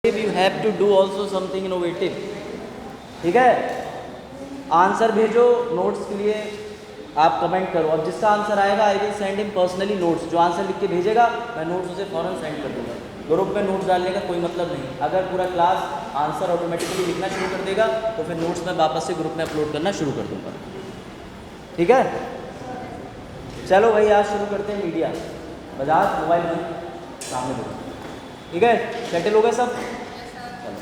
You have to do also something innovative. ठीक है, answer भेजो नोट्स के लिए, आप कमेंट करो। अब जिसका आंसर आएगा I will send him personally notes. जो आंसर लिख के भेजेगा मैं नोट्स उसे फ़ौरन सेंड कर दूंगा। ग्रुप में नोट्स डालने का कोई मतलब नहीं। अगर पूरा क्लास आंसर ऑटोमेटिकली लिखना शुरू कर देगा तो फिर नोट्स मैं वापस से ग्रुप में अपलोड करना शुरू कर दूंगा। ठीक है, चलो भाई आज शुरू करते हैं। मीडिया बजाज मोबाइल में सामने देखो। ठीक है, सेटल हो गए सब। चलो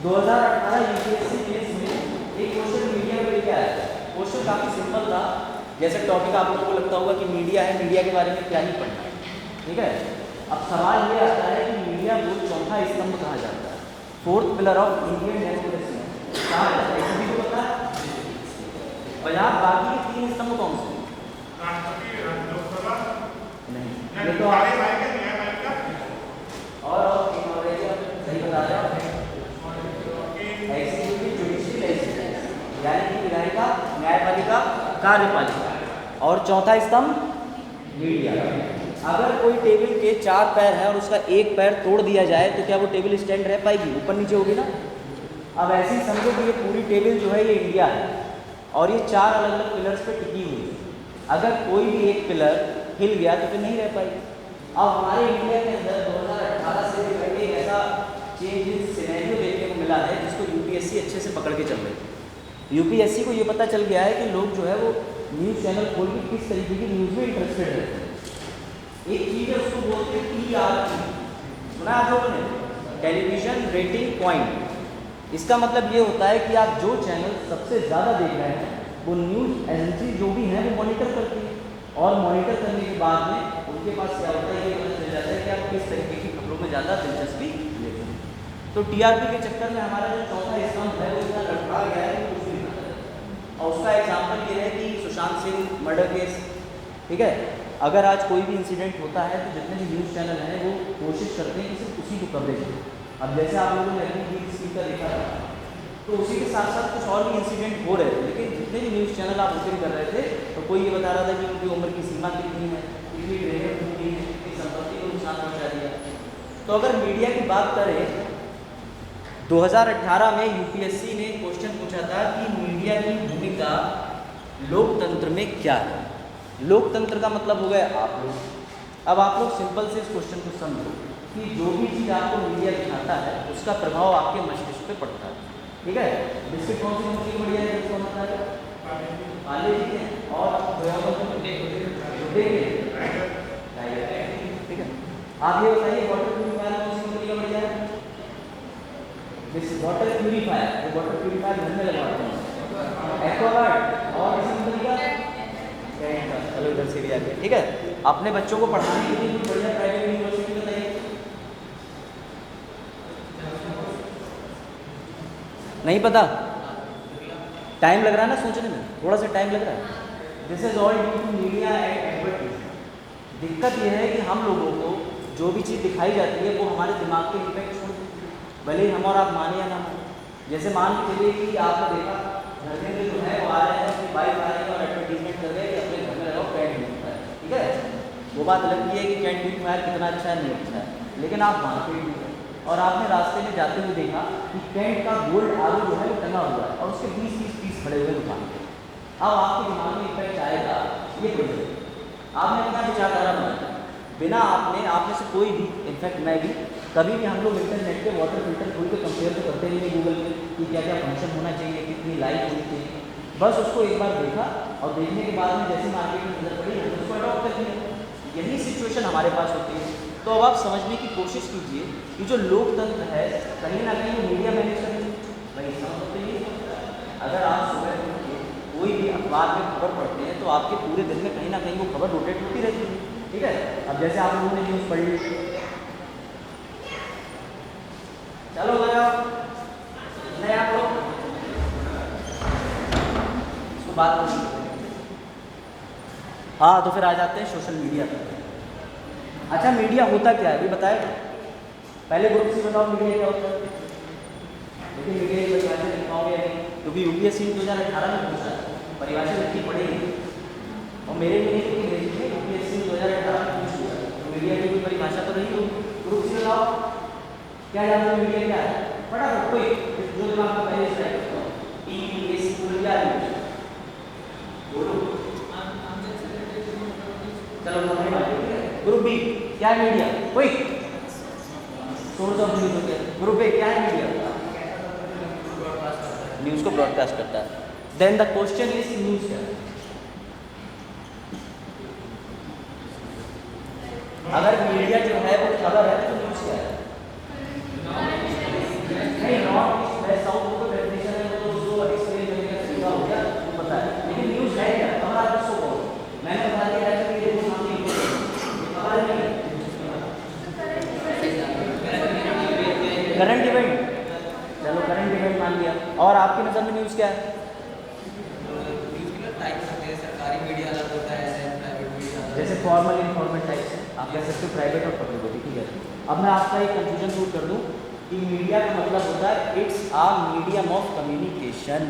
2018 यूपीएससी केस में एक क्वेश्चन मीडिया में लेके आया था। क्वेश्चन काफ़ी सिंपल था। जैसे टॉपिक आप लोगों को लगता होगा कि मीडिया है, मीडिया के बारे में क्या ही पढ़ना है। ठीक है, अब सवाल ये आता है कि मीडिया को चौथा स्तंभ कहा जाता है, fourth pillar of Indian democracy कहा जाता है। किसी को पता है बजाज बाकी के तीन स्तंभ कौन से? नहीं, ये तो और सही बता रहे हो। एग्जीक्यूटिव, जुडिशियल, लेजिस्लेटिव, यानी कि विधायिका, न्यायपालिका, कार्यपालिका। और चौथा स्तंभ मीडिया। अगर कोई टेबल के 4 पैर है और उसका एक पैर तोड़ दिया जाए तो क्या वो टेबल स्टैंड रह पाएगी? ऊपर नीचे होगी ना। अब ऐसे ही समझो कि ये पूरी टेबल जो है ये इंडिया है और ये 4 अलग अलग पिलर्स पे टिकी हुई है। अगर कोई भी एक पिलर हिल गया तो फिर नहीं रह पाएगी। अब हमारे इंडिया के अंदर 2018 से एक ऐसा चेंज सिनेरियो देखने को मिला है जिसको यूपीएससी अच्छे से पकड़ के चल रही है। यूपीएससी को ये पता चल गया है कि लोग जो है वो न्यूज़ चैनल खोल के किस तरीके की न्यूज़ में इंटरेस्टेड रहते हैं। एक चीज़ है उसको बोलते हैं TRP, सुना आप लोगों ने? Television rating point. इसका मतलब ये होता है कि आप जो चैनल सबसे ज़्यादा देख रहे हैं वो न्यूज़ एजेंसी जो भी हैं वो मॉनिटर करती है और मॉनिटर करने के बाद में उनके पास क्या होता है ये पता चल जाता है कि आप किस तरीके की खबरों में ज़्यादा दिलचस्पी लेते हैं। तो टीआरपी के चक्कर में हमारा जो चौथा स्तंभ है वो इतना लटका गया है कि कुछ भी नहीं पता। और उसका एग्जाम्पल ये है कि सुशांत सिंह मर्डर केस। ठीक है, अगर आज कोई भी इंसिडेंट होता है तो जितने भी न्यूज़ चैनल हैं वो कोशिश करते हैं कि सिर्फ उसी को कवरेज करें। अब जैसे आप लोगों ने अपनी बीच स्पीकर देखा था तो उसी के साथ साथ कुछ और भी इंसिडेंट हो रहे थे, लेकिन जितने भी न्यूज़ चैनल आप ओपन कर रहे थे तो कोई ये बता रहा था कि उनकी उम्र की सीमा कितनी है, कितनी ट्रेनर कितनी है, कितनी संपत्ति को नुकसान पहुँचा दिया। तो अगर मीडिया की बात करें 2018 में यूपीएससी ने क्वेश्चन पूछा था कि मीडिया की भूमिका लोकतंत्र में क्या है। लोकतंत्र का मतलब हो गया आप लोग। अब आप लोग सिंपल से इस क्वेश्चन को समझो कि जो भी चीज़ आपको मीडिया दिखाता है उसका प्रभाव आपके मस्तिष्क पे पड़ता है। ठीक है, बिस्किट कौन सी कंपनी बढ़िया है इसको पता है? पाले जी है और ठीक है, आप ये बताइए वाटर प्यूरीफायर कौन सी कंपनी का बढ़िया है? वाटर प्यूरीफायर, वो वाटर प्यूरीफायर घर में लगाते हैं एक्वागार्ड। और किसी कंपनी का चलो इधर से भी आ गया। ठीक है, अपने बच्चों को पढ़ाने के लिए बढ़िया प्राइवेट यूनिवर्सिटी बताइए। नहीं पता? टाइम लग रहा है ना सोचने में, थोड़ा सा टाइम लग रहा है। This is all due to media and advertisement. दिक्कत यह है कि हम लोगों को जो भी चीज़ दिखाई जाती है वो हमारे दिमाग पे इफेक्ट छोड़ देती है, भले ही हम और आप माने या ना माने। जैसे मान के चलिए कि आपने देखा घर में जो है वो आ रहे हैं कि बाइक आ रही है और एडवर्टीजमेंट कर रहे हैं कि अपने घर में लगाओ कैंट प्यूरीफायर। ठीक है, वो बात अलग की है कि कैंट प्यूरीफायर कितना अच्छा है नहीं अच्छा है, लेकिन आप मार्केट में और आपने रास्ते में जाते हुए देखा कि कैंट का गोल्ड आलू जो है वो टंगा हुआ है और उसके 20-30 पीस खड़े हुए दुकान पे। अब आपके दिमाग में इफेक्ट आएगा ये बोलिए, आपने अपना विचारधारा बनाया बिना आप में से कोई भी, इनफैक्ट मैं भी, कभी भी हम लोग इंटरनेट पे वाटर फिल्टर खोल के कंपेयर तो करते नहीं गूगल पे कि क्या क्या फंक्शन होना चाहिए, कितनी लाइट होनी चाहिए। बस उसको एक बार देखा और देखने के बाद में जैसे मार्केट में नजर पड़ी हमने उसको अडॉप्ट कर दिया। यही सिचुएशन हमारे पास होती है। तो अब आप समझने की कोशिश कीजिए कि जो लोकतंत्र है कहीं ना कहीं वो मीडिया मैनेज करेंगे। भाई समझते ही अगर आप सुबह उठ के कोई भी अखबार में खबर पढ़ते हैं तो आपके पूरे दिन में कहीं ना कहीं वो खबर रोटेट होती रहती है। ठीक है, अब जैसे आप लोगों ने न्यूज़ पढ़ ली, चलो नहीं आप लोग इसको बात करें। हाँ, तो फिर आ जाते हैं सोशल मीडिया पर। अच्छा, मीडिया होता क्या है अभी बताए? पहले ग्रुप से बताओ मीडिया क्या होता है। लेकिन मीडिया की परिभाषा लिख पाओगे नहीं, क्योंकि यूपीएससी 2018 में पूछा परिभाषा लिखनी पड़ेगी और मेरे लिए यूपीएससी 2018 में पूछ लिया तो मीडिया की कोई परिभाषा तो नहीं होगी। ग्रुप से बताओ क्या जानते हो मीडिया क्या है? फटाफट कोई जो दिमाग में पहले से है, टीवी एसी कूलर क्या है? बोलो। चलो ग्रुप बी क्या है मीडिया? कोई सोर्स ऑफ न्यूज हो गया। ग्रुप ए क्या है मीडिया? न्यूज को ब्रॉडकास्ट करता है। Then the question is news क्या है? अगर मीडिया जो है वो खबर है तो न्यूज क्या है? नहीं, नॉर्थ ईस्ट साउथ को डेफिनेशन है तो उसको एक्सप्लेन करने का तरीका हो गया वो पता है, लेकिन न्यूज है क्या? खबर आप किसको कहो? मैंने बता दिया है कि ये सामने खबर नहीं है, करंट इवेंट। चलो करंट इवेंट मान लिया। और आपकी नज़र में न्यूज़ क्या है? सरकारी मीडिया अलग होता है, प्राइवेट मीडिया। जैसे फॉर्मल इन्फॉर्मेट टाइप से आप कह सकते हो प्राइवेट और पब्लिक, ठीक है। अब मैं आपका एक कंफ्यूजन दूर कर दूं कि मीडिया का मतलब होता है it's a medium of communication.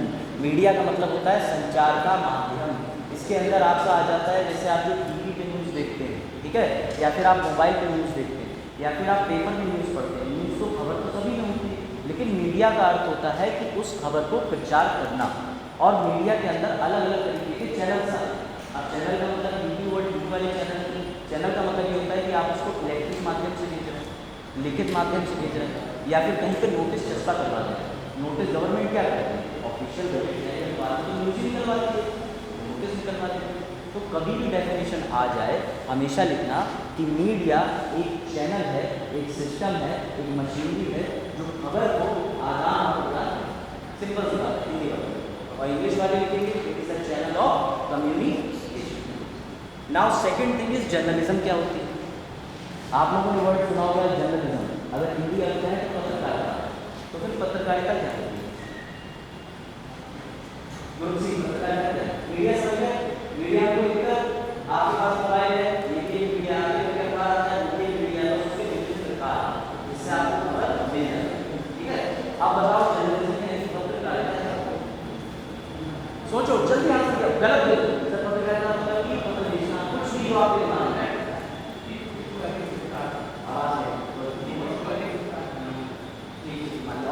Media का मतलब होता है संचार का माध्यम। इसके अंदर आपका आ जाता है जैसे आप जो टीवी पे न्यूज़ देखते हैं, ठीक है, या फिर आप मोबाइल पे न्यूज़ देखते हैं, या फिर आप पेपर में न्यूज़ पढ़ते हैं। न्यूज़ तो खबर तो सभी में होती है, लेकिन मीडिया का अर्थ होता है कि उस खबर को प्रचार करना। और मीडिया के अंदर अलग अलग तरीके के चैनल्स आते हैं। अब चैनल का मतलब यूट्यूब और टीवी वाले चैनल का मतलब ये होता है कि आप उसको इलेक्ट्रिक माध्यम से भेज रहे हैं, लिखित माध्यम से भेज रहे हैं, या फिर कहीं पर नोटिस चस्पा करवा रहे हैं। नोटिस गवर्नमेंट क्या करती है? ऑफिशियल न्यूज ही निकलवाती है, नोटिस निकलवाती है। तो कभी भी डेफिनेशन आ जाए हमेशा लिखना कि मीडिया एक चैनल है, एक सिस्टम है, एक मशीनरी है जो खबर को आदान प्रदान है। सिंपल सी बात है, हिंदी वाले और इंग्लिश वाले लिखेंगे it is a channel of communication. Now second thing is journalism क्या होती है? आप लोगों ने वर्ड सुना होगा जर्नलिज्म। अगर हिंदी अर्थ है तो पत्रकारिता, तो फिर पत्रकारिता क्या होती है? पत्रकारिता क्या है? मीडिया समझ गए? मीडिया को लेकर आपके पास मोबाइल है, ये भी मीडिया आपके पास आता है, ये मीडिया तो उसके विभिन्न प्रकार जिससे आपको खबर मिल जाए, ठीक है। अब बताओ जर्नलिज्म में ऐसी पत्रकारिता है? सोचो जल्दी आंसर करो। गलत है सर, पत्रकारिता मतलब कि पत्र लिखना, कुछ भी जो आप लिखना है।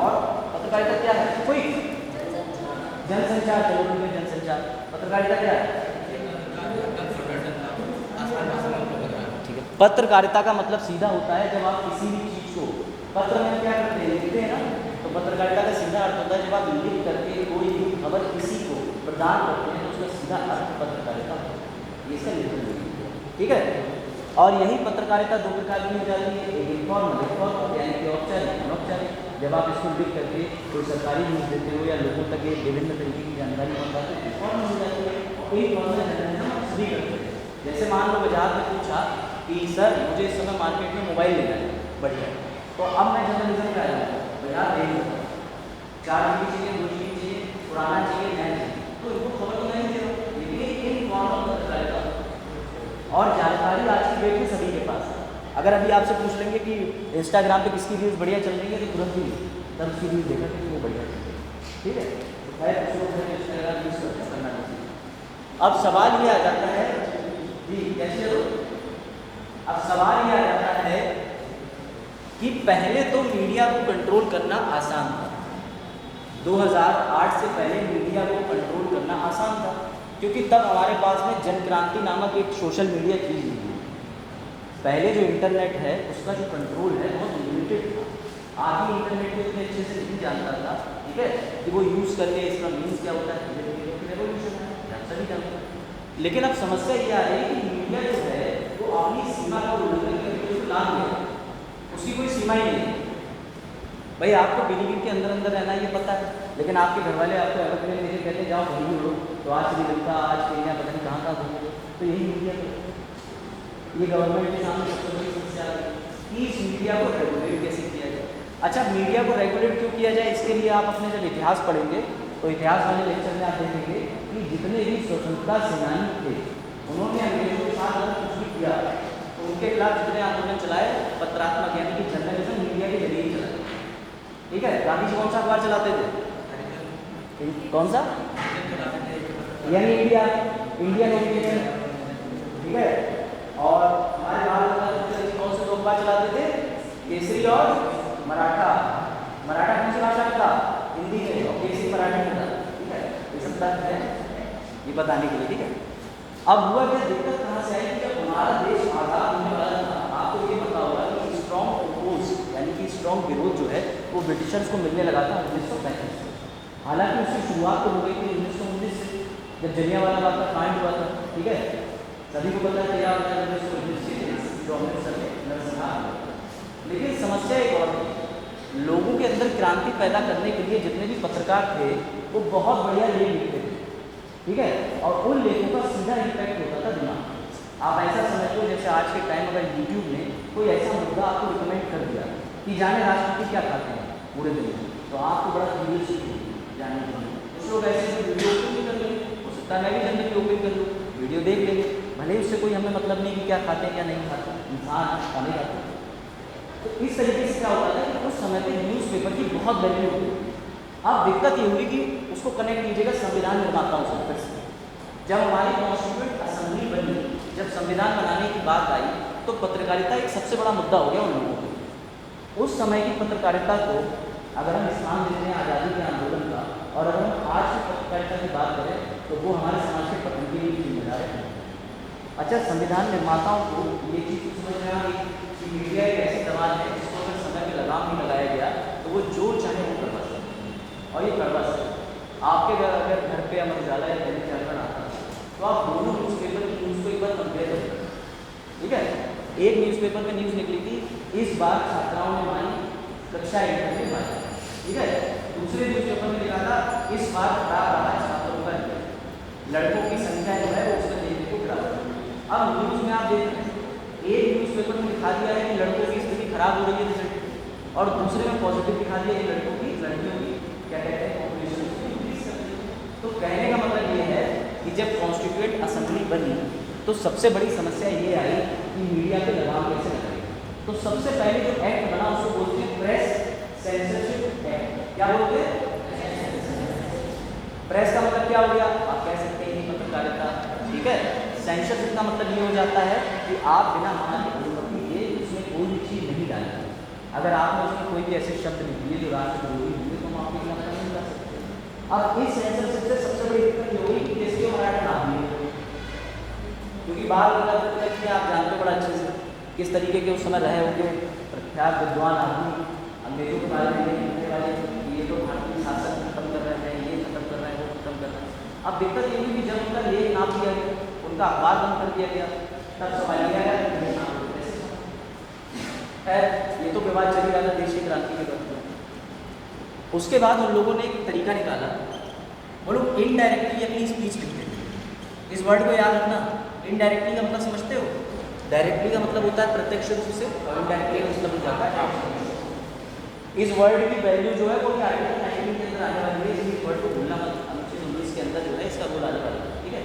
और पत्रकारिता क्या है? कोई जनसंचार, चलो जनसंचार। पत्रकारिता क्या है? ठीक है, पत्रकारिता का मतलब सीधा होता है जब आप किसी भी चीज को पत्र में क्या करते हैं, लिखते हैं ना। तो पत्रकारिता का सीधा अर्थ होता है जब आप लिख करके कोई भी खबर किसी को प्रदान करते हैं तो उसका सीधा अर्थ पत्रकारिता होता है। इसका लिखना, ठीक है। और यही पत्रकारिता दो प्रकार की हो जाती है, एक इन्फॉर्मल यानी कि औपचारिक, अनौपचारिक। जब आप इसको लिख करके कोई सरकारी न्यूज़ देते हो या लोगों तक ये विभिन्न तरीके की जानकारी पहुँचाते हो, इन्फॉर्मल हो जाती है। इन्फॉर्मल जर्नलिज्म सभी करते हैं। जैसे मान लो बाजार में पूछा कि सर मुझे इस समय मार्केट में मोबाइल लेना है, बढ़िया, तो अब मैं जर्नलिज्म का बाजार देख लूँगा, 4 GB चाहिए, 2 GB चाहिए, पुराना चाहिए, नया चाहिए, तो इनको खबर तो नहीं दे रहा, लेकिन इन्फॉर्मल पत्रकारिता। और जानकारी आज की डेट में सभी के पास है। अगर अभी आपसे पूछ लेंगे कि इंस्टाग्राम पे किसकी रील्स बढ़िया चल रही है, तो तुरंत ही तब उसकी रील्स देखा कि वो बढ़िया चल रही है, ठीक है। तो खैर इंस्टाग्राम यूज़ करना चाहिए। अब सवाल ये आ जाता है जी, कैसे हो? अब सवाल ये आ जाता है कि पहले तो मीडिया को कंट्रोल करना आसान था। 2008 से पहले मीडिया को कंट्रोल करना आसान था, क्योंकि तब हमारे पास में जनक्रांति नामक एक सोशल मीडिया चीज़ नहीं थी। पहले जो इंटरनेट है उसका जो कंट्रोल है बहुत लिमिटेड था। आदमी इंटरनेट को इतने अच्छे से नहीं जानता था, ठीक है, कि वो यूज़ करके इसका मीन्स क्या होता है, रेवोल्यूशन है, सभी जानते हैं। लेकिन अब समस्या ये आ रही है कि मीडिया जो है वो अपनी सीमा का उल्लंघन करके उसको लाद गया, उसकी कोई सीमा ही नहीं है। भाई आपको बिल्डिंग के अंदर अंदर रहना ये पता है, लेकिन आपके घर वाले आपको एरोप्लेन लेके कहते हैं जाओ कहीं उड़ो, तो आज श्रीलंका, आज केन्या, पता नहीं कहाँ घूमोगे। तो यही मीडिया ये गवर्नमेंट के सामने सबसे बड़ी समस्या है कि इस मीडिया को रेगुलेट कैसे किया जाए। अच्छा, मीडिया को रेगुलेट क्यों किया जाए, इसके लिए आप अपने जब इतिहास पढ़ेंगे तो इतिहास वाले लेक्चर में आप देखेंगे कि जितने भी स्वतंत्रता सेनानी थे उन्होंने अंग्रेजों के साथ अगर कुछ भी किया तो उनके खिलाफ जितने आंदोलन चलाए पत्रात्मक यानी कि जर्नलिज्म मीडिया के जरिए ही चलाए, ठीक है। गांधी जी कौन सा अखबार चलाते थे? कौन सा? यानी इंडिया, इंडियन ओपिनियन, ठीक है। और हमारे भारत में कौन से दो अखबार चलाते थे? केसरी और मराठा, मराठा कौन सी भाषा में था? हिंदी में, और केसरी मराठी में था, ठीक है। ये सब तथ्य है ये बताने के लिए, ठीक है। अब हुआ क्या, दिक्कत कहाँ से आई कि जब हमारा देश आज़ाद होने वाला था, आपको ये पता होगा कि स्ट्रॉन्ग अपोज यानी कि स्ट्रॉन्ग विरोध जो है वो ब्रिटिशर्स को मिलने लगा था 1935 से। हालांकि उसकी शुरुआत तो हो गई थी 1919 से, जब जलियांवाला बाग का कांड हुआ था, ठीक है। सभी को पता है क्या होता है 1919 से जो अमृतसर में नरसंहार हुआ था। लेकिन समस्या एक और थी, लोगों के अंदर क्रांति पैदा करने के लिए जितने भी पत्रकार थे वो बहुत बढ़िया लेख लिखते थे, ठीक है, और उन लेखों का सीधा इम्पैक्ट होता था दिमाग। आप ऐसा समझो जैसे आज के टाइम अगर यूट्यूब ने कोई ऐसा मुद्दा आपको रिकमेंड कर दिया कि जाने राष्ट्रपति क्या खाते हैं पूरे दिन में, तो आपको बड़ा क्यूरियोसिटी जानने के लिए कुछ लोग ऐसे वीडियो ओपन कर लेंगे, हो सकता है मैं भी जनरली ओपन कर लूँ, वीडियो देख लेंगे, भले ही उससे कोई हमें मतलब नहीं कि क्या खाते हैं क्या नहीं खाते, इंसान खाने खाते। तो इस तरीके से क्या होता था कि उस समय पर न्यूज़पेपर की बहुत वैल्यू होती है। अब दिक्कत ये होगी कि उसको कनेक्ट कीजिएगा संविधान निर्माताओं से फिर से। जब हमारी कॉन्स्टिट्यूएंट असेंबली बनी, जब संविधान बनाने की बात आई, तो पत्रकारिता एक सबसे बड़ा मुद्दा हो गया उन लोगों के लिए। उस समय की पत्रकारिता को अगर हम स्थान देते हैं आज़ादी के आंदोलन का, और अगर हम आज की पत्रकारिता की बात करें तो वो हमारे समाज के पतन के लिए जिम्मेदार है। अच्छा, संविधान निर्माताओं को ये चीज़ समझ में आ गई कि मीडिया एक ऐसी दवाल है जिसको अगर समय पर लगाम नहीं लगाया गया तो वो जो चाहे वो करवा सकते हैं, और ये करवा सकते हैं। आपके अगर घर पे अमर उजाला या दैनिक जागरण आता है तो आप दोनों न्यूज़पेपर की न्यूज़ को एक बार कंपेयर करें, ठीक है। एक न्यूज़पेपर में न्यूज़ निकली थी, इस बार छात्राओं ने मानी कक्षा 1 में मानी, ठीक है। दूसरे न्यूज़पेपर में लिखा था इस बार खराब रहा छात्रों का रिजल्ट, लड़कों की संख्या जो है वो उसमें देखने को गिरावट। अब न्यूज़ में आप देख रहे हैं एक न्यूज़पेपर में दिखा दिया है कि लड़कों की स्थिति खराब हो रही है रिजल्ट, और दूसरे में पॉजिटिव दिखा दिया कि लड़कियों की क्या कहते हैं पॉपुलेशन इंक्रीज कर रही है। तो कहने का मतलब ये है कि जब कॉन्स्टिट्यूएंट असेंबली बनी तो सबसे बड़ी समस्या ये आई कि मीडिया पे दबाव कैसे लगाएगा। तो सबसे पहले जो एक्ट बना उसको बोलते हैं प्रेस सेंसरशिप एक्ट। क्या बोलते हैं? प्रेस का मतलब क्या हो गया, आप कह सकते हैं पत्रकारिता, ठीक है। सेंसरशिप का मतलब ये हो जाता है कि आप बिना हमारी अनुमति के उसमें कोई भी चीज़ नहीं डालेंगे। अगर आपने उसमें कोई भी ऐसे शब्द लिख दिए जो राष्ट्रद्रोही हुए तो हम आपके खिलाफ नहीं कर सकते। अब इस सेंसरशिप से सबसे बड़ी दिक्कत ये हुई कि देश मराठा नाम दिए, क्योंकि बाहर कि आप जानते हो बड़ा अच्छे से किस तरीके के उस समय रहे होंगे प्रख्यात विद्वान आदमी अंग्रेजों के बारे में लिखने वाले, ये तो भारतीय शासन खत्म कर रहे हैं, ये खत्म कर रहे हैं, वो खत्म कर रहे हैं। अब दिक्कत ये हुई कि जब उनका लेख नाम दिया गया, उनका अखबार बंद कर दिया गया, तब सवाल लिया गया खैर ये तो विवाद चली रहा था देश की क्रांति के वक्त में। उसके बाद उन लोगों ने एक तरीका निकाला, वो लोग इनडायरेक्टली अपनी स्पीच लिखते थे। इस वर्ड को याद रखना, इनडायरेक्टली का मतलब समझते हो? डायरेक्टली का मतलब होता है प्रत्यक्ष रूप से, और इनडायरेक्टली का मतलब हो जाता है। इस वर्ड की वैल्यू जो है वो आर्टिकल 19 के अंदर आने वाली है, इस वर्ड को भूलना मत, अनुच्छेद 19 के अंदर जो है इसका रोल आने वाला है, ठीक है।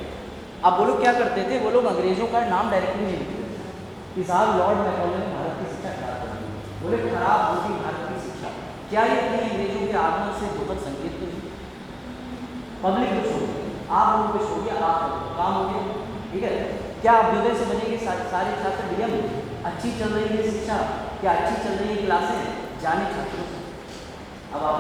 अब वो लोग क्या करते थे, वो लोग अंग्रेजों का नाम डायरेक्टली नहीं लिखते थे कि साहब लॉर्ड मैकॉले ने भारत की शिक्षा खराब कर दी, बोले खराब होगी भारत की शिक्षा। क्या ये अंग्रेजों के आगमन से दुखद संकेत तो नहीं? पब्लिक को छोड़िए, आप लोगों को छोड़िए, आप काम हो गया, ठीक है। क्या अभ्युदय से बनेंगे सारे छात्र डीएम? अच्छी चल रही है शिक्षा, क्या अच्छी चल रही है क्लासें, जाने छात्रों से। अब आप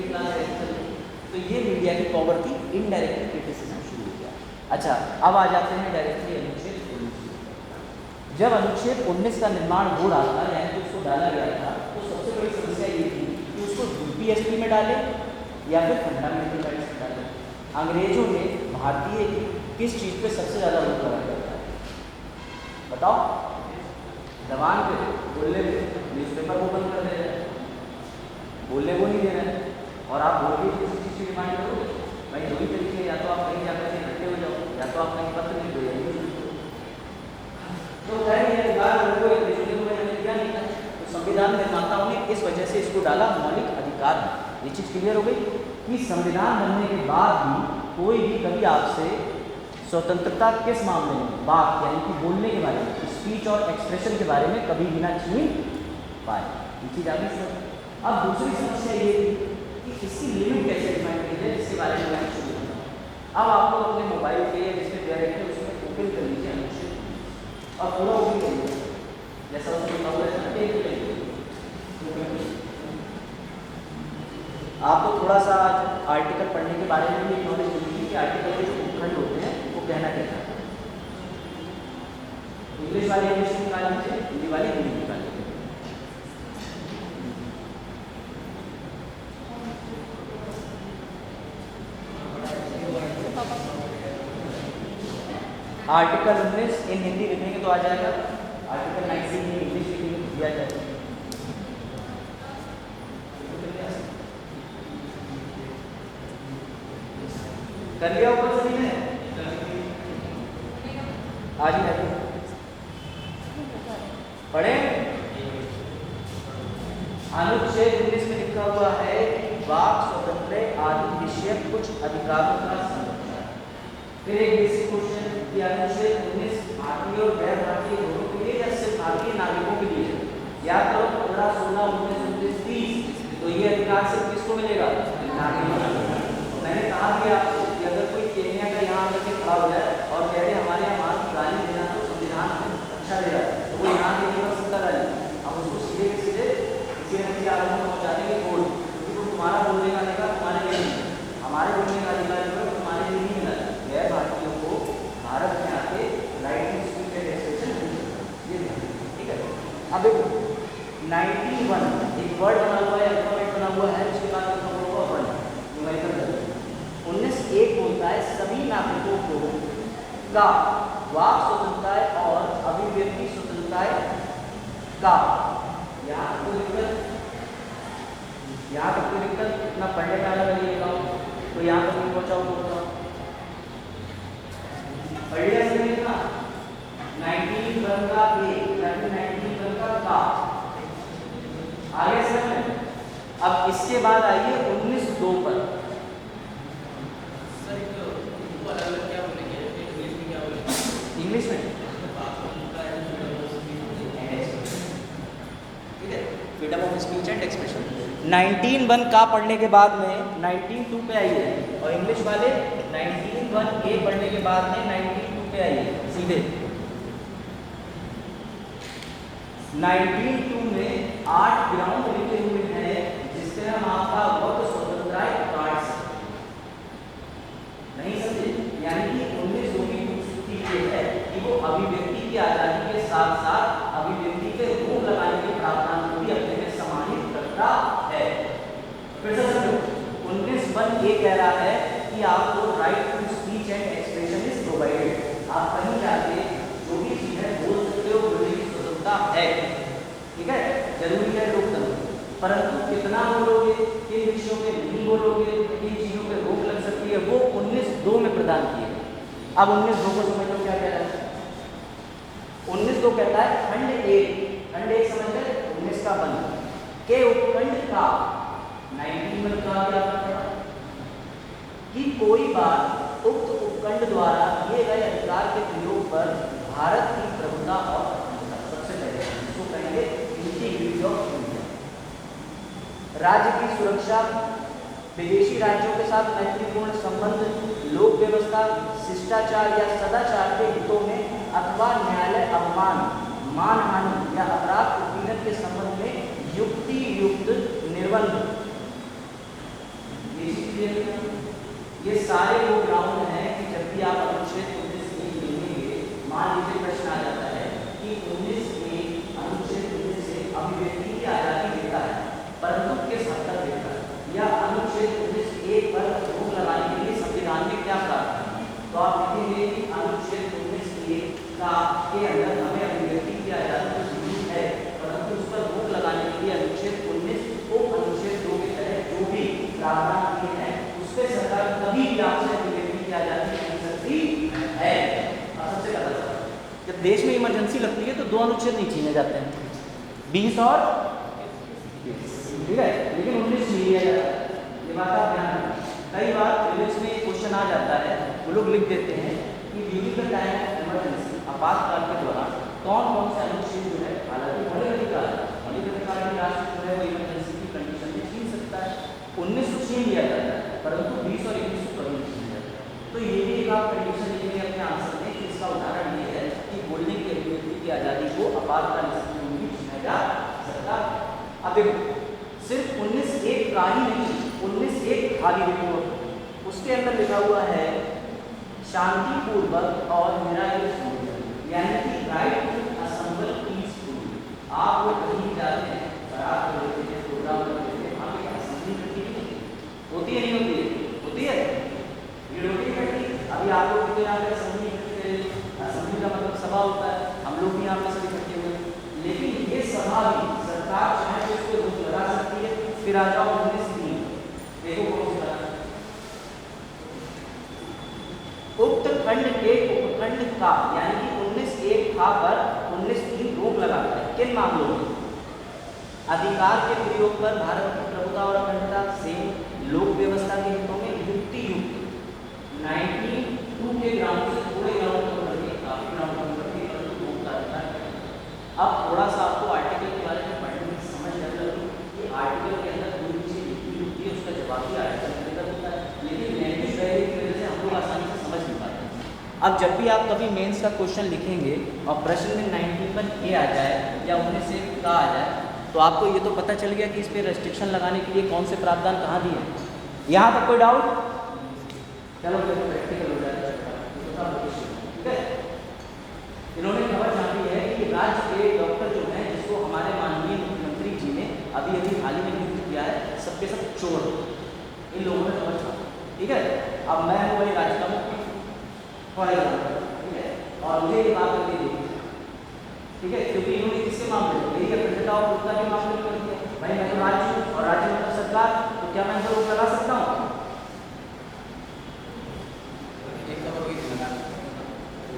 क्लास ऐसी चल रही, तो ये मीडिया की पावर थी, इनडायरेक्टली क्रिटिसिज्म शुरू हो गया। अच्छा, अब आ जाते हैं डायरेक्टली अनुच्छेद 19। जब अनुच्छेद 19 का निर्माण हो रहा था, यानी कि उसको डाला गया था, तो सबसे बड़ी समस्या ये थी कि उसको यूपीएसपी में डालें या फिर फंडामेंटल राइट्स में डालें। अंग्रेजों ने भारतीय की किस चीज़ पे सबसे ज़्यादा रोक लगाया था? बताओ। जबान पे, बोलने पे, न्यूज़पेपर को बंद कर दे रहे हैं, बोलने को नहीं दे रहे हैं, और आप बोल के किसी चीज़ की डिमांड करोगे भाई दो ही तरीके, या तो आप कहीं जाकर के इकट्ठे हो जाओ, या तो आप कहीं पत्र लिख दो, या तो क्या नहीं था। तो संविधान निर्माताओं ने इस वजह से इसको डाला मौलिक अधिकार में। ये चीज़ क्लियर हो गई कि संविधान बनने के बाद भी कोई भी कभी आपसे स्वतंत्रता किस मामले में, बात यानी कि बोलने के बारे में, स्पीच और एक्सप्रेशन के बारे में कभी भी ना छीन पाए। ये चीज़ आगे से। अब दूसरी समस्या ये थी कि इसकी लिमिट कैसे डिफाइन की जाए, जिसके बारे में मैं शुरू करूँ। अब आपको अपने मोबाइल पे जिसमें डायरेक्ट है उसमें ओपन कर लीजिए अनुच्छेद और पूरा ओपन कर लीजिए, जैसा उसमें लिखा हुआ है आपको थोड़ा सा आर्टिकल पढ़ने के बारे में भी नॉलेज मिलेगी कि आर्टिकल के जो उपखंड होते हैं वो कहना कहता है। इंग्लिश वाले इंग्लिश निकाल लीजिए, हिंदी वाले हिंदी निकाल लीजिए। आर्टिकल 19 इन हिंदी लिखेंगे तो आ जाएगा, आर्टिकल 19 इन इंग्लिश लिखेंगे तो दिया जाएगा। कर लिया ऊपर सभी ने? आज ही पढ़े। अनुच्छेद 19 में लिखा हुआ है वाक स्वतंत्र आदि विषय कुछ अधिकारों का संरक्षण। फिर एक बेसिक क्वेश्चन कि अनुच्छेद 19 भारतीय और गैर भारतीय दोनों के लिए या सिर्फ भारतीय नागरिकों के लिए? याद करो 15, 16, 19, 29, 30। तो ये अधिकार सिर्फ किसको मिलेगा? नागरिकों को। मैंने कहा कि आपको कि अगर कोई केन्या का यहाँ आकर के खड़ा हो जाए और कह रहे हमारे यहाँ मां की गाली देना तो संविधान में अच्छा दे रहा है, तो वो यहाँ के लिए सकता है। अब उसको सीधे के सीधे किसी न किसी आदमी को पहुँचा देंगे कोर्ट, क्योंकि वो तुम्हारा बोलने का अधिकार तुम्हारे लिए नहीं, हमारे बोलने का अधिकार जो है तुम्हारे लिए नहीं मिला। गैर भारतीयों को भारत में आके right to speech and expression ये ठीक है। अब देखो 91 एक वर्ड बना हुआ है, अल्फाबेट बना हुआ है, उसके बाद लिखा हुआ वर्ड न्यूमेरिकल। 19 बोलता है सभी नागरिकों को का वाक स्वतंत्रता और अभिव्यक्ति स्वतंत्रता का। यहाँ कोई दिक्कत इतना पढ़ने का अलग लिखा हो तो यहाँ पर नहीं पहुँचा हो बढ़िया से लिखना 19 का का आगे समझ। अब इसके बाद आइए 19(2) पर। इंग्लिश में freedom of speech and expression. 19(1) का पढ़ने के बाद में 19(2) पे आइए और इंग्लिश वाले 19(1) पढ़ने के बाद में 19(2) पे आइए सीधे। 19(2) में 8 ग्राउंड लिखे हुए हैं जिसके नाम आपका वक्त स्वतंत्रता कार्ड नहीं समझे। यानी कि 19(2) की खूबसूरती ये है कि वो अभिव्यक्ति की आजादी के साथ साथ अभिव्यक्ति पे रोक लगाने के प्रावधान को भी अपने में समाहित करता है। फिर से समझो 19(1) ये कह रहा है कि आपको right to speech and expression is provided. आप कहीं जाके जो भी चीज है बोल सकते हो, बोलने की स्वतंत्रता है, ठीक है, जरूरी है लोकतंत्र। परंतु कितना बोलोगे, किन विषयों पे नहीं बोलोगे, किन चीजों पे रोक लग सकती है, वो 19(2) में प्रदान किए। अब 19(2) को समझ लो क्या कह रहा है। 19(2) कहता है खंड 1 समझ गए 19 का बंद के उपखंड का 19(1) का क्या पड़ा कि कोई बात उक्त उपखंड द्वारा दिए गए अधिकार के प्रयोग पर भारत की प्रभुता और सबसे पहले इसको कहेंगे इंटीग्रिटी ऑफ इंडिया। राज्य की सुरक्षा, विदेशी राज्यों के साथ मैत्रीपूर्ण संबंध, लोक व्यवस्था, शिष्टाचार या सदाचार के हितों में अथवा न्यायालय अपमान, मानहानि या अपराध उत्पीड़न के संबंध में युक्ति युक्त निर्बंध, ये सारे वो ग्राउंड हैं कि जब भी आप अनुच्छेद 19 लिखेंगे, मान लीजिए प्रश्न आ जाता है कि 19 अनुच्छेद 19 से अभिव्यक्ति की आजादी देता है, परंतु किस हद तक देता है, या अनुच्छेद 19(1) पर रोक लगाने के लिए संविधान में क्या प्रावधान है। तो आप लिखेंगे कि अनुच्छेद 19(1) के अंदर हमें अभिव्यक्ति की आजादी तो जरूरी है, परंतु उस पर रोक लगाने के लिए अनुच्छेद 19 को अनुच्छेद 2 के तहत जो भी प्रावधान किए हैं उससे सरकार कभी भी आपसे अभिव्यक्ति की आजादी नहीं सकती है। सबसे पहला जब देश में इमरजेंसी लगती है तो 2 अनुच्छेद नहीं छीने जाते हैं, 20 और 21, ठीक है, लेकिन 19 छीन लिया जाता है। ये बात आप ध्यान रखना। कई बार प्रीलिम्स में क्वेश्चन आ जाता है, वो लोग लिख देते हैं कि during the time of emergency, आपातकाल के दौरान कौन कौन से अनुच्छेद जो है, हालांकि मौलिक अधिकार भी राष्ट्र जो है वो इमरजेंसी की कंडीशन में छीन सकता है। 19 छीन लिया जाता है, परंतु 20 और 21 को कभी नहीं छीन जाता। तो ये भी एक आप कंडीशन लिखेंगे अपने आंसर में कि इसका उदाहरण ये है कि बोलने की अभिव्यक्ति की आज़ादी को आपातकाल स्थिति में भी छीना जा सकता। अब देखो सिर्फ 19(1) का ही नहीं, 19(1) खाली देखो उसके अंदर लिखा हुआ है शांतिपूर्वक और निरायुध यानी कि राइट टू असेंबल पीसफुली। आप लोग कहीं जाते हैं, बारात को लेते हैं, प्रोग्राम करते हैं, वहाँ पे असेंबली होती है नहीं होती है? होती है, भीड़ होती है बैठी। अभी आप लोग तो यहाँ पे असेंबली का मतलब सभा होता है, हम लोग भी यहाँ पे सभी इकट्ठे हुए, लेकिन ये सभा भी सरकार चाहे तो इसको रोक लगा सकती है। फिर आ जाओ 19(3) देखो कौन सी बात, उक्त खंड के उपखंड का यानी कि 19(1) खा पर 19(3) रोक लगाता है। किन मामलों में? अधिकार के प्रयोग पर भारत की प्रभुता और अखंडता से लोक व्यवस्था के हितों में युक्ति युक्त 19(2) के ग्राउंड से थोड़े ग्राउंड पर बढ़े, काफी ग्राउंड पर बढ़े, परंतु रोक का अधिकार है। अब थोड़ा सा आपको आर्टिकल के बारे में पढ़ने की समझ लगी कि आर्टिकल के अंदर कोई भी चीज युक्ति युक्ति है, उसका जवाब भी आर्टिकल के अंदर होता है, लेकिन लैंग्वेज बैरियर की वजह से हम लोग आसानी से समझ नहीं पाते। अब जब भी आप कभी मेंस का क्वेश्चन लिखेंगे और प्रश्न में 91 ए आ जाए या 19(1) का आ जाए, तो आपको ये तो पता चल गया कि इस पर रेस्ट्रिक्शन लगाने के लिए कौन से प्रावधान कहाँ दिए हैं। यहाँ तक कोई डाउट? चलो प्रैक्टिकल हो जाएगा, ठीक है। इन्होंने खबर छापी है कि राज्य के डॉक्टर जो हैं, जिसको हमारे माननीय मुख्यमंत्री जी ने अभी अभी हाल ही में नियुक्त किया है, सबके सब चोर, इन लोगों ने खबर छापी, ठीक है। अब मैं हूँ वही राज्य का मुख्य, ठीक है, और मुझे ये बात करके दी, ठीक है, क्योंकि इन्होंने किसके मामले में, यही अखंडता और पूर्णता के मामले में कर दिया। भाई मैं तो राज्य हूँ और राज्य मतलब सरकार, तो क्या मैं रोक लगा सकता हूँ?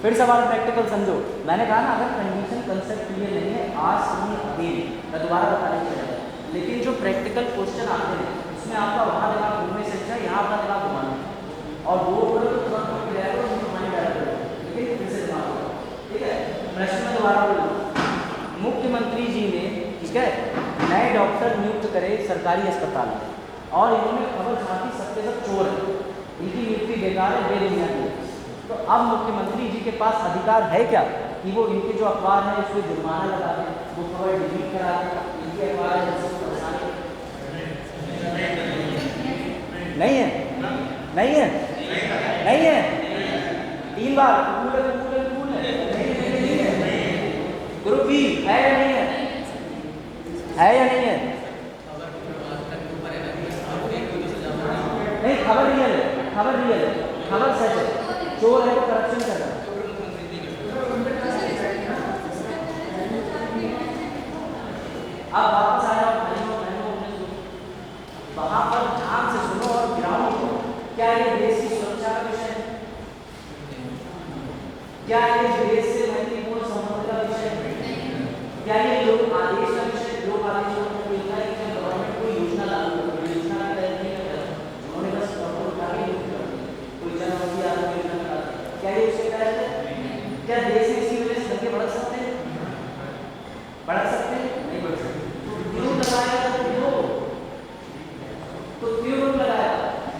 फिर सवाल प्रैक्टिकल समझो। मैंने कहा ना, अगर कंडीशन कंसेप्ट क्लियर नहीं है, आज नहीं अभी मैं दोबारा बताने के लिए, लेकिन जो प्रैक्टिकल क्वेश्चन आते हैं उसमें आपका वहाँ दिमाग घूमने से अच्छा यहाँ अपना दिमाग घुमाना और वो बोलो तो तुरंत हो जाएगा और घुमाने डाल दो, लेकिन फिर से दिमाग होगा, ठीक है। प्रश्न में दोबारा बोलो, मुख्यमंत्री जी ने, ठीक है, नए डॉक्टर नियुक्त करे सरकारी अस्पताल में और इन्होंने खबर छापी सबके सब चोर है, इनकी नियुक्ति बेकार है, बेबुनियादी है। तो अब मुख्यमंत्री जी के पास अधिकार है क्या कि वो इनके जो अखबार है उसको जुर्माना लगा दें, वो खबर डिलीट करा दें, इनके अखबार है जिसको परेशानी नहीं है, नहीं है, नहीं है, 3 बार कबूल है, ग्रुप बी है या नहीं है या नहीं है? नहीं, खबर रियल है, खबर रियल है, खबर सच है, चोर है तो करप्शन कर रहा है। अब वापस आ जाओ वहां पर ध्यान से सुनो और ग्राउंड को, क्या ये देश की सुरक्षा का विषय है? क्या ये देश से महत्वपूर्ण संबंध का विषय है? क्या ये लोक आदेश का विषय? लोक आदेश का योजना है कि गवर्नमेंट कोई योजना लागू कर रही है, योजना का तय नहीं कर रहा, उन्होंने बस प्रपोज उठा के यूज कर दिया, कोई जन औषधि आरोग्य योजना का, क्या ये उसके तहत है? क्या देश में इसी वजह से धंधे बढ़ सकते हैं? बढ़ सकते हैं? नहीं बढ़ सकते। क्यों लगाया? तो क्यों लगाया?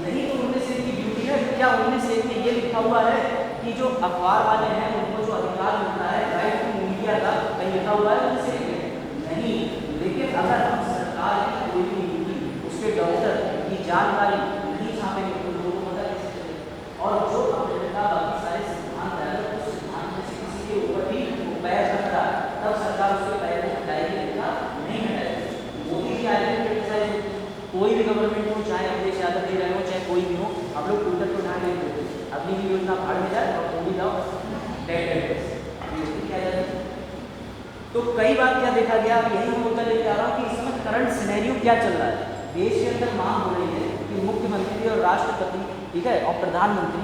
यही तो 19(1) की ड्यूटी है। क्या 19(1) में ये लिखा हुआ है कि जो अखबार वाले हैं उनको जो अधिकार मिलता है राइट टू मीडिया का, कहीं लिखा हुआ है 19(1) में? नहीं। लेकिन अगर हम सरकार की कोई भी नीति, उसके डॉक्टर की जानकारी नहीं छापेंगे तो लोगों को पता कैसे चलेगा? और जो अखंडता बाकी सारे सिद्धांत है, उस सिद्धांत में से किसी के ऊपर भी पैर रख रहा है, तब सरकार उसके पैर को हटाएगी, नहीं हटाएगी। मोदी की आइडेंटिटी कोई भी गवर्नमेंट हो, चाहे अखिलेश यादव जी रहे हो, चाहे कोई भी हो, हम लोग ट्विटर को ध्यान नहीं देते, अपनी भी योजना भाड़ में जाए और कोई जाओ तो कई बार क्या देखा गया, यही मैं मुद्दा लेके आ रहा हूँ कि इस समय करंट सिनेरियो क्या चल रहा है। देश के अंदर मांग हो रही है कि मुख्यमंत्री और राष्ट्रपति, ठीक है, और प्रधानमंत्री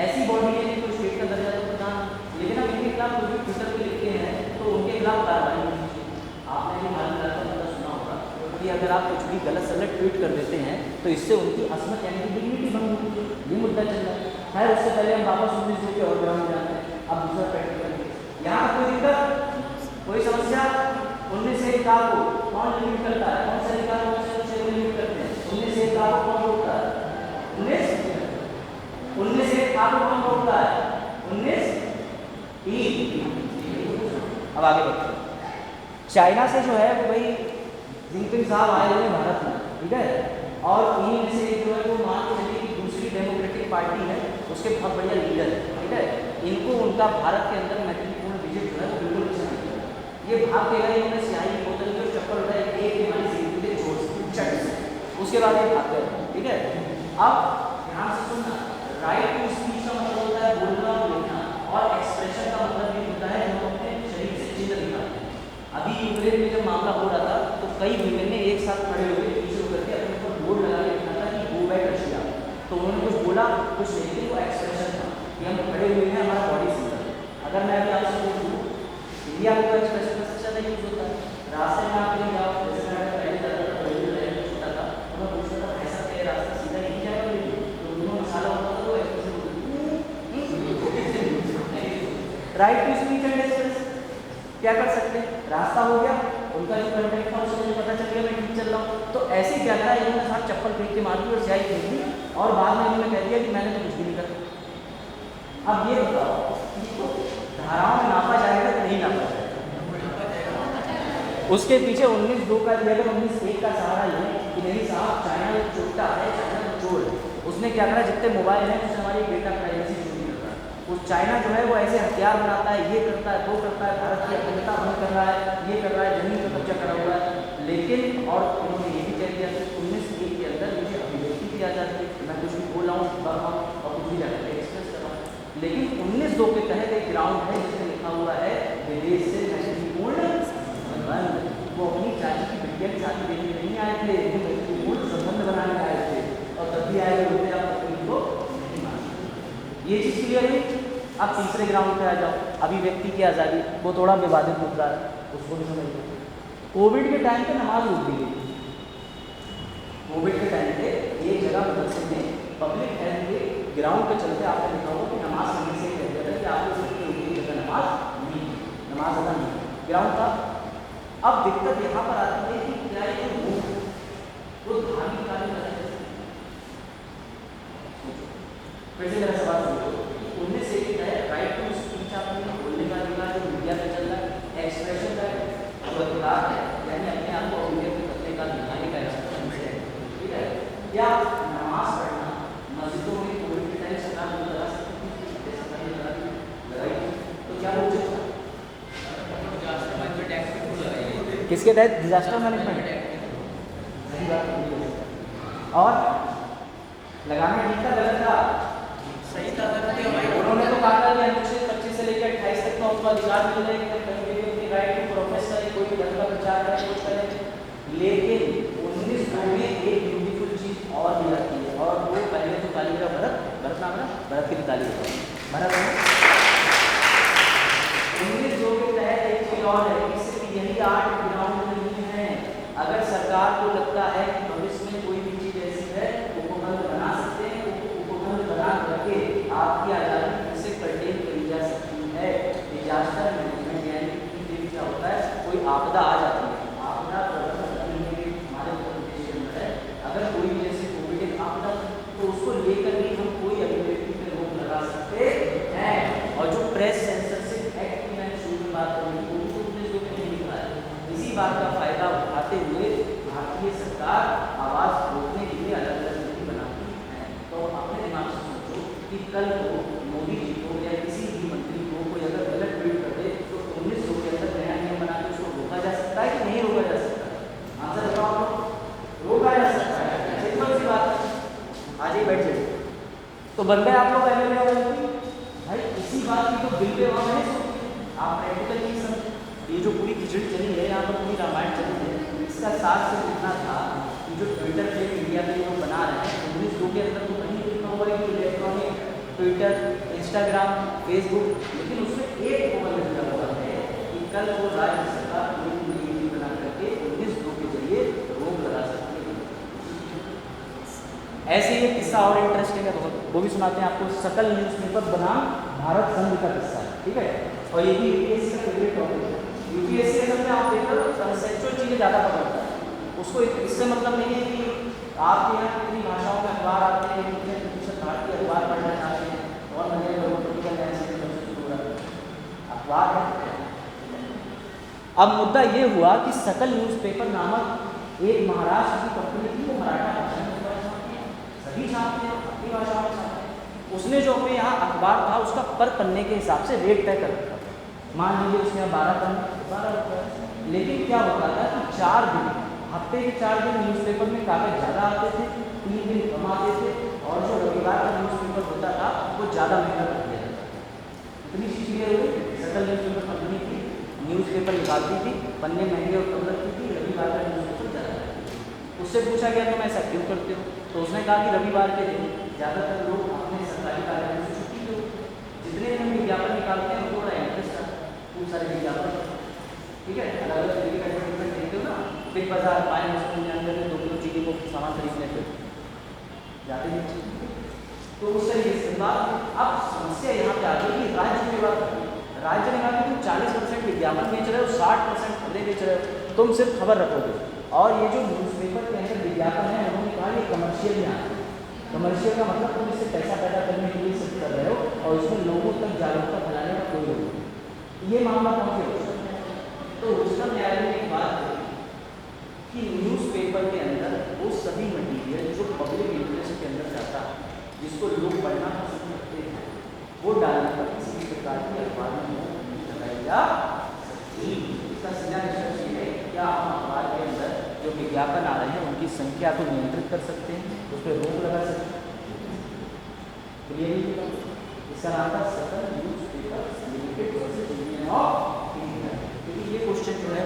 ऐसी बॉडी है जिनको स्टेट का दर्जा तो प्रधान, लेकिन अब इनके खिलाफ कुछ भी ट्विटर पर लिखते हैं तो उनके खिलाफ कार्रवाई होनी चाहिए। आपने भी हाल में सुना होगा कि अगर आप कुछ भी गलत सलत ट्वीट कर देते हैं तो इससे उनकी असमत यानी कि डिग्निटी भंग होती है, ये मुद्दा चल रहा है। खैर उससे पहले हम वापस 19 के और ग्राउंड जाते हैं। अब दूसरा प्रैक्टिकल, यहाँ कोई दिक्कत, कोई समस्या? 19(1) को कौन लिमिट करता है? कौन सा अधिकार कौन से विषय को लिमिट करते हैं? 19(1) को कौन रोकता है? 19(1) को कौन रोकता है? 19(3). अब आगे बढ़ते हैं। चाइना से जो है वो भाई जिनपिंग साहब आए हुए हैं भारत में, ठीक है, और इन्हीं में से एक जो है वो मान के चलिए कि दूसरी डेमोक्रेटिक पार्टी है, उसके बहुत बढ़िया लीडर है, ठीक है, इनको उनका भारत के अंदर महत्वपूर्ण विजिट जो है वो बिल्कुल अच्छा नहीं लगा। ये भाग के गए, इन्होंने स्याही की बोतल की और चप्पल उठाए, एक हमारी जिंदगी के छोड़ चट से, उसके बाद ये भाग गए, ठीक है। अब ध्यान से सुनना, राइट टू स्पीच का मतलब होता है बोलना और लिखना, और एक्सप्रेशन का मतलब ये होता है जो अपने शरीर से चिन्ह दिखाते हैं। अभी यूक्रेन में जब मामला हो रहा था तो कई वीमेन ने एक साथ खड़े होकर पीछे होकर के अपने ऊपर बोर्ड लगा के लिखा था कि गो बैक रशिया। तो उन्होंने कुछ बोला कुछ नहीं, लेकिन वो एक्सप्रेशन था कि हम खड़े हुए हैं, हमारा बॉडी सिंगल है। अगर मैं अभी आपसे बोलूँ इंडिया में तो एक्सप्रेशन का सबसे ज़्यादा यूज होता है, रास्ते में आप कहीं जाओ, जैसे मैं पहले जाता था, पहले छोटा था तो मैं पूछता था ऐसा क्या रास्ता सीधा नहीं जाएगा, तो उन्होंने मसाला होता था तो expression right to speech and express क्या कर सकते हैं, रास्ता हो गया, उनका जो कंटेक्ट था उसको मुझे पता चल गया मैं ठीक चल रहा हूँ। तो ऐसे क्या करा, इन्होंने साथ चप्पल फेंक के मार दी और स्याही फेंक दी, और बाद में इन्होंने कह दिया कि मैंने तो कुछ भी नहीं करा। अब ये बताओ इसको धाराओं में नापा जाएगा कि नहीं नापा जाएगा? उसके पीछे 19(2) का दिया गया, 19(1) का सहारा ये कि नहीं साहब, चाइना एक चोटा है, चाइना एक चोर है। उसने क्या करा, जितने मोबाइल हैं उससे हमारी डेटा प्राइवेसी चोरी करता है। उस चाइना जो है वो ऐसे हथियार बनाता है, ये करता है, वो करता है, भारत की अखंडता भंग कर रहा है, ये कर रहा है, जमीन पर कब्जा करा हुआ है। लेकिन और उन्होंने ये भी कह दिया कि 19(1) के अंदर मुझे अभिव्यक्ति की आज़ादी है, मैं कुछ भी बोल रहा हूँ, पढ़ रहा हूँ और कुछ भी जाकर एक्सप्रेस कर रहा हूँ। लेकिन 19(2) के तहत एक ग्राउंड है जिसमें लिखा हुआ है विदेश से मैत्रीपूर्ण संबंध। वो अपनी चाची की बिटिया की शादी देखने नहीं आए थे, मैत्रीपूर्ण संबंध बनाने आए थे, और तब भी आए हुए आप को नहीं मानते। ये चीज़ क्लियर है। अब तीसरे ग्राउंड पे आ जाओ, अभिव्यक्ति की आज़ादी, वो थोड़ा विवादित मुद्दा है, उसको भी समझिए। कोविड के टाइम पे नमाज रोक दी गई। कोविड के टाइम पे एक जगह मदरसे में पब्लिक हेल्थ के ग्राउंड पे चलते आपने देखा होगा कि नमाज पढ़ने से कह दिया था कि आपको उसके ऊपर जगह नमाज नहीं, नमाज अदा नहीं, ग्राउंड था। अब दिक्कत यहाँ पर आती है कि क्या ये वो धार्मिक कार्य कर रहे हैं। वैसे मेरा सवाल समझो, 19(1) के तहत राइट टू स्पीच आपने बोलने का अधिकार जो मीडिया में चल रहा है, एक्सप्रेशन का जो अधिकार है, यानी अपने आप को अभिव्यक्त करने का, दिखाने का एक्सप्रेशन, ठीक है, या नमाज पढ़ना मस्जिदों में कोविड के टाइम सरकार को लगा सकती थी, सरकार ने लगाई, तो क्या हो सकता है? किसके तहत? Disaster management. और लगाना ठीक था गलत था? सही था। उन्होंने तो कहा था कि अनुच्छेद 25 से लेकर 28 तक का उनको अधिकार मिल जाएगा कि कहीं भी अपनी राइट टू प्रोटेस्ट करे, कोई भी धर्म का प्रचार करे, कुछ करे। लेकिन 19(2) में एक ब्यूटीफुल चीज़ और भी आती है, और वो पहले तो ताली का भरत नाम है, भरत की ताली भरत है। 19(2) के तहत एक चीज और है, इससे यही 8 ग्राउंड नहीं है। अगर सरकार को लगता है कि भविष्य में कोई भी चीज़ ऐसी है, उपबंध बना सकते हैं, उपबंध बना करके आपकी आज़ादी फिर से कर्टेल करी जा सकती है। डिजास्टर मैनेजमेंट यानी क्या होता है, कोई आपदा आ जाती है, आपदा प्रबंधन हमारे उत्तर प्रदेश के अंदर है। अगर कोई भी जैसे कोविड एक आपदा, तो उसको लेकर भी हम कोई अभिव्यक्ति पर रोक लगा सकते हैं। और जो प्रेस सेंसरशिप एक्ट की मैंने शुरू में बात करी, उनको नहीं लिखा है। इसी बात का फायदा उठाते हुए भारतीय सरकार आवाज़ रोकने के लिए अलग अलग नीति बनाती है। तो अपने दिमाग से सोचो कि कल को मोदी जी को या किसी भी मंत्री को कोई अगर गलत ट्वीट कर दे, तो 19(2) के अंदर नया नियम बना के उसको रोका जा सकता है कि नहीं रोका जा सकता? आंसर बताओ। रोका जा सकता है, सिंपल सी बात है। आज ही बैठ जाइए। तो बन गए आप लोग एमएलए और एमपी। भाई इसी बात की तो बिल पे वहाँ नहीं सोचते, आप प्रैक्टिकल चीज़ समझे। ये जो पूरी खिचड़ी चली है यहाँ पर, पूरी रामायण चली है, इसका साथ से इतना था कि जो ट्विटर पे इंडिया में लोग बना रहे हैं, 19(2) के अंदर तो कहीं लिखा हुआ है कि इलेक्ट्रॉनिक ट्विटर, इंस्टाग्राम, फेसबुक, लेकिन उसमें एक उपबंध लिखा हुआ है कि कल को राज्य सरकार कोई नई नीति बना करके 19(2) के जरिए रोक लगा सकती है। ऐसे ही एक किस्सा और इंटरेस्टिंग है बहुत, वो भी सुनाते हैं आपको। सकल न्यूज़पेपर बनाम भारत संघ का किस्सा है, ठीक है, और ये भी यूपीएससी का फेवरेट टॉपिक है। यूपीएससी के अंदर आप देखो कंसेप्चुअल चीज़ें ज़्यादा पकड़ता है, उसको इससे मतलब नहीं है कि आपके यहाँ कितनी भाषाओं में अखबार आते हैं, कितने प्रतिशत भारतीय अखबार पढ़ना चाहते हैं, और मजे अखबार है। अब मुद्दा ये हुआ कि सकल न्यूज़पेपर नामक एक महाराष्ट्र की कंपनी थी, वो मराठा भाषा में सभी छापते हैं, अपनी भाषा में छापते हैं। उसने जो अपने यहाँ अखबार था उसका पर पन्ने के हिसाब से रेट तय कर रखा था। मान लीजिए उसके यहाँ 12 पन्ने 12 रुपये, लेकिन क्या होता था कि 4 दिन, हफ्ते के 4 दिन न्यूज़पेपर में कागज ज़्यादा आते थे, 3 दिन कम आते थे, और जो रविवार का न्यूज़पेपर होता था वो ज़्यादा महंगा कर दिया जाता था। इतनी चीज़ क्लियर हुई। सकल न्यूज़पेपर कंपनी थी, न्यूज़पेपर निकालती थी, पन्ने महंगे और कम रखती थी, रविवार का न्यूज़पेपर ज़्यादा। उससे पूछा गया तुम ऐसा क्यों करते हो, तो उसने कहा कि रविवार के दिन ज़्यादातर लोग अपने सरकारी कार्यालय से छुट्टी लो, जितने दिन विज्ञापन निकालते हैं उनको बड़ा इंटरेस्ट आता है, खूब सारे विज्ञापन, ठीक है, अलग अलग तरीके का एडवर्टाइजमेंट देखते हो ना, बिग बाजार 5 अंदर में 2 किलो चीनी को सामान खरीदने पे जाते हैं। तो उस तरीके से बात। अब समस्या यहाँ पे आ गई कि राज्य की बात करें, राज्य ने कहा कि तुम 40% विज्ञापन बेच रहे हो, 60% खबरें बेच रहे हो, तुम सिर्फ खबर रखोगे, और ये जो न्यूज़पेपर के अंदर विज्ञापन है उन्होंने कहा ये कमर्शियल में आता है। कमर्शियल का मतलब तुम इससे पैसा पैदा करने के लिए सिर्फ कर रहे हो, और इसमें लोगों तक जागरूकता फैलाने का कोई लोग नहीं। ये मामला पहुँचे तो उच्चतम न्यायालय ने एक बात कही कि न्यूज़पेपर के अंदर वो सभी मटीरियल जो पब्लिक इंटरेस्ट के अंदर जाता है, जिसको लोग पढ़ना पसंद करते हैं, वो डालने पर किसी भी प्रकार की अखबार में नहीं लगाई जा सकती। इसका सीधा निष्कर्ष ये है, क्या हम अखबार के अंदर जो विज्ञापन आ रहे हैं उनकी संख्या को नियंत्रित कर सकते हैं, उस पर रोक लगा सकते हैं। इसका नाम था सकल newspaper limited versus union of India. क्योंकि ये क्वेश्चन जो है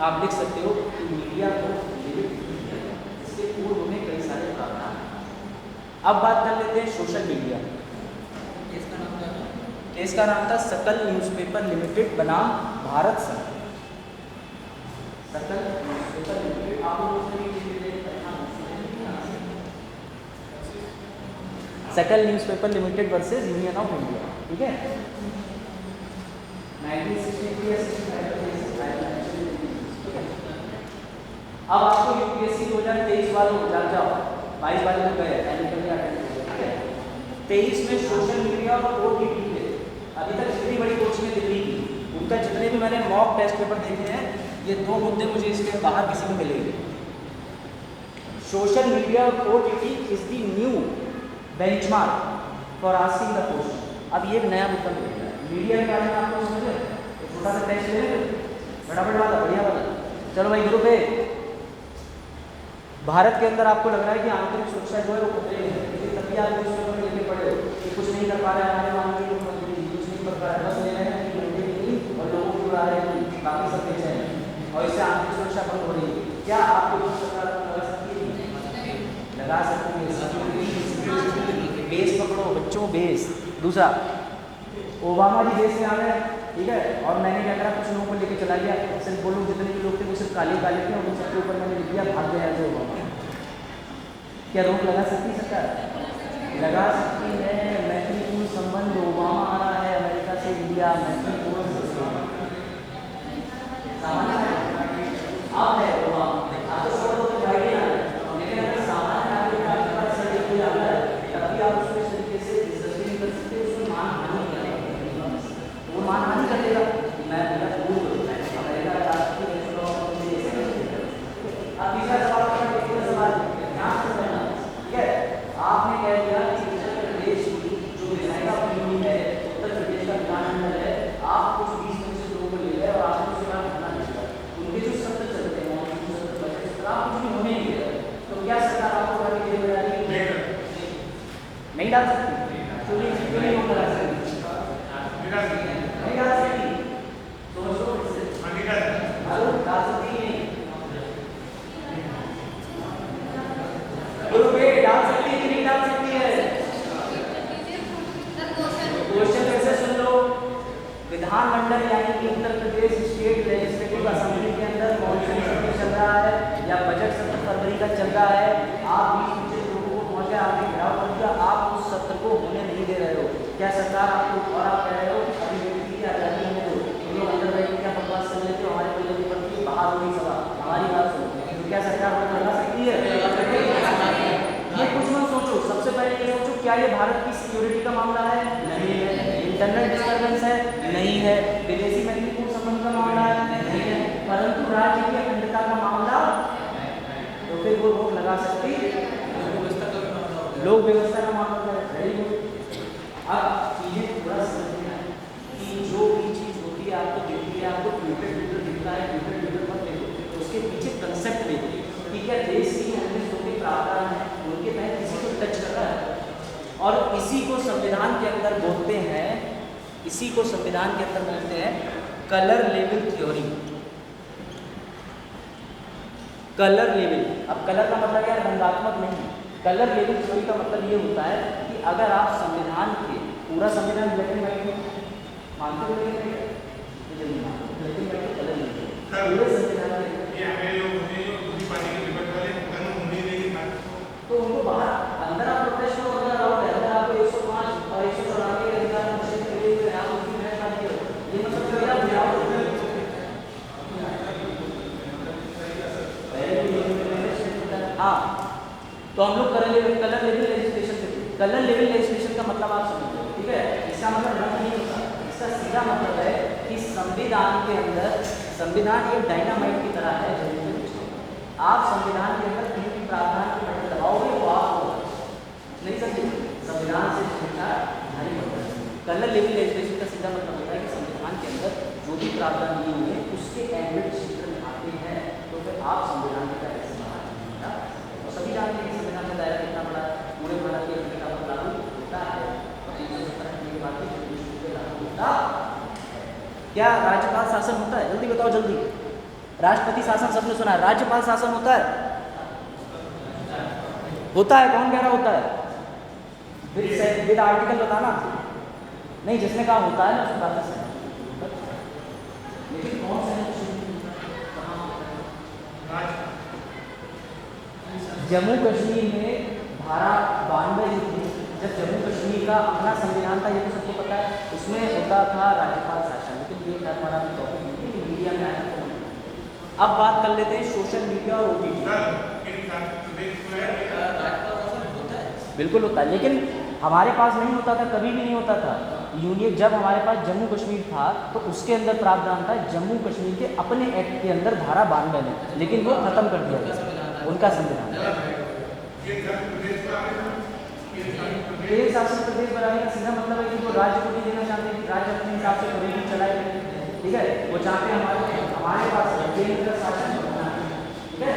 आप लिख सकते हो कि मीडिया को लिमिट किया है, इसके पूर्व में कई सारे प्रावधान। अब बात कर लेते हैं सोशल मीडिया। इसका नाम क्या था? इसका नाम था सकल न्यूज़पेपर लिमिटेड बनाम भारत संघ। सकल न्यूज़पेपर लिमिटेड, आप लोगों ने सकल newspaper limited versus union of India, ठीक है, 1963। अब आपको यूपीएससी 2023 वालों जान जाओ, 22 वाले तो गए, 23 में सोशल मीडिया और ओटीटी पे अभी तक जितनी बड़ी कोचिंग दिल्ली की, उनका जितने भी मैंने मॉक टेस्ट पेपर देखे हैं, ये 2 मुद्दे मुझे इसके बाहर किसी को मिलेंगे। सोशल मीडिया और OTT is the new benchmark for asking the question. अब ये नया मुद्दा मिल गया है मीडिया के बारे में, आपको समझे, एक छोटा सा टेस्ट ले फटाफट वाला, बढ़िया वाला। चलो भाई ग्रुप ए, भारत के अंदर आपको लग रहा है कि आंतरिक सुरक्षा जो है वो खतरे में है, तभी आप न्यूज़पेपर में लिखे पड़े हो कि कुछ नहीं कर पा रहे हैं हमारे मामले में, कुछ नहीं कर पा रहे, बस ले रहे हैं कि घंटे नहीं और लोगों को उड़ा रहे हैं, बाकी सब बेचे हैं, और इससे आंतरिक सुरक्षा बंद हो रही है। क्या आपको सरकार लगा सकती है? लगा सकती है। बेस पकड़ो बच्चों, बेस। दूसरा, ओबामा जी देश में आ गए, ठीक है, और मैंने क्या करा, कुछ लोगों को लेके चला गया, सिर्फ वो लोग जितने भी लोग थे वो सिर्फ काले काले थे, और उन सबके ऊपर मैंने लिख दिया भाग गया जो ओबामा। क्या रोक लगा सकती सरकार? लगा सकती है। मैत्रीपूर्ण संबंध, ओबामा आ रहा है अमेरिका से इंडिया, मैत्रीपूर्ण संबंध अब है ओबामा, आप तो सब लोग गाइड आ रहे हैं, लेकिन अगर सामान्य नागरिक आपके पास सही कोई आता है तभी आप उसको इस तरीके से डिस्कस नहीं कर सकते, उसमें मानहानि करेगा, वो मानहानि कर देगा। मैं बोला भूल अमेरिका का राष्ट्रपति अब तीसरा सवाल ध्यान से समझना, ठीक है। आपने कह दिया कि उत्तर प्रदेश की जो विधायिका भूमि है, उत्तर प्रदेश का विधानमंडल है, आप कुछ 20-25 लोगों को ले गए और आपने उसके बाद खाना नहीं दिया, उनके जो सत्र चलते हैं आप कुछ भी होने नहीं दे रहे, तो क्या सरकार आपको नहीं डाल सकती? तो ये नहीं हो डाल सकती, नहीं डाल सकती, तो डाल सकती नहीं, डाल सकती है कि नहीं डाल सकती है? क्वेश्चन कैसे सुन लो, विधानमंडल यानी कि Uttar Pradesh state legislative assembly के अंदर मॉनसून सत्र चल रहा है या बजट सत्र फरवरी का चल रहा है, आप 20-25 लोगों को पहुंचे, आपने घेराव कर दिया, आप उस सत्र को होने नहीं दे रहे हो। क्या सरकार आपको, और आप कह रहे हो अभिव्यक्ति की आजादी होने दो, तुम लोग अंदर बैठ के क्या बकवास कर लेते हो, हमारे कोई जरूरत पड़ती है, बाहर होगी सभा, हमारी बात सुनो, तो क्या सरकार को लगा सकती है? ये कुछ मत सोचो, सबसे पहले ये सोचो क्या ये भारत की सिक्योरिटी का मामला है? नहीं है। इंटरनल डिस्टर्बेंस है? नहीं है। विदेशी मैत्रीपूर्ण संबंध का मामला है? नहीं है। परंतु राज्य की अखंडता का मामला तो फिर वो रोक लगा सकती व्यवस्था का भी मामला होता है। लोक व्यवस्था का मामला है। Very good. अब चीजें थोड़ा समझना है कि जो भी चीज होती है आपको दिखती है, आपको ट्विटर दिखता है, ट्विटर पर देखो तो उसके पीछे कंसेप्ट देखिए कि क्या देश की 19 के प्रावधान है उनके तहत किसी को टच कर रहा है, और इसी को संविधान के अंदर बोलते हैं, इसी को संविधान के अंदर बोलते हैं colour level theory. Colour level, अब कलर का मतलब क्या है? रंगात्मक नहीं। कलर लेवल थ्योरी का मतलब ये होता है कि अगर आप संविधान के पूरा संविधान ब्लैक एंड व्हाइट में मानते हो, black and white colour level पूरे संविधान के तो उनको बाहर अंदर आप प्रोटेस्ट करो, अगर अलाउड है, अगर आपको 105 और 194 के अधिकार निश्चित किए हुए हैं, आप उसकी बहस मत करो। ये मतलब कि आप बिहार हाँ, तो हम लोग कलर लेवल लेजिस्लेशन से, कलर लेवल लेजिस्लेशन का मतलब आप समझो, ठीक है? इसका मतलब रंग नहीं होता, इसका सीधा मतलब है कि संविधान के अंदर, संविधान एक डायनामाइट की तरह है। आप संविधान के अंदर कहीं भी प्रावधान की बटन दबाओगे वो आप नहीं समझे, संविधान से छेड़छाड़ नहीं होता है। कलर लेवल लेजिस्लेशन का सीधा मतलब होता है कि संविधान के अंदर जो भी प्रावधान दिए हुए हैं उसके एम्बिट क्षेत्र में आते हैं, तो फिर आप संविधान के दायरे से बाहर नहीं होता। और सभी जानते हैं कि संविधान का दायरा कितना बड़ा पूरे भारत के अंदर पर लागू होता है, और 370 के बाद लागू होता है। क्या राज्यपाल शासन होता है? जल्दी बताओ जल्दी। राष्ट्रपति शासन सबने सुना है, राज्यपाल शासन होता है? होता है, कौन कह रहा होता है? विद आर्टिकल बताना नहीं, जिसने कहा होता है ना उसकी बात से, लेकिन कौन सा जम्मू कश्मीर में धारा 92 जब जम्मू कश्मीर का अपना संविधान था, ये तो सबको पता है, उसमें होता था राज्यपाल शासन। लेकिन ये हमारा टॉपिक मीडिया में आया। अब बात कर लेते हैं सोशल मीडिया और OTT। बिल्कुल होता है, लेकिन हमारे पास नहीं होता था, कभी भी नहीं होता था। यूनियन जब हमारे पास जम्मू कश्मीर था तो उसके अंदर प्रावधान था जम्मू कश्मीर के अपने एक्ट के अंदर धारा 92 में, लेकिन वो खत्म कर दिया गया उनका संविधान। शासन प्रदेश बनाने का सीधा मतलब है कि वो राज्य को भी देना चाहते हैं, राज्य अपने हिसाब से कभी भी चलाए, ठीक है? वो चाहते हैं हमारे पास केंद्र शासन होना है, ठीक है?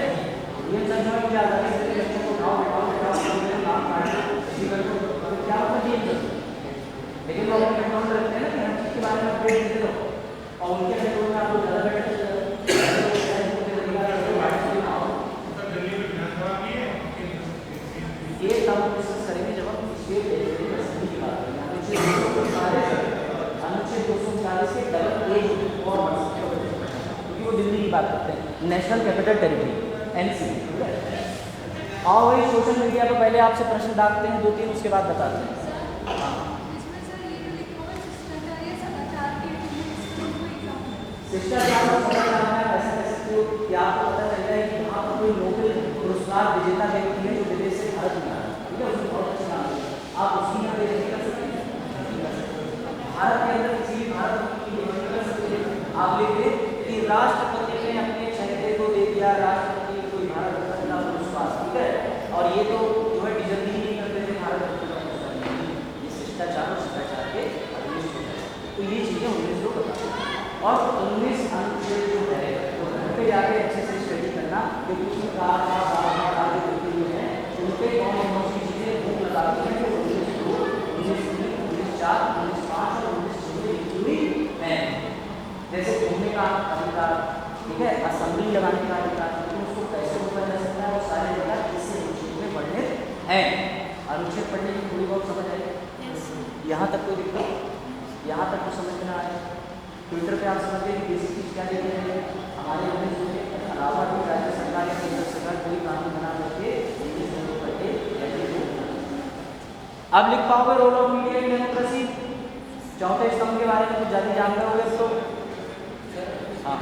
ये संख्या में क्या आजादी देते हैं, बच्चों को क्या मतलब ये, लेकिन वो अपने कंट्रोल में रखते हैं ना कि हर चीज़ के बारे में अपडेट देते रहो, और उनके कंट्रोल में आपको ज़्यादा बेटर ये तब कोशिश करेंगे जब हम स्टेट असेंबली की बात करेंगे। अनुच्छेद 240 के डबल ए और क्योंकि वो दिल्ली की बात करते हैं, नेशनल कैपिटल टेरिटरी NC। और वही सोशल मीडिया पर पहले आपसे प्रश्न डालते हैं 2-3, उसके बाद बताते हैं। शिष्टाचार का समाधान है, ऐसा कह सकते हो कि आपको पता चल जाए कि वहाँ पर कोई नोबेल पुरस्कार विजेता व्यक्ति है जो विदेश से भारत में आया, ठीक है? उसमें बहुत अच्छा नाम है, आप उसकी यहाँ पे नहीं कर सकते। भारत के अंदर किसी भी भारत की नहीं कर सकते। आप लिखते कि राष्ट्रपति ने अपने चहेते को दे दिया, राष्ट्रपति कोई भारत रत्न का पुरस्कार, ठीक है? और ये तो जो है डिजर्व ही नहीं करते थे भारत रत्न का पुरस्कार, ये शिष्टाचार और शिष्टाचार के अधीन होता है। तो ये चीज़ें 19 लोग बताते हैं, और 19 अनुच्छेद जो है वो घर पे जाके अच्छे से स्टडी करना, क्योंकि उसमें आगे होते हुए हैं उन पर कौन सी चीज़ें भूख लगाती हैं, जो 19 2, 19 3, 19 4, 19 5 और 19 6 में लिखी हुई है। जैसे घूमने का अधिकार, ठीक है? असेंबली लगाने का अधिकार, उसको कैसे रोका जा सकता है, वो सारे अधिकार इस अनुच्छेद में वर्णित हैं। अनुच्छेद पढ़ने की थोड़ी बहुत समझ आएगी, यहाँ तक कोई दिक्कत, यहाँ तक तो समझ में आ रहा है। ट्विटर पे आप समझते हैं कि बेसिक चीज़ क्या देते हैं, हमारे अलावा भी राज्य सरकार या केंद्र सरकार कोई कानून बना करके अब लिख पाओगे role of media in democracy, चौथे स्तंभ के बारे में कुछ ज़्यादा जानते होगे तो हाँ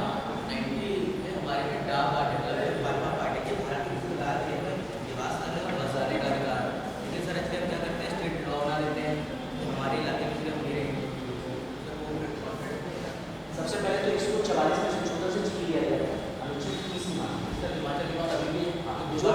सबसे पहले तो 144 में संशोधन से छीन लिया गया अनुच्छेद 30 जो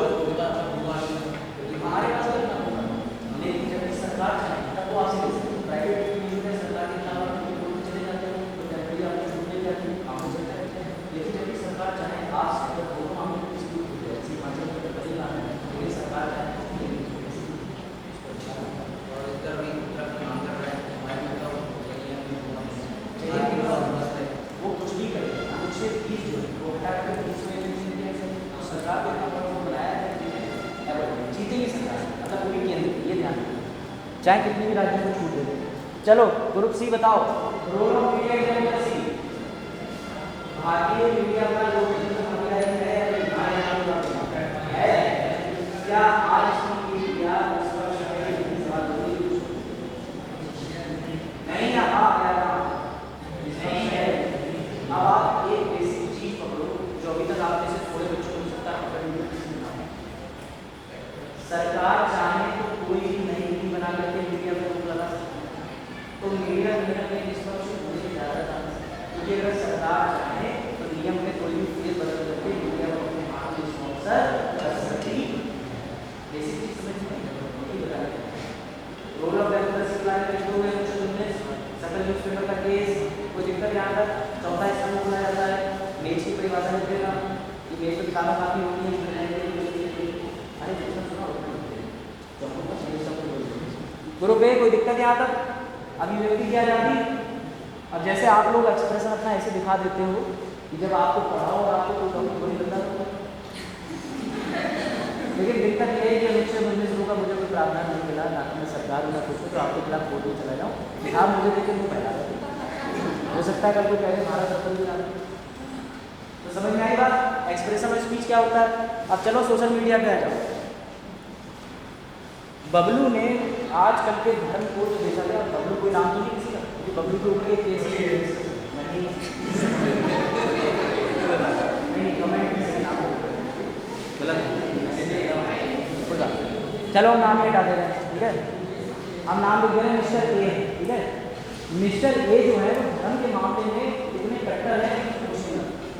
ध्यान रखें, चाहे कितनी भी राज्यों को छूट दे दें। चलो ग्रुप सी बताओ, role of media in democracy. भारतीय मीडिया का लोकतंत्र में भागीदारी है या नहीं? है। क्या आज की मीडिया निष्पक्ष है? नहीं है। हाँ या ना? नहीं है। अब आप एक बेसिक चीज पकड़ो जो अभी तक आप में से थोड़े बच्चों को हो सकता है पकड़ नहीं पाए। सरकार चाहे तो कोई भी नई नीति बना करके मीडिया को रोक लगा सकती है, तो मीडिया में निष्पक्ष होने की ज़्यादा चांस है, क्योंकि अगर सरकार चाहे तो नियम में कोई भी चीज बदल करके मीडिया को अपने हाथ में स्पॉन्सर कर सकती है। बेसिक चीज समझ में नहीं बता रहे। रोल ऑफ डेमोक्रेसी प्लान में 2019 सकल न्यूज़पेपर का केस, कोई दिक्कत यहाँ तक? चौथा स्तंभ बोला जाता है। मेज की परिभाषा लिख देना, ये मेज पर खाना काफी होती है। अरे ग्रुप ए, कोई दिक्कत यहाँ तक? अभिव्यक्ति की आजादी। अब जैसे आप लोग एक्सप्रेशन अपना ऐसे दिखा देते हो कि जब आपको पढ़ाओ और आपको कोई डॉक्टर नहीं लगता, लेकिन दिक्कत ये है कि 1919 का मुझे कोई प्रावधान नहीं मिला, ना कि मैं सरकार में कुछ तो आपके खिलाफ कोर्ट में चला जाऊँ। आप मुझे देखे मुँह फैला रहे हो सकता है कल कोई पहले भारत रत्न भी ना। तो समझ में आई बात? एक्सप्रेशन ऑफ स्पीच क्या होता है? अब चलो सोशल मीडिया पे आ जाओ। बबलू ने आजकल के धर्म को जो देखा गया, बबलू कोई नाम तो नहीं किसी का, क्योंकि बबलू के ऊपर केस नहीं कमेंट नाम गलत। चलो हम नाम नहीं हटा दे रहे हैं, ठीक है? हम नाम लिख दे रहे हैं मिस्टर ए, ठीक है? मिस्टर ए जो है वो धर्म के मामले में इतने कट्टर है,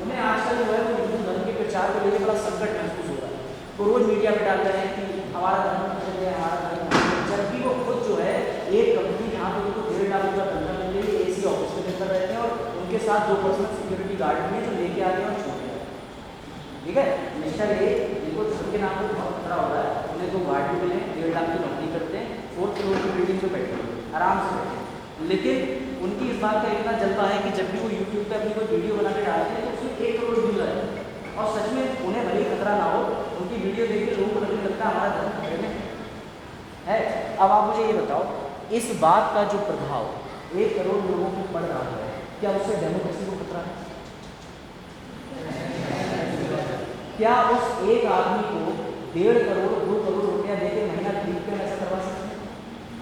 उन्हें आजकल जो है वो हिंदू धर्म के प्रचार को लेकर बड़ा संकट महसूस हो रहा है। वो रोज मीडिया पे डाल रहे हैं कि हमारा धर्म है, हमारा धर्म, जबकि वो खुद जो है एक कंपनी जहाँ पे उनको 1.5 लाख रुपया तनख्वाह मिल रही है, एसी ऑफिस के अंदर रहते हैं और उनके साथ 2 पर्सनल सिक्योरिटी गार्ड भी हैं जो लेके आते हैं और छोड़ देते हैं, ठीक है? मिस्टर ए जिनको धर्म के नाम पर बहुत खतरा हो रहा है, उन्हें 2 गार्ड भी मिले, 1.5 लाख की नौकरी करते हैं, 4th फ्लोर की बिल्डिंग पे बैठे आराम से बैठे। लेकिन उनकी इस बात का इतना जलवा है कि जब भी वो यूट्यूब पे अपनी कोई वीडियो बना के डालते हैं तो उसमें 1 करोड़ व्यूज आए, और सच में उन्हें भले ही खतरा ना हो, उनकी वीडियो देख के लोगों को लगने लगता है हमारा धर्म खतरे में है। अब आप मुझे ये बताओ, इस बात का जो प्रभाव 1 करोड़ लोगों को पड़ रहा है, क्या उससे डेमोक्रेसी को खतरा है? क्या उस एक आदमी को 1.5 करोड़ 2 करोड़ रुपया देकर महीना खरीद कर ऐसा करवा सकते हैं?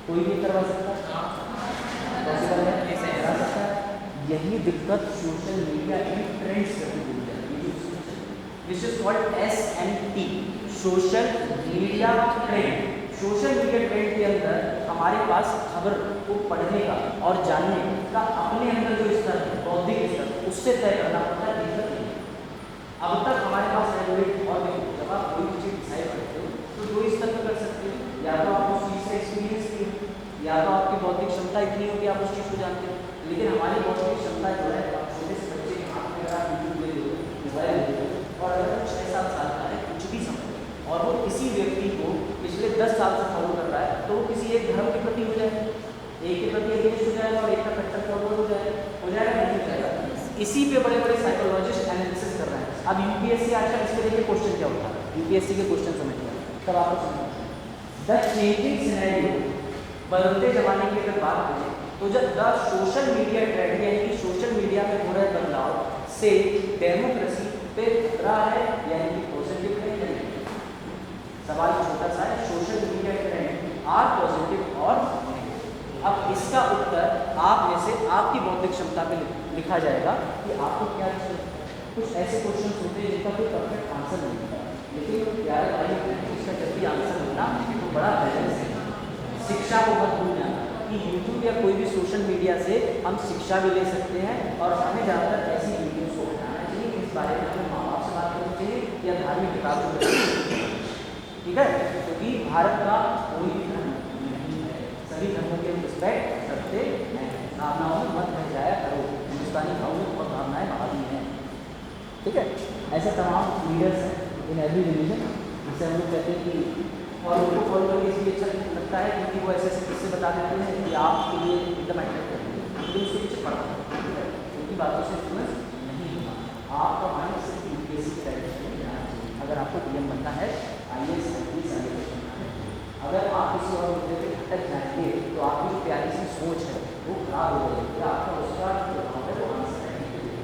कोई भी करवा सकता है? पॉसिबल है? करा सकता है। यही दिक्कत सोशल मीडिया की ट्रेंड्स करती है। This is called SMT, social media trend. Social media trend के अंदर हमारे पास खबर को पढ़ने का और जानने का अपने अंदर जो स्तर है, बौद्धिक स्तर, उससे तय करना पड़ता है। दिक्कत नहीं। अब तक हमारे पास रेगुलेट और जब आप कोई चीज़ डिसाइड करते हो तो 2 स्तर पर कर सकते हो, या तो आप उस चीज़ से एक्सपीरियंस किए, या तो आपकी बौद्धिक क्षमता इतनी हो कि आप उस चीज़ को जानते हो। लेकिन हमारी बौद्धिक क्षमता जो है, आप छोटे से बच्चे के हाथ में अगर आप यूट्यूब ले लो, मोबाइल ले लो, और अगर 6-7 साल का है, कुछ भी समझ, और वो किसी व्यक्ति को पिछले 10 साल से फॉलो कर रहा है, तो वो किसी एक धर्म के प्रति हो जाए, एक के प्रति अगेंस्ट हो जाएगा और एक का कट्टर फॉलोअर हो जाएगा, नहीं हो जाएगा। इसी पे बड़े बड़े साइकोलॉजिस्ट एनालिसिस कर रहे हैं। अब यूपीएससी आजकल इसके देखिए क्वेश्चन क्या होता है, यूपीएससी के क्वेश्चन समझिए, तब आपको समझ द चेंजिंग सिनेरियो, बदलते जमाने की अगर बात करें तो जब द सोशल मीडिया ट्रेंड, यानी कि सोशल मीडिया में हो रहे बदलाव से डेमोक्रेसी पे खतरा है, यानी कि पॉजिटिव है या नहीं? सवाल छोटा सा है, social media trend are positive और नेगेटिव? अब इसका उत्तर आप में से आपकी बौद्धिक क्षमता पे लिखा जाएगा कि आपको क्या चाहिए। कुछ ऐसे क्वेश्चन होते हैं जिनका कोई परफेक्ट आंसर नहीं होता, लेकिन प्यारे भाई इसका जब भी आंसर होना तो बड़ा बैलेंस है। शिक्षा को मत भूल जाना कि यूट्यूब या कोई भी सोशल मीडिया से हम शिक्षा भी ले सकते हैं, और हमें ज़्यादातर ऐसी वीडियोज़ को हटाना चाहिए इस बारे में हमें माँ बाप से बात करनी चाहिए या धार्मिक किताबों में, ठीक है? क्योंकि भारत का कोई भी धर्म नहीं है, सभी धर्मों के रिस्पेक्ट करते हैं। भावनाओं में मत रह जाया करो, हिंदुस्तानी भावों में बहुत भावनाएँ भावी हैं, ठीक है? ऐसे तमाम लीडर्स हैं इन एवरी रिलीजन, जिससे हम लोग कहते हैं कि, और उनको फॉलो करके इसलिए अच्छा लगता है क्योंकि वो ऐसे ऐसे किस्से बता देते हैं कि आपके लिए एकदम अट्रैक्ट करेंगे, लेकिन उसके पीछे पड़ा है, ठीक है? उनकी बातों से इन्फ्लुएंस नहीं होगा। आपका माइंड सिर्फ यूपीएससी की डायरेक्शन में जाना चाहिए। अगर आपको पीएम बनना है, IAS बनना है, अगर आप किसी और मुद्दे पे भटक जाएंगे तो आपकी जो प्यारी सी सोच है वो खराब हो जाएगी, आपका उसका जो भाव है वो आंसर करने के लिए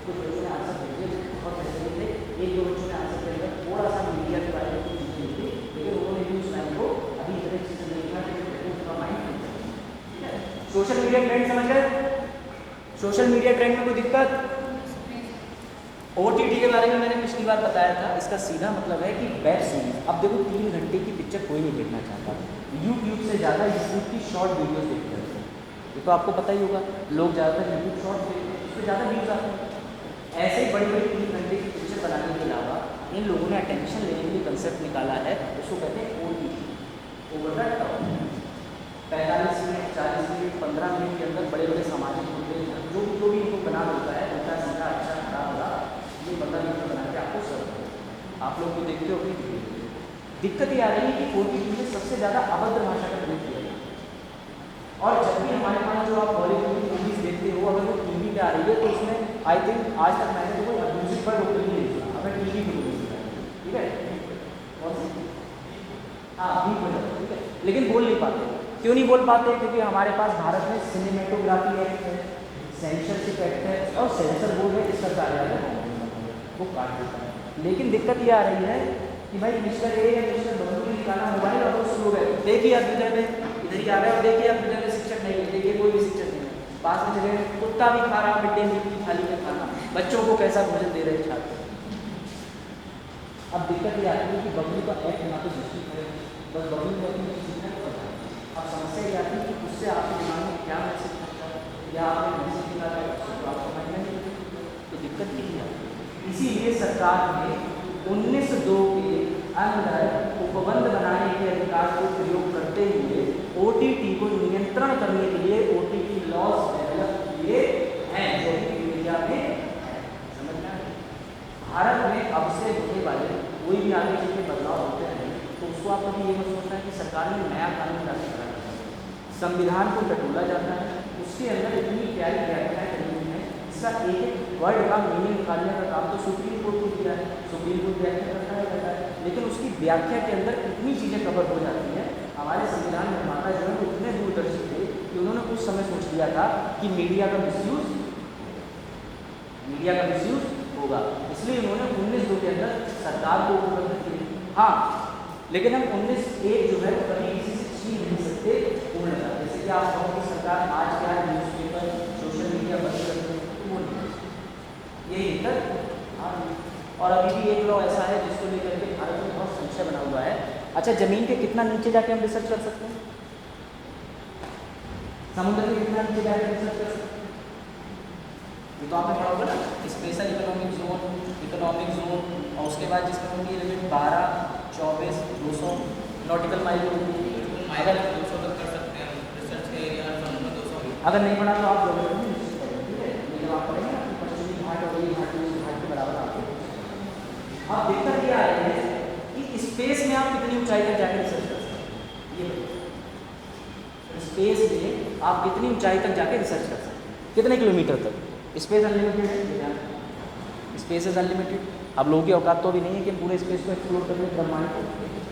कुछ बच्चों ने आंसर भेजे बहुत बेहतरीन थे, एक दो बच्चों ने आंसर के अंदर थोड़ा सा मीडिया के बारे में कुछ चीज़ें लिखी, लेकिन उन्होंने भी उस टाइम को अभी इतने चीज़ें नहीं लिखा कि उनका माइंड ठीक है। सोशल मीडिया ट्रेंड समझ गए? सोशल मीडिया ट्रेंड में कोई दिक्कत? OTT के बारे में मैंने पिछली बार बताया था, इसका सीधा मतलब है कि वेब सीरीज। अब देखो 3 घंटे की पिक्चर कोई नहीं देखना चाहता, यूट्यूब से ज़्यादा यूट्यूब की शॉर्ट वीडियोस देखते हैं, ये तो आपको पता ही होगा, लोग ज़्यादातर यूट्यूब शॉर्ट देखते हैं, उस पर ज़्यादा व्यूज़ आते हैं। ऐसे ही बड़ी बड़ी 3 घंटे की पिक्चर बनाने के अलावा इन लोगों ने अटेंशन लेने के लिए कंसेप्ट निकाला है, उसको कहते हैं OTT, over the top. 45 minute 40 minute 15 minute के अंदर बड़े बड़े सामाजिक मुद्दे जो भी इनको बना होता है, उनका सीधा अच्छा खराब होगा, ये 15 मिनट में बना के आपको सर्व करो। आप लोग को देखते हो कि दिक्कत ये आ रही है कि OTT में सबसे ज़्यादा अभद्र भाषा का प्रयोग किया जाता है। और जब भी हमारे पास जो आप बॉलीवुड की मूवीज़ देखते हो, अगर वो टीवी पे आ रही है तो उसमें आई थिंक आज तक मैंने तो कोई अब्यूजिव पर रोक नहीं देखा, अगर टीवी पे ठीक है, हाँ भी हो जाता है, ठीक है, लेकिन बोल नहीं पाते। क्यों नहीं बोल पाते? क्योंकि हमारे पास भारत में सिनेमेटोग्राफी एक्ट है, सेंसरशिप एक्ट है और सेंसर बोर्ड है, इसका कार्यालय वो काट देता है। लेकिन दिक्कत ये आ रही है कि भाई मिस्टर ए या मिस्टर बबलू ने निकाला मोबाइल और वो शुरू हो गए, देखिए आप इधर में इधर ही आ रहे हो, देखिए आप इधर में शिक्षक नहीं है, देखिए कोई भी शिक्षक नहीं है, पास में जगह कुत्ता भी खा रहा, मिड डे मील की थाली में खाना, बच्चों को कैसा भोजन दे रहे छात्र। अब दिक्कत ये आती है कि बबलू का एक्ट ना तो दृष्टि है, बस बबलू को अपनी सीखना पड़ता है। अब समस्या ये आती है कि उससे आपके दिमाग में क्या मैसेज पहुँचता है या आपने मैसेज निकाला है तो आप समझ में नहीं, तो दिक्कत यही है। इसीलिए सरकार ने 19(2) के अंदर उपबंध बनाने के अधिकार को प्रयोग करते हुए OTT को नियंत्रण करने के लिए OTT लॉज डेवलप किए हैं, जो कि इंडिया में समझना है। भारत में अब से होने वाले कोई भी आगे चल के बदलाव होते हैं तो उसको आप कभी ये मत सोचना है कि सरकार ने नया कानून लागू करा है। संविधान को टटोला जाता है, उसके अंदर इतनी प्यारी व्याख्याएं करी हुई हैं, इसका एक एक वर्ड का मीनिंग निकालने का काम तो सुप्रीम कोर्ट को दिया है, सुप्रीम कोर्ट व्याख्या करता है, लेकिन उसकी व्याख्या के अंदर इतनी चीज़ें कवर हो जाती हैं। हमारे संविधान निर्माता जो है वो इतने दूरदर्शी थे कि उन्होंने कुछ समय सोच लिया था कि मीडिया का मिसयूज होगा, इसलिए उन्होंने 19(2) के अंदर सरकार को उपलब्ध की। हाँ, लेकिन हम 19(1) जो है वो कभी किसी से छीन नहीं सकते पूर्णतः। जैसे कि आप कहो कि सरकार आज क्या न्यूज़पेपर सोशल मीडिया बंद कर दे, वो नहीं, यही दिक्कत। हाँ, और अभी भी एक लॉ ऐसा है जिसको लेकर के भारत में बहुत संशय बना हुआ है। अच्छा, ज़मीन के कितना नीचे जाके हम रिसर्च कर सकते हैं? समुद्र के कितना नीचे जाके रिसर्च कर सकते हैं? ये तो आपने पढ़ा होगा ना, स्पेशल इकोनॉमिक जोन और उसके बाद जिसमें होगी लिमिट 12, 24, 200 नॉटिकल माइल होगी। अगर 200 तक कर सकते हैं रिसर्च के एरिया में 200। अगर नहीं पढ़ा तो आप लोग ठीक है, लेकिन आप पढ़ेंगे ना कि पश्चिमी घाट और ये घाट उस घाट के बराबर आपको। अब दिक्कत ये आ रही है कि स्पेस में आप कितनी ऊंचाई तक जाकर रिसर्च कर सकते हैं, ये बताइए। स्पेस में आप कितनी ऊंचाई तक जाके रिसर्च कर सकते हैं, कितने किलोमीटर तक? स्पेस अनलिमिटेड है, स्पेस इज अनलिमिटेड। अब लोगों की औकात तो अभी नहीं है कि हम पूरे स्पेस को एक्सप्लोर कर लें, ब्रह्मांड को।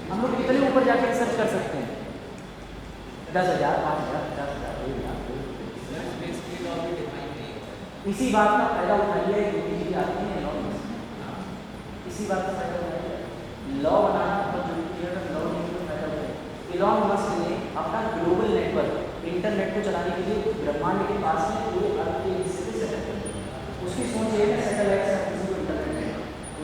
हम लोग कितने ऊपर जाके रिसर्च कर सकते हैं? 10,000, 5,000, 50,000, 1,00,000। इसी बात का फायदा उठाइए, यूपीजी आती है लॉ, इसी बात का फायदा उठाइए। लॉ बनाना बहुत जरूरी है, लॉ नहीं तो फायदा उठाइए। इलॉन मस्क ने अपना ग्लोबल नेटवर्क इंटरनेट को चलाने के लिए ब्रह्मांड के पास में पूरे अर्थ के हिस्से से सेटअप कर दिया। उसकी सोच ये है सैटेलाइट से किसी को इंटरनेट है,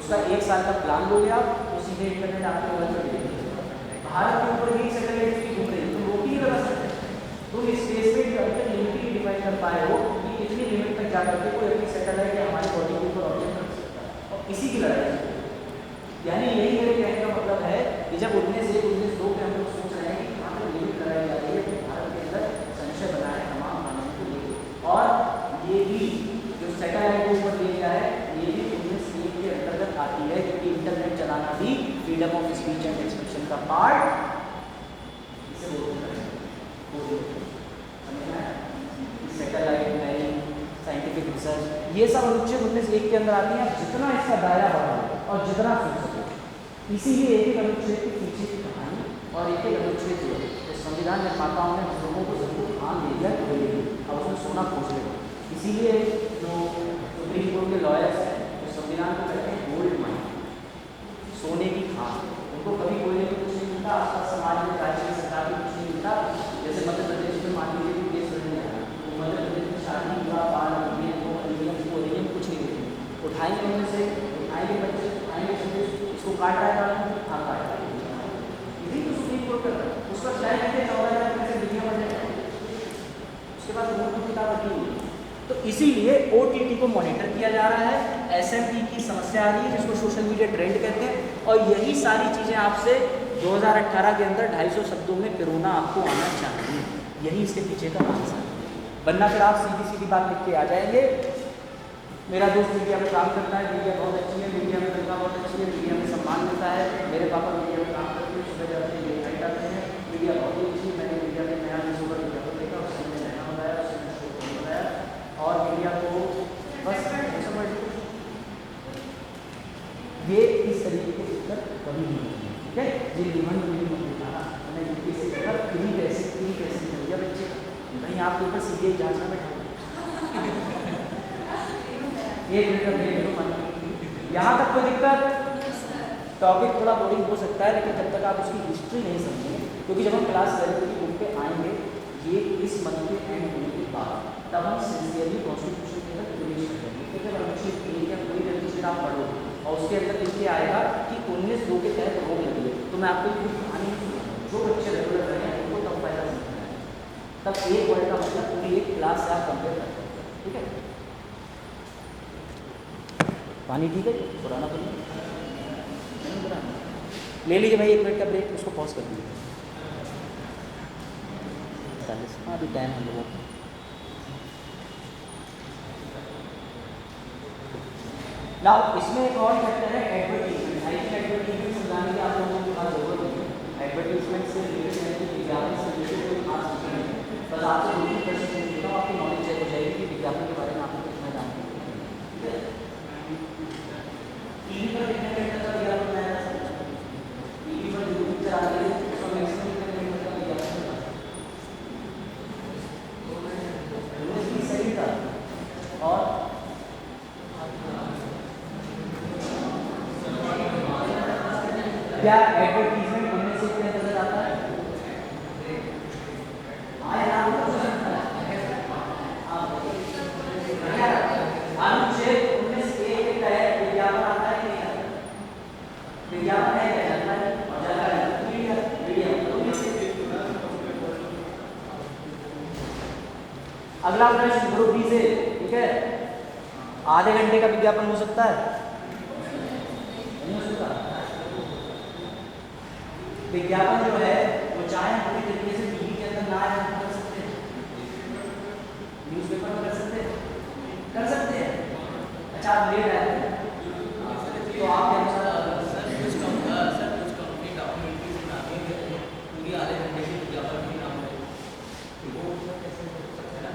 उसका 1 साल का प्लान हो गया, तो सीधे इंटरनेट आपके मोबाइल पर दे देगा। भारत के ऊपर ही सैटेलाइट की घूम रही है, तो रोक ही लगा सकते हैं। तुम स्पेस में अभी तक लिमिट ही डिफाइन कर पाए हो कि कितनी लिमिट तक जा करके कोई अपनी सैटेलाइट या हमारी बॉडी के ऊपर ऑब्जेक्ट कर सकता है, और इसी की लड़ाई है। यानी यही मेरे कहने का मतलब है कि जब 19(1) पे हम लोग सोच रहे हैं कि कहाँ पर लिमिट लगाई जा रही है, तो भारत के अंदर संशय बना है तमाम कानून को लेकर। और ये भी जो सैटेलाइट के ऊपर ले गया है, ये भी 19(1) के अंतर्गत आती है, क्योंकि इंटरनेट चलाना भी freedom of speech and expression का पार्ट इसे बोलते हैं। सैटेलाइट मैरिंग साइंटिफिक रिसर्च ये सब अनुच्छेद 19(1) के अंदर आती है। आप जितना इसका दायरा बढ़ाओ और जितना सोच सको, इसीलिए एक एक अनुच्छेद के पीछे की कहानी और एक एक अनुच्छेद जो है संविधान निर्माताओं ने हम लोगों को जरूर ध्यान दे दिया कि अब उसमें सोना खोज लेगा। इसीलिए जो सुप्रीम कोर्ट के लॉयर्स हैं वो संविधान को कहते हैं गोल्ड माइन, सोने की खान। उनको कभी कोयले को कुछ नहीं मिलता, आसपास समाज में राज्य में सरकार में कुछ नहीं मिलता। जैसे मध्य प्रदेश में मान लीजिए कि केस बनने आया तो मध्य प्रदेश में शादी विवाह बाल अधिनियम कुछ नहीं देते, उठाएंगे उनमें से, उठाएंगे बच्चे, उठाएंगे संदेश, इसको काट रहा है हाँ काट रहा है, यही तो सुप्रीम कोर्ट कर रहा है। उस पर चाहे कहते 14,000 से दुनिया बन जाए, उसके बाद नोट की किताब रखी हुई। तो इसीलिए OTT को मॉनिटर किया जा रहा है। SMP की समस्या आ रही है जिसको सोशल मीडिया ट्रेंड कहते हैं, और यही सारी चीज़ें आपसे 2018 के अंदर 250 शब्दों में पिरोना आपको आना चाहिए, यही इसके पीछे का आंसर है। वरना फिर आप सीधी सीधी बात लिख के आ जाएंगे, मेरा दोस्त मीडिया में काम करता है, मीडिया बहुत अच्छी है, मीडिया में तनख्वाह बहुत अच्छी है, मीडिया में सम्मान मिलता है, मेरे पापा मीडिया में काम करते हैं, सुबह जाते हैं लेट आते हैं, मीडिया बहुत ही अच्छी है, मैंने मीडिया में नया सुबह विज्ञापन देखा, उससे मैंने नया बताया, उससे मैंने शो बताया, और मीडिया को बस समझ ये इस तरीके के उत्तर कभी नहीं होती, ठीक है। ये निबंध मेरी मम्मी था, मैंने यूपीएससी देखा, क्यों कैसे निकल गया बच्चे का, भाई आपके ऊपर CBI जांच में बैठा एक मिनट का ब्रेक लो मन। यहाँ तक कोई दिक्कत? टॉपिक थोड़ा बोरिंग हो सकता है, लेकिन जब तक आप उसकी हिस्ट्री नहीं समझेंगे, क्योंकि जब हम क्लास 11 की बुक पे आएंगे ये इस मंथ के एंड होने के बाद, तब हम सिंसियरली कॉन्स्टिट्यूशन के अंदर रिविजन करेंगे। क्योंकि अगर अनुच्छेद 1 या कोई रजिस्टर आप पढ़ो और उसके अंदर लिख के आएगा कि 19(2) के तहत रोक लगी है, तो मैं आपको कुछ कहानी जो बच्चे रेगुलर रहे हैं उनको तब फायदा समझना है, तब एक वर्ड का मतलब पूरी एक क्लास से आप कंपेयर करते हैं, ठीक है। पानी ठीक है, पुराना तो नहीं पुराना, ले लीजिए भाई 1 मिनट का ब्रेक, उसको पॉज कर दीजिए। 40 हाँ अभी टाइम है लोगों को। ना इसमें एक और फैक्टर है एडवर्टीजमेंट। एडवर्टीजमेंट समझाने की आप लोगों को खास जरूरत नहीं है। एडवर्टीजमेंट से रिलेटेड विज्ञापन से रिलेटेड कोई खास चीज़ नहीं है, बस आपसे 2-3 प्रश्न पूछता हूँ, आपकी नॉलेज चेक हो जाएगी कि विज्ञापन के बारे में आपको कितना जानते हैं। टीवी पर देखने का कितना विज्ञापन बनाया जा सकता है, टीवी पर यूट्यूब चला रही है तो मैक्सिमम कितने मिनट का विज्ञापन सही था। और क्या एडवर्टीजमेंट उनमें से कितने नजर आता है? अनुच्छेद 19(1) के तहत विज्ञापन आता है कि नहीं आता? विज्ञापन है क्या जानता है? और जानकारी अगला प्रश्न ग्रुप बी से, ठीक है। आधे घंटे का विज्ञापन हो सकता है? नहीं हो सकता। विज्ञापन जो है वो चाहे पूरी तरीके से टीवी के अंदर ना आए कर सकते हैं, न्यूज़पेपर में कर सकते हैं, कर सकते हैं। अच्छा आप ले रहे हैं तो आपके अनुसार कुछ कंपनी डॉक्यूमेंट्रीज बनाती है पूरी आधे घंटे की विज्ञापन के नाम पे, वो कैसे हो सकता है ना?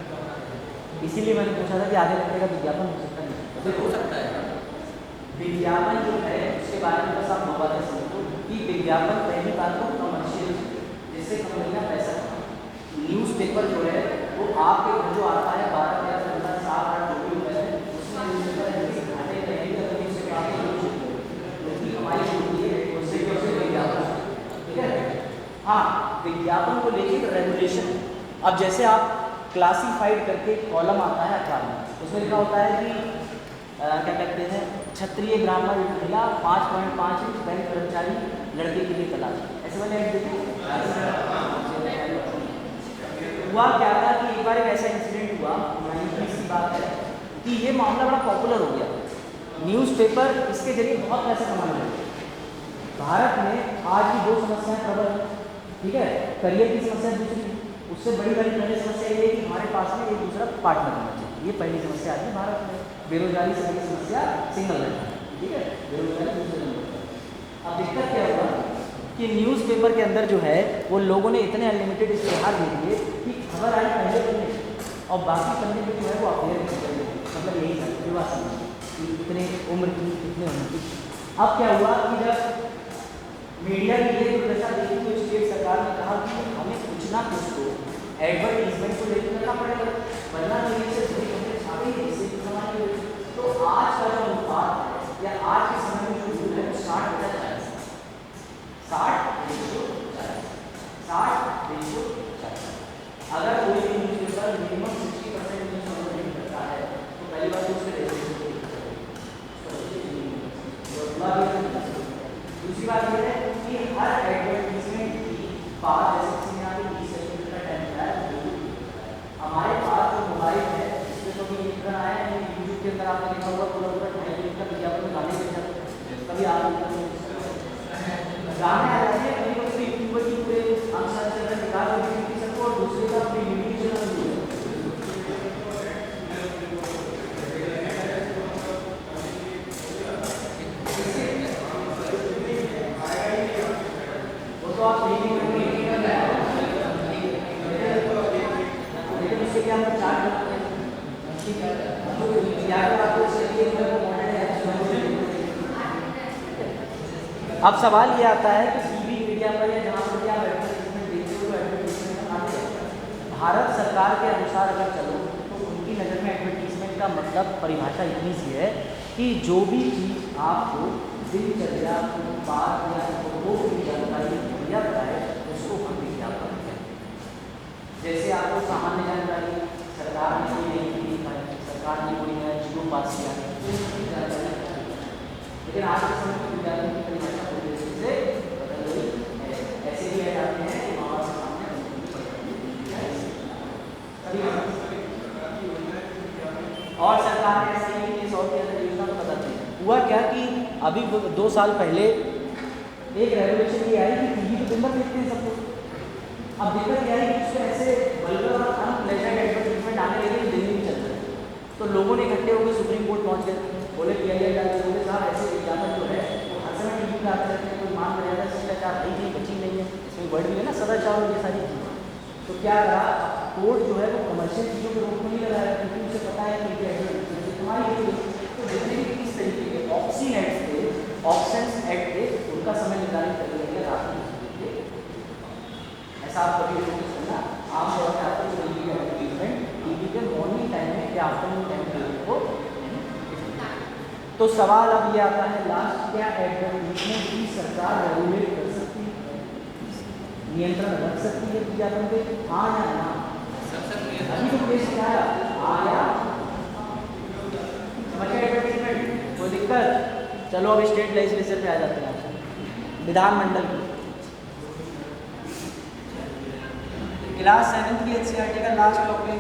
इसीलिए मैंने पूछा था कि आधे घंटे का विज्ञापन हो सकता है, हो सकता है। विज्ञापन जो है उसके बारे में बस आप बातें समझो कि विज्ञापन पहली बात तो कमर्शियल, जिससे कंपनियां पैसा कमाएं। न्यूज़पेपर जो है वो आपके घर जो आता है 12, 13, 15, 7, 8 जो भी रुपए है उसमें न्यूज़पेपर घाटे रहेगी तो उससे काफ़ी कमाई होती है, उससे विज्ञापन, ठीक है। हाँ, विज्ञापन को लेकर रेगुलेशन, अब जैसे आप क्लासीफाइड करके कॉलम आता है अखबार में, उसमें लिखा होता है कि क्या कहते हैं, क्षत्रिय ब्राह्मण महिला 5.5 इंच बैंक कर्मचारी लड़के के लिए तलाश, ऐसे वाले ऐड देखिए। हुआ क्या था कि एक बार एक ऐसा इंसिडेंट हुआ, 90s की बात है, कि ये मामला बड़ा पॉपुलर हो गया, न्यूज़पेपर इसके जरिए बहुत पैसे कमाने लगे। भारत में आज भी 2 समस्याएं प्रबल हैं, ठीक है। करियर की समस्या दूसरी, उससे बड़ी पहली समस्या ये है कि हमारे पास में एक दूसरा पार्टनर होना चाहिए, ये पहली समस्या आती है भारत में। बेरोजगारी से बड़ी समस्या सिंगल रहना, ठीक है, बेरोजगारी दूसरे नंबर पर। अब दिक्कत क्या हुआ कि न्यूज़पेपर के अंदर जो है वो लोगों ने इतने अनलिमिटेड इश्तेहार दे दिए कि खबर आई पहले पन्ने और बाकी पन्ने पे जो है वो अफेयर कर दिए, मतलब यही था विवाह संबंध कि इतने उम्र की इतने उम्र की। अब क्या हुआ कि जब मीडिया की ये दुर्दशा देखी तो स्टेट सरकार ने कहा कि हमें कुछ ना एडवर्टीजमेंट को लेकर करना पड़ेगा, वरना तो ये से बड़ी कंपनी छापी इससे भी कमाई होगी। तो आज का जो अनुपात है या आज के समय में जो रूल है वो 60/40 60/40। अगर कोई भी न्यूज़पेपर मिनिमम 60% न्यूज़ कवर करता है तो पहली बात तो उसके रजिस्ट्रेशन की दूसरी बात यह है कि हर एडवर्टीजमेंट की बात जैसे किसी ने आगे 20 सेकंड का टाइम दिया है, हमारे पास जो मोबाइल है इसमें तो भी लिखना आया है, यूट्यूब के अंदर आपने लिखा हुआ पूरा पूरा 2.5 मिनट का विज्ञापन गाने के साथ कभी आप गाने आ जाते हैं, कभी कभी यूट्यूबर की पूरे आंसर चैनल निकाल कर सबको और दूसरे का अपनी वीडियो चैनल वो तो आप लेकिन उसके लिए हम चार्ज करते हैं, ठीक है, तो या तो आपको इसके लिए अब सवाल ये आता है कि टीवी मीडिया पर या जहाँ पर भी आप एडवर्टाइजमेंट देखते हो तो एडवर्टाइजमेंट आते हैं। भारत सरकार के अनुसार अगर चलो तो उनकी नज़र में एडवर्टीजमेंट का मतलब परिभाषा इतनी सी है कि जो भी चीज़ आपको दिनचर्या बात या उपभोग की जानकारी मुहैया कराए उसको हम विज्ञापन कहते हैं। जैसे आपको सामान्य जानकारी सरकार ने कोई नहीं दी है, सरकार ने कोई नया जियो पास किया है, लेकिन आज के समय में विज्ञापन की परिभाषा पूरी तरीके से बदल गई है। ऐसे भी ऐड आते हैं कि माँ बाप के सामने और सरकार ने ऐसे ही इस और योजना को बदल दी। हुआ क्या कि अभी 2 साल पहले एक रेवोल्यूशन ये आई कि टीवी तो दिन भर देखते हैं सब लोग। अब दिक्कत यह है कि उसमें ऐसे वल्गर और अनप्लेजेंट एडवर्टीजमेंट आने लगे दिन भी चल रहे हैं, तो लोगों ने इकट्ठे होकर सुप्रीम कोर्ट पहुंच गए, बोले किया बोले साहब ऐसे विज्ञापन जो है वो हर समय टीवी पर आते रहते हैं, कोई मान मर्यादा शिष्टाचार है ही नहीं, बची नहीं है, इसमें वर्ड भी है ना सदाचार और ये सारी चीज़ें। तो क्या रहा, कोर्ट जो है वो कमर्शियल चीज़ों को रोक नहीं लगाया क्योंकि उसे पता है कि एडवर्टीजमेंट तुम्हारी तो जितने भी इस तरीके के ऑक्सीन एक्ट थे, ऑक्शंस एक्ट थे, उनका समय निर्धारित कर दिया गया रात में। ऐसा आप कभी नोटिस करना, आमतौर पर आपको टीवी का एडवर्टीजमेंट टीवी के मॉर्निंग टाइम में या आफ्टरनून टाइम में को। तो सवाल अब ये आता है लास्ट, क्या एडवर्टीजमेंट की सरकार रेगुलेट कर सकती है, नियंत्रण रख सकती है विज्ञापन पे, हाँ या ना? अभी तो केस क्या है, हाँ या एडवर्टीजमेंट कोई दिक्कत? चलो अब स्टेट लेजिस्लेचर पे आ जाते हैं, विधानमंडल की क्लास 7 की एनसीईआरटी का लास्ट टॉपिक।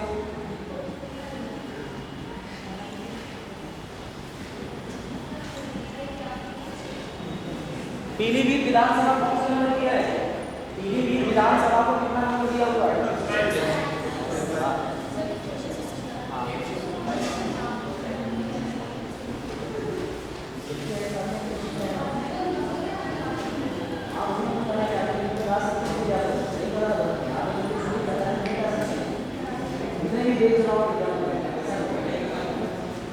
पीलीभीत विधानसभा कौन सा नंबर दिया है? पीलीभीत विधानसभा को कितना नंबर दिया हुआ है?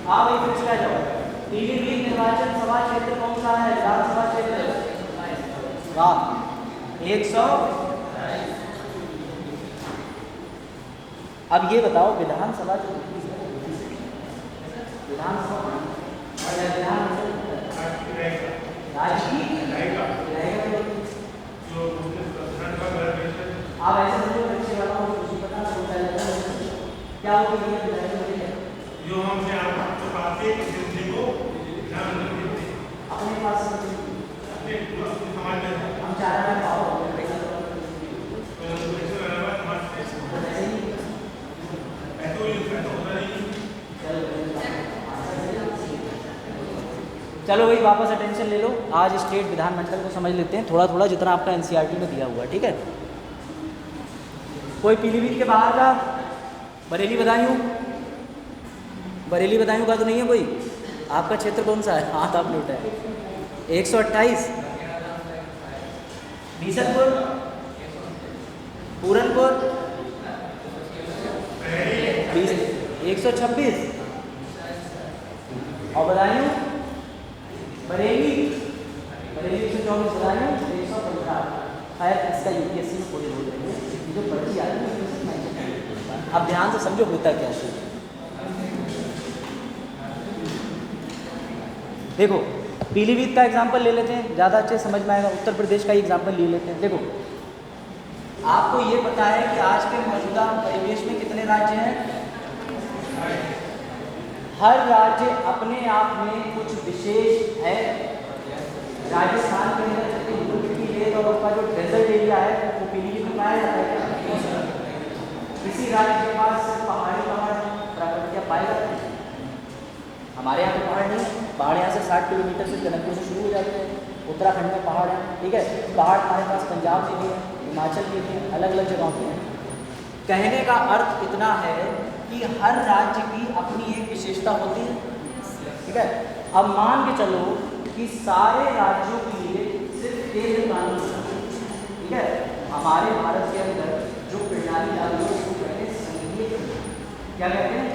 हाँ भाई कुछ क्या जाओ, पीलीभीत निर्वाचन सभा क्षेत्र कौन सा है? विधानसभा क्षेत्र वाह 100। अब ये बताओ विधानसभा जो विधानसभा आप ऐसे समझो बच्चे वाला हो खुशी पता क्या होगी जो हमसे आपको पाते हैं को अपने पास समाज में हम चाह रहे हैं पाओ चलो भाई वापस अटेंशन ले लो, आज स्टेट विधानमंडल को समझ लेते हैं थोड़ा थोड़ा जितना आपका एनसीईआरटी में दिया हुआ है, ठीक है। कोई पीलीभीत के बाहर का बरेली बदायूं, बरेली बदायूं का तो नहीं है कोई? आपका क्षेत्र कौन सा है? हाथ आपने उठाया 128, बीसलपुर, पूरनपुर 126 और बदायूं बरेली 124, बदायूं 115। खैर इसका यूपीएससी में कोई रोल नहीं है, जो पर्ची आती है उसमें मेंशन नहीं होता। अब ध्यान से समझो होता क्या है। देखो पीलीभीत का एग्जाम्पल ले लेते हैं, ज़्यादा अच्छे समझ में आएगा। उत्तर प्रदेश का एग्जाम्पल ले लेते हैं। देखो आपको ये पता है कि आज के मौजूदा परिवेश में कितने राज्य हैं? हर राज्य अपने आप में कुछ विशेष है। राजस्थान के अंदर की रेत और उसका जो डेजर्ट एरिया है वो पीलीभीत में पाया जाता है क्या? किसी राज्य के पास सिर्फ पहाड़ी प्राकृतिक पाए जाते हैं। हमारे यहाँ तो पहाड़ नहीं, पहाड़ यहाँ से 60 किलोमीटर से टनकपुर से शुरू हो जाते हैं। उत्तराखंड में पहाड़ है, ठीक है। पहाड़ हमारे पास पंजाब में भी है, हिमाचल में भी है, अलग अलग जगहों पे हैं। कहने का अर्थ इतना है कि हर राज्य की अपनी एक विशेषता होती है, ठीक है। अब मान के चलो कि सारे राज्यों के लिए सिर्फ केंद्र कानून, ठीक है। हमारे भारत के अंदर जो प्रणाली लागू है उसको कहते हैं संघीय। क्या कहते हैं?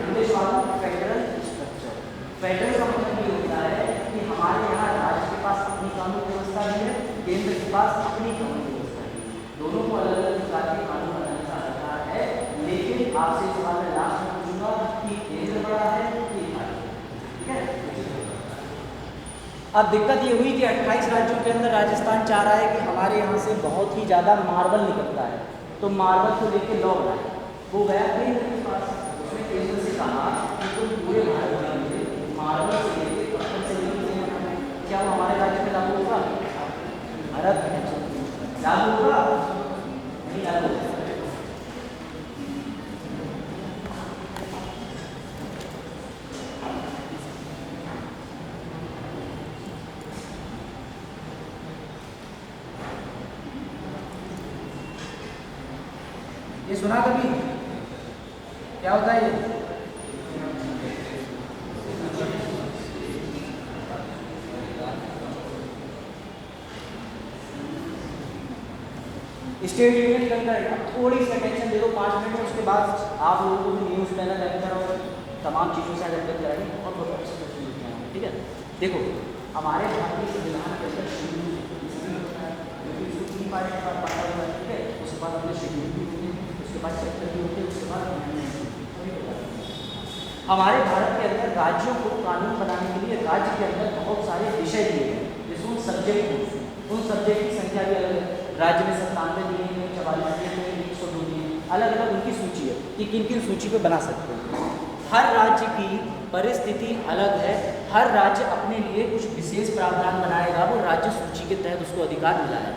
इंग्लिश वाला फेडरल स्ट्रक्चर। फेडरल का मतलब ये होता है कि हमारे यहाँ राज्य के पास अपनी कानून व्यवस्था भी है, केंद्र के पास अपनी कानून व्यवस्था भी है। दोनों को अलग अलग प्रकार के कानून बनाने का अधिकार है। लेकिन आपसे सवाल मैं लास्ट में पूछूंगा कि केंद्र बड़ा है कि राज्य, ठीक है। अब दिक्कत ये हुई कि 28 राज्यों के अंदर राजस्थान चाह रहा है कि हमारे यहाँ से बहुत ही ज़्यादा मार्बल निकलता है, तो मार्बल को लेकर लॉ बनाए। वो गया केंद्र के पास, उसने केंद्र से कहा कि तुम पूरे भारत में मार्बल से लेकर पत्थर से लेकर, क्या वो हमारे राज्य में लागू होगा? भारत में लागू होगा? नहीं लागू होगा। ये सुना कभी? क्या होता है ये? स्टेट यूनियन के अंदर अब थोड़ी सी अटेंशन दे दो 5 मिनट में, उसके बाद आप लोगों को भी न्यूज़ चैनल लेक्चर और तमाम चीज़ों से अवगत कराएंगे। बहुत बहुत अच्छे से लिखे हैं, ठीक है। देखो हमारे भारतीय संविधान के अंदर शेड्यूल पार्ट का पार्ट हुआ है, ठीक है। उसके बाद अपने शेड्यूल भी होते हैं, उसके बाद चैप्टर भी होते हैं, उसके बाद हमारे भारत के अंदर राज्यों को कानून बनाने के लिए राज्य के अंदर बहुत सारे विषय दिए हैं, जैसे उन सब्जेक्ट हैं। उन सब्जेक्ट की संख्या भी अलग है। राज्य में 97 दिए हैं, 44 दिए हैं, 102 दिए हैं, अलग अलग उनकी सूची है कि किन किन सूची पे बना सकते हैं। हर राज्य की परिस्थिति अलग है, हर राज्य अपने लिए कुछ विशेष प्रावधान बनाएगा, वो राज्य सूची के तहत उसको अधिकार मिला है।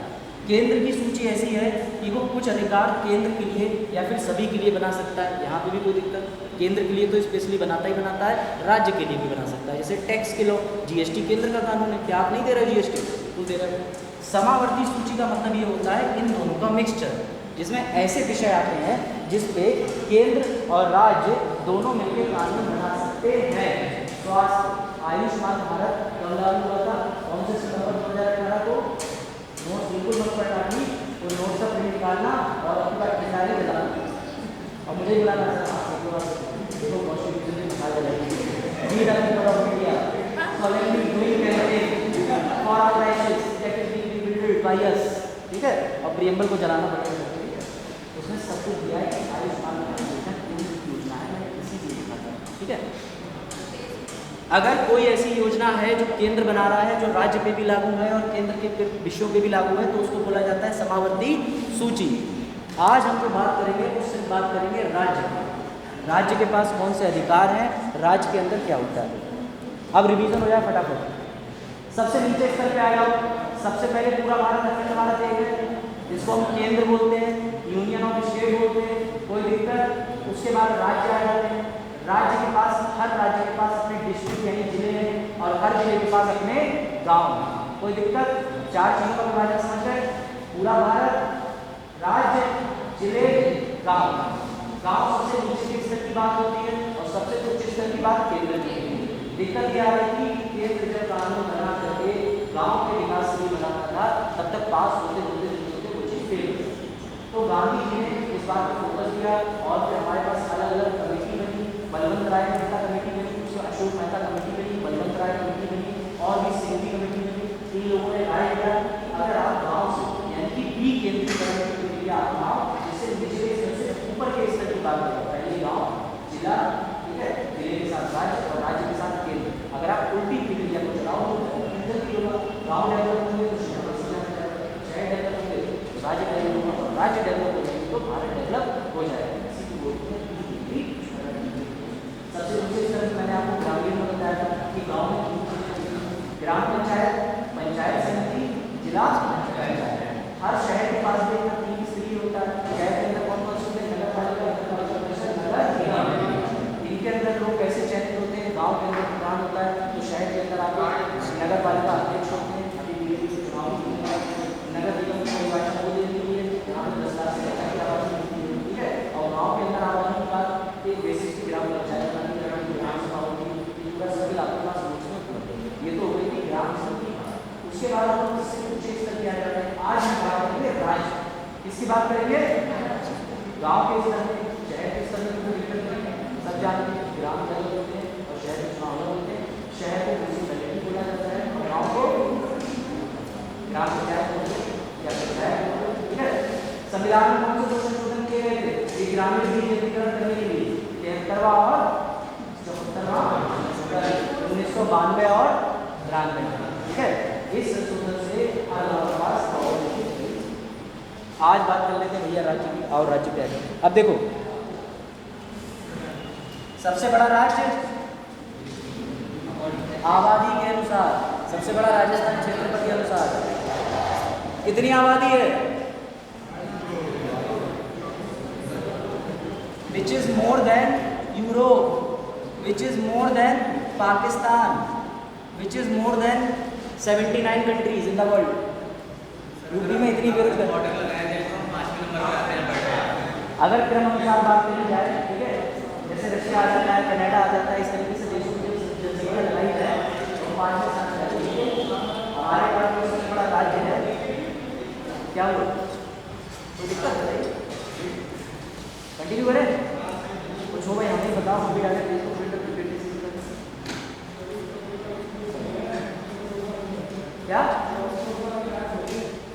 केंद्र की सूची ऐसी है कि वो कुछ अधिकार केंद्र के लिए या फिर सभी के लिए बना सकता है, यहाँ पे भी कोई दिक्कत। केंद्र के लिए तो स्पेशली बनाता ही बनाता है, राज्य के लिए भी बना सकता है। जैसे टैक्स के लॉ, जीएसटी केंद्र का कानून है, क्या आप नहीं दे रहे जीएसटी? तो दे रहे हैं। समावर्ती सूची का मतलब ये होता है इन दोनों का मिक्सचर, जिसमें ऐसे विषय आते हैं जिसपे केंद्र और राज्य दोनों मिलकर कानून बना सकते हैं। स्वास्थ्य, आयुष्मान भारत कब लागू हुआ था? कौन से सितंबर 2018 को? नोट बिल्कुल मत पढ़ना, वो नोट का प्रिंट निकालना और अपनी बात खिलाड़ी दिलाना और मुझे बुलाना देखो कॉन्स्टिट्यूशन में निकाल देना जी रखने पर India solemnly doing anything for our rights that is being revealed by us, ठीक है। और प्रियम्बल को जलाना पड़ेगा, ठीक है। उसने सब कुछ दिया है कि आयुष्मान योजना है, मैंने किसी भी लिखा था, ठीक है। अगर कोई ऐसी योजना है जो केंद्र बना रहा है, जो राज्य पे भी लागू है और केंद्र के विषयों पे भी लागू है, तो उसको बोला जाता है समावर्ती सूची। आज हम जो बात करेंगे वो सिर्फ बात करेंगे राज्य की। राज्य के पास कौन से अधिकार हैं, राज्य के अंदर क्या होता है। अब रिवीजन हो जाए फटाफट। सबसे नीचे स्तर पे आ जाओ। सबसे पहले पूरा भारत, अखंड भारत एक है, जिसको हम केंद्र बोलते हैं, यूनियन ऑफ स्टेट बोलते हैं, कोई दिक्कत। उसके बाद राज्य आ जाते हैं। राज्य के पास, हर राज्य के पास अपने डिस्ट्रिक्ट यानी जिले हैं और हर जिले के पास अपने गांव हैं, कोई दिक्कत। 4 चीजों का विभाजन समझ गए। पूरा भारत, राज्य, जिले, गांव। गांव सबसे नीचे स्तर की बात होती है और सबसे उच्च स्तर की बात केंद्र की होती है। दिक्कत यह आ रही थी कि केंद्र जब कानून बना करके गांव के विकास के लिए बनाता था, तब तक पास होते वो चीज फेल हो गई। तो गांधी जी ने इस बात पर फोकस किया और फिर हमारे पास अलग अलग कमेटी बनी। बलवंत राय मेहता कमेटी बनी, उसमें अशोक मेहता कमेटी बनी, बलवंत राय कमेटी बनी और भी सिंघवी कमेटी बनी। इन लोगों ने राय दिया कि अगर आप गाँव से विकेंद्रीकरण की प्रक्रिया अपनाओ, जिससे निचले स्तर से ऊपर के स्तर की बात करो। पहले गांव, जिला, ठीक है, जिले के साथ राज्य और राज्य के साथ केंद्र। अगर आप उल्टी प्रक्रिया को चलाओ तो केंद्र की होगा, गांव डेवलप होंगे तो शहर डेवलप होंगे, राज्य डेवलप होगा और राज्य डेवलप होंगे तो भारत डेवलप हो जाएगा। इसी को बोलते हैं सबसे ऊंचे स्तर मैंने आपको ग्रामीण में बताया था कि गांव में ग्राम पंचायत, पंचायत समिति, जिला पंचायत। हर शहर के पास भी 3 स्तरीय होता है। शहर के अंदर कौन कौन से नगर पालिका, नगर परिषद, नगर निगम। इनके अंदर लोग कैसे चयनित होते हैं? गांव के अंदर प्रधान होता है, तो शहर के अंदर आपको नगर पालिका अध्यक्ष होते हैं। अभी बीजेपी से चुनाव नगर निगम की निर्वाचन हो जाती है, यहाँ 10 लाख से ज़्यादा की आबादी होती है, ठीक है। और गाँव के अंदर आबादी के बाद एक बेसिक ग्राम पंचायत ग्राम सभा होती है, सभी आपके पास ये तो हो गई थी ग्राम स्तर की। उसके बाद हम इससे ऊंचे स्तर की आ जाते हैं। आज हम बात करेंगे राज्य। किसकी बात करेंगे? गांव के स्तर में, शहर के स्तर में सब जानते हैं, ग्राम लेवल होते हैं और शहर के चुनाव होते हैं। शहर को म्यूनिसिपैलिटी बोला जाता है और गाँव को ग्राम पंचायत बोलते हैं या पंचायत, ठीक है। संविधान में कौन से दो संशोधन किए गए थे? ये ग्रामीण विकेंद्रीकरण करने के लिए 73वां और 1992 और 93, ठीक है। इस संशोधन से आज बात कर लेते हैं भैया राज्य की। और राज्य क्या है? अब देखो, सबसे बड़ा राज्य आबादी के अनुसार, सबसे बड़ा राजस्थान क्षेत्रफल के अनुसार कितनी आबादी है? Which is more than Europe, which is more than Pakistan, which is more than 79 countries in the world. UP में इतनी बेरोजगारी, अगर क्रम अनुसार बात करी जाए, ठीक है, जैसे रशिया आ जाता है, कनाडा आ जाता है, इस तरीके से देशों की जनसंख्या लगाई है तो 5 में 7 हमारे पास सबसे बड़ा राज्य है। क्या हुआ? कोई दिक्कत है? कंटिन्यू करें? कुछ हो भाई, हमें बताओ, हम भी डाले फेसबुक ट्विटर पे क्या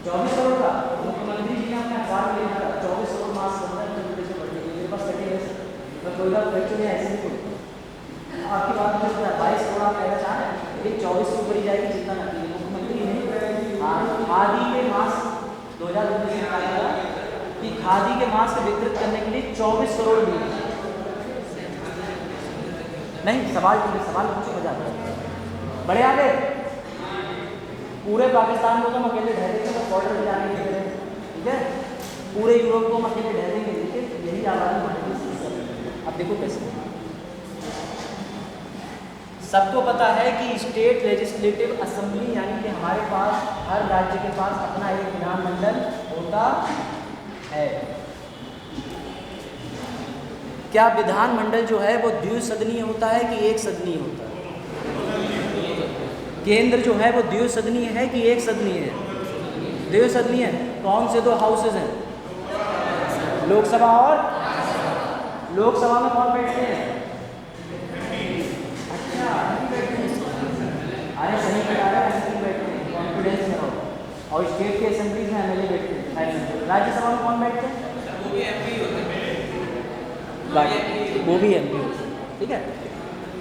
24 करोड़ का मुख्यमंत्री जी ने अपने अखबार में लिखा था 24 करोड़ मास्क बनता है जनवरी से बढ़ने के लिए। मेरे पास कटे है, मैं कोई बात बच्चों में ऐसे नहीं कोई आपकी बात मुझे पता है। 22 करोड़ आप कहना चाह रहे हैं, लेकिन 24 को बढ़ी जाएगी, चिंता न कीजिए। मुख्यमंत्री नहीं, खादी के मास्क 2019 में निकाला था कि खादी के मास्क वितरित करने के लिए 24 करोड़ दिए। नहीं, सवाल पूछो, मजा आता है। बड़े आगे पूरे पाकिस्तान को तो हम अकेले ढहेंगे तो बॉर्डर में जाने के लिए, ठीक है। पूरे यूरोप को हम अकेले ढहेंगे, देखिए यही आबादी बढ़ेगी। अब देखो कैसे, सबको पता है कि स्टेट लेजिस्लेटिव असेंबली यानी कि हमारे पास हर राज्य के पास अपना एक विधानमंडल होता है। क्या विधानमंडल जो है वो द्विसदनीय होता है कि एक सदनीय होता है? केंद्र जो है वो द्विसदनीय है कि एक सदनीय है? द्विसदनीय है। कौन से दो हाउसेज हैं? लोकसभा और लोकसभा में कौन बैठते हैं? अच्छा, अरे सही बता रहा है, एमपी बैठते हैं, कॉन्फिडेंस में रहो। और स्टेट के असेंबलीज में एमएलए बैठते हैं। राज्यसभा में कौन बैठते हैं? वो भी एमपी होते हैं, वो भी एमपी होते हैं, ठीक है।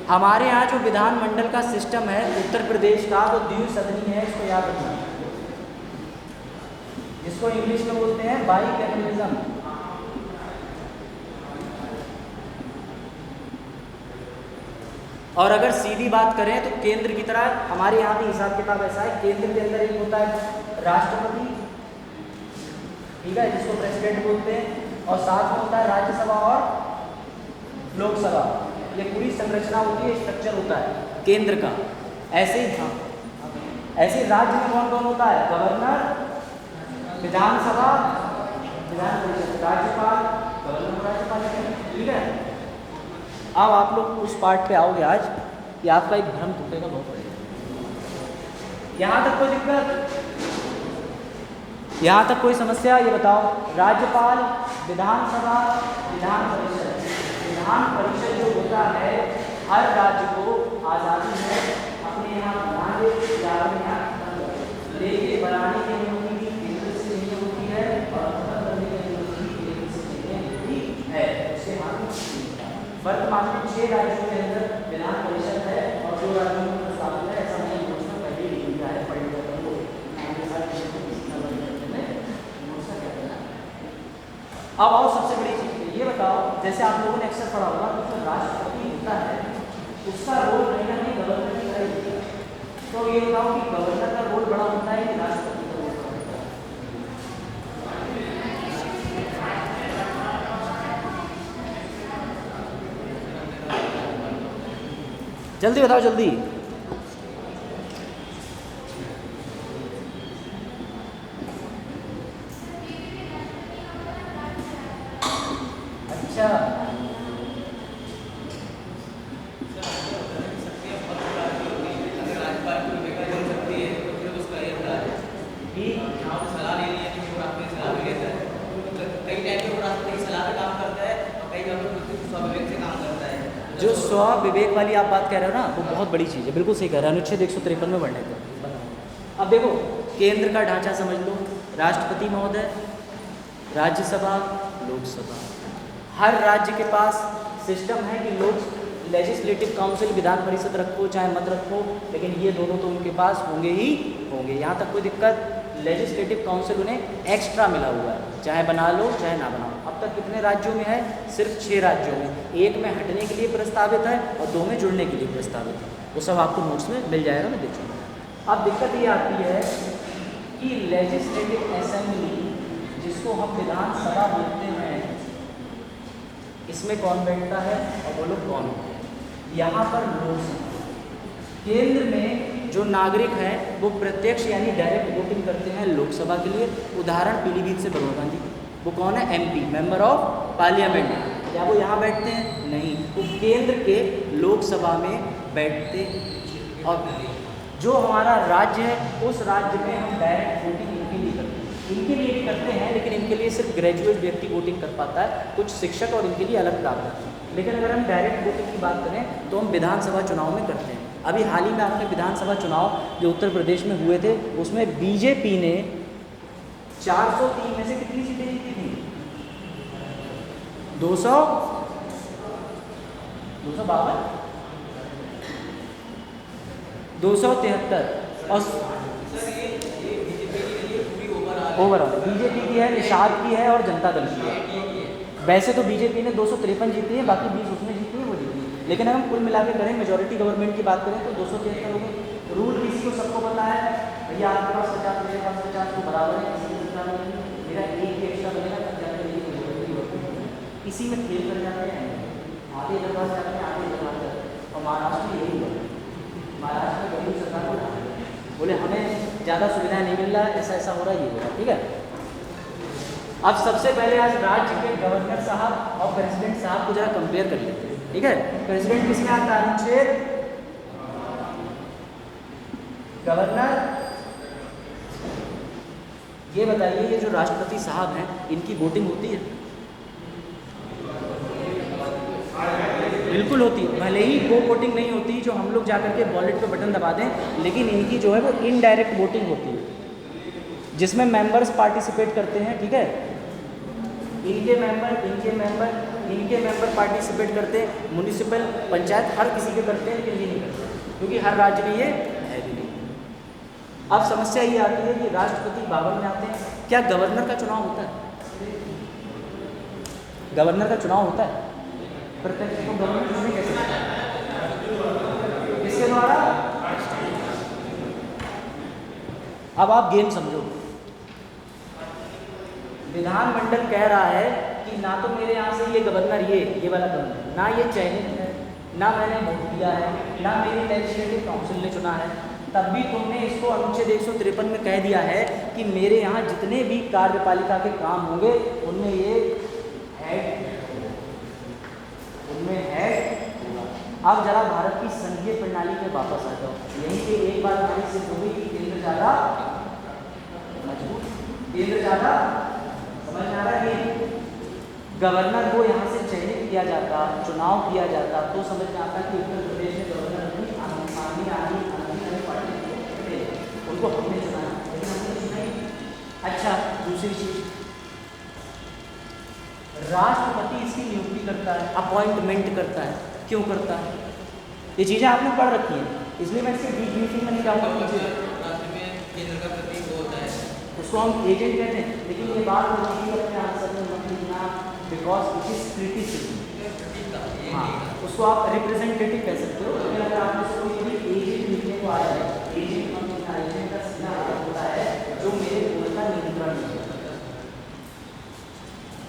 हमारे यहाँ जो विधानमंडल का सिस्टम है उत्तर प्रदेश का, वो द्विसदनीय है, इसको याद रखना। इसको इंग्लिश में बोलते हैं बाइकैमरलिज्म। और अगर सीधी बात करें तो केंद्र की तरह हमारे यहाँ भी हिसाब किताब ऐसा है। केंद्र के अंदर एक होता है राष्ट्रपति, ठीक है, जिसको प्रेसिडेंट बोलते हैं, और साथ में होता है राज्यसभा और लोकसभा। ये पूरी संरचना होती है, स्ट्रक्चर होता है केंद्र का। ऐसे ही ऐसे राज्य में कौन कौन होता है? गवर्नर, विधानसभा, विधान परिषद, राज्यपाल, गवर्नर राज्यपाल, ठीक है। अब आप लोग उस पार्ट पे आओगे आज कि आपका एक भ्रम टूटेगा बहुत बड़ा। यहाँ तक कोई दिक्कत? यहाँ तक कोई समस्या? ये बताओ, राज्यपाल, विधानसभा, विधान परिषद। विधान परिषद जो होता है, हर राज्य को आज़ादी है अपने यहाँ बनाने या अपने यहाँ लेके बनाने की अनुमति केंद्र से नहीं होती है, वर्तमान में 6 राज्यों के अंदर विधान परिषद है और 2 राज्यों में प्रस्तावित है। ऐसा मैंने नोट्स में पहले ही लिखा है, पढ़ लिया था वो। अब आओ सबसे बड़ी चीज़ ये बताओ, जैसे आप लोगों ने अक्सर पढ़ा होगा कि जो राष्ट्रपति होता है उसका रोल कहीं ना कहीं गवर्नर की तरह होता है। तो ये बताओ कि गवर्नर का रोल बड़ा होता है कि राष्ट्रपति का रोल बड़ा होता है? जल्दी बताओ जल्दी। अच्छा जो स्वविवेक वाली आप बात कह रहे हो ना, वो बहुत बड़ी चीज़ है, बिल्कुल सही कह रहे हैं। अनुच्छेद 153 में वर्णित है। अब देखो केंद्र का ढांचा समझ लो, राष्ट्रपति महोदय, राज्यसभा, लोकसभा। हर राज्य के पास सिस्टम है कि लोग लेजिस्लेटिव काउंसिल विधान परिषद रखो चाहे मत रखो, लेकिन ये दोनों तो उनके पास होंगे ही होंगे। यहाँ तक कोई दिक्कत, लेजिस्लेटिव काउंसिल उन्हें एक्स्ट्रा मिला हुआ है, चाहे बना लो चाहे ना बनाओ। अब तक कितने राज्यों में है? सिर्फ 6 राज्यों में। 1 में हटने के लिए प्रस्तावित है और 2 में जुड़ने के लिए प्रस्तावित है। वो सब आपको नोट्स में मिल जाएगा, मैं देखूँगा। अब दिक्कत ये आती है कि लेजिस्लेटिव असेंबली, जिसको हम विधानसभा बोलते हैं, इसमें कौन बैठता है और बोलो कौन होता है? यहाँ पर लोकसभा। केंद्र में जो नागरिक हैं वो प्रत्यक्ष यानी डायरेक्ट वोटिंग करते हैं लोकसभा के लिए। उदाहरण पीलीभीत से बड़ौदा गांधी, वो कौन है? MP, member of parliament. क्या वो यहाँ बैठते हैं? नहीं, वो केंद्र के लोकसभा में बैठते। और जो हमारा राज्य है उस राज्य में हम डायरेक्ट वोटिंग इनके लिए करते हैं। इनके लिए भी करते हैं, लेकिन इनके लिए सिर्फ ग्रेजुएट व्यक्ति वोटिंग कर पाता है, कुछ शिक्षक और इनके लिए अलग प्रावधान है। लेकिन अगर हम डायरेक्ट वोटिंग की बात करें तो हम विधानसभा चुनाव में करते हैं। अभी हाल ही में आपने विधानसभा चुनाव जो उत्तर प्रदेश में हुए थे, उसमें बीजेपी ने 403 में से कितनी सीटें जीती थी? 273 और ओवरऑल बीजेपी की है, निषाद की है और जनता दल की है। वैसे तो बीजेपी ने 253 जीती है, बाकी 20 उसमें जीती है, वो जीती है। लेकिन अगर हम कुल मिला के करें, मेजोरिटी गवर्नमेंट की बात करें तो 273 हो गए। रूल किसी को सबको पता है, भैया आपके पास 50 मेरे पास 50 तो बराबर है, किसी को 50 नहीं, मेरा एक ही एक्स्ट्रा बनेगा तब जाकर इसी में खेल कर जाते हैं। आधे इधर पास जाते हैं, आधे इधर पास जाते हैं। और महाराष्ट्र में यही हुआ, महाराष्ट्र में गरीब सरकार को उठा बोले हमें ज़्यादा सुविधाएं नहीं मिल रहा है, ऐसा ऐसा हो रहा है, ये हो रहा है। ठीक है, अब सबसे पहले आज राज्य के गवर्नर साहब और प्रेसिडेंट साहब को जरा कंपेयर कर लेते हैं। ठीक है, प्रेसिडेंट किसमें आता है? अनुच्छेद। गवर्नर, ये बताइए ये जो राष्ट्रपति साहब हैं इनकी वोटिंग होती है? बिल्कुल होती है, भले ही वो वोटिंग नहीं होती जो हम लोग जाकर के वॉलेट पे बटन दबा दें, लेकिन इनकी जो है वो इनडायरेक्ट वोटिंग होती है, जिसमें मेंबर्स पार्टिसिपेट करते हैं। ठीक है, इनके मेंबर पार्टिसिपेट करते हैं। म्युनिसिपल पंचायत हर किसी के करते हैं, लेकिन ये नहीं करते क्योंकि हर राज्य में ये है भी नहीं। अब समस्या ये आती है कि राष्ट्रपति 52 में आते हैं, क्या गवर्नर का चुनाव होता है? गवर्नर का चुनाव होता है? प्रत्यक्ष को गवर्नर चुने कैसे? किसके द्वारा? अब आप गेम समझो। विधानमंडल कह रहा है कि ना तो मेरे यहाँ से ये गवर्नर, ये वाला गवर्नर, ना ये चयनित है, ना मैंने वोट दिया है, ना मेरी लेजिस्लेटिव काउंसिल ने चुना है, तब भी तुमने इसको अनुच्छेद 153 में कह दिया है कि मेरे यहाँ जितने भी कार्यपालिका के काम होंगे उनमें ये हेड, उनमें हेड। अब जरा भारत की संघीय प्रणाली पे वापस आ जाओ। यहीं पे एक बात हमारी सिद्ध हो गई कि केंद्र ज़्यादा मजबूत, केंद्र ज़्यादा, समझ में आ रहा है? गवर्नर को यहाँ से चयनित किया जाता, चुनाव किया जाता, तो समझ में आता कि उत्तर प्रदेश में गवर्नर पार्टी उनको हमने चुना, लेकिन हमने चुना ही। अच्छा, दूसरी चीज़, राष्ट्रपति इसकी नियुक्ति करता है, अपॉइंटमेंट करता है। क्यों करता है? ये चीज़ें आपने पढ़ रखी हैं, इसलिए मैं इसके डीप ब्रीफिंग में नहीं जाऊँगा। राष्ट्र में केंद्र का प्रतीक वो होता है, उसको हम एजेंट कहते हैं, लेकिन ये बात होती है अपने आंसर में मत लिखना, बिकॉज इट इज क्रिटिसिज्म। प्रतीक का ये हाँ, नहीं का। उसको आप रिप्रेजेंटेटिव कह सकते हो, लेकिन अगर आपने इसको कोई एजेंट लिखने को आया है, एजेंट का सीधा अर्थ होता है जो मेरे बोल का नियंत्रण नहीं करता।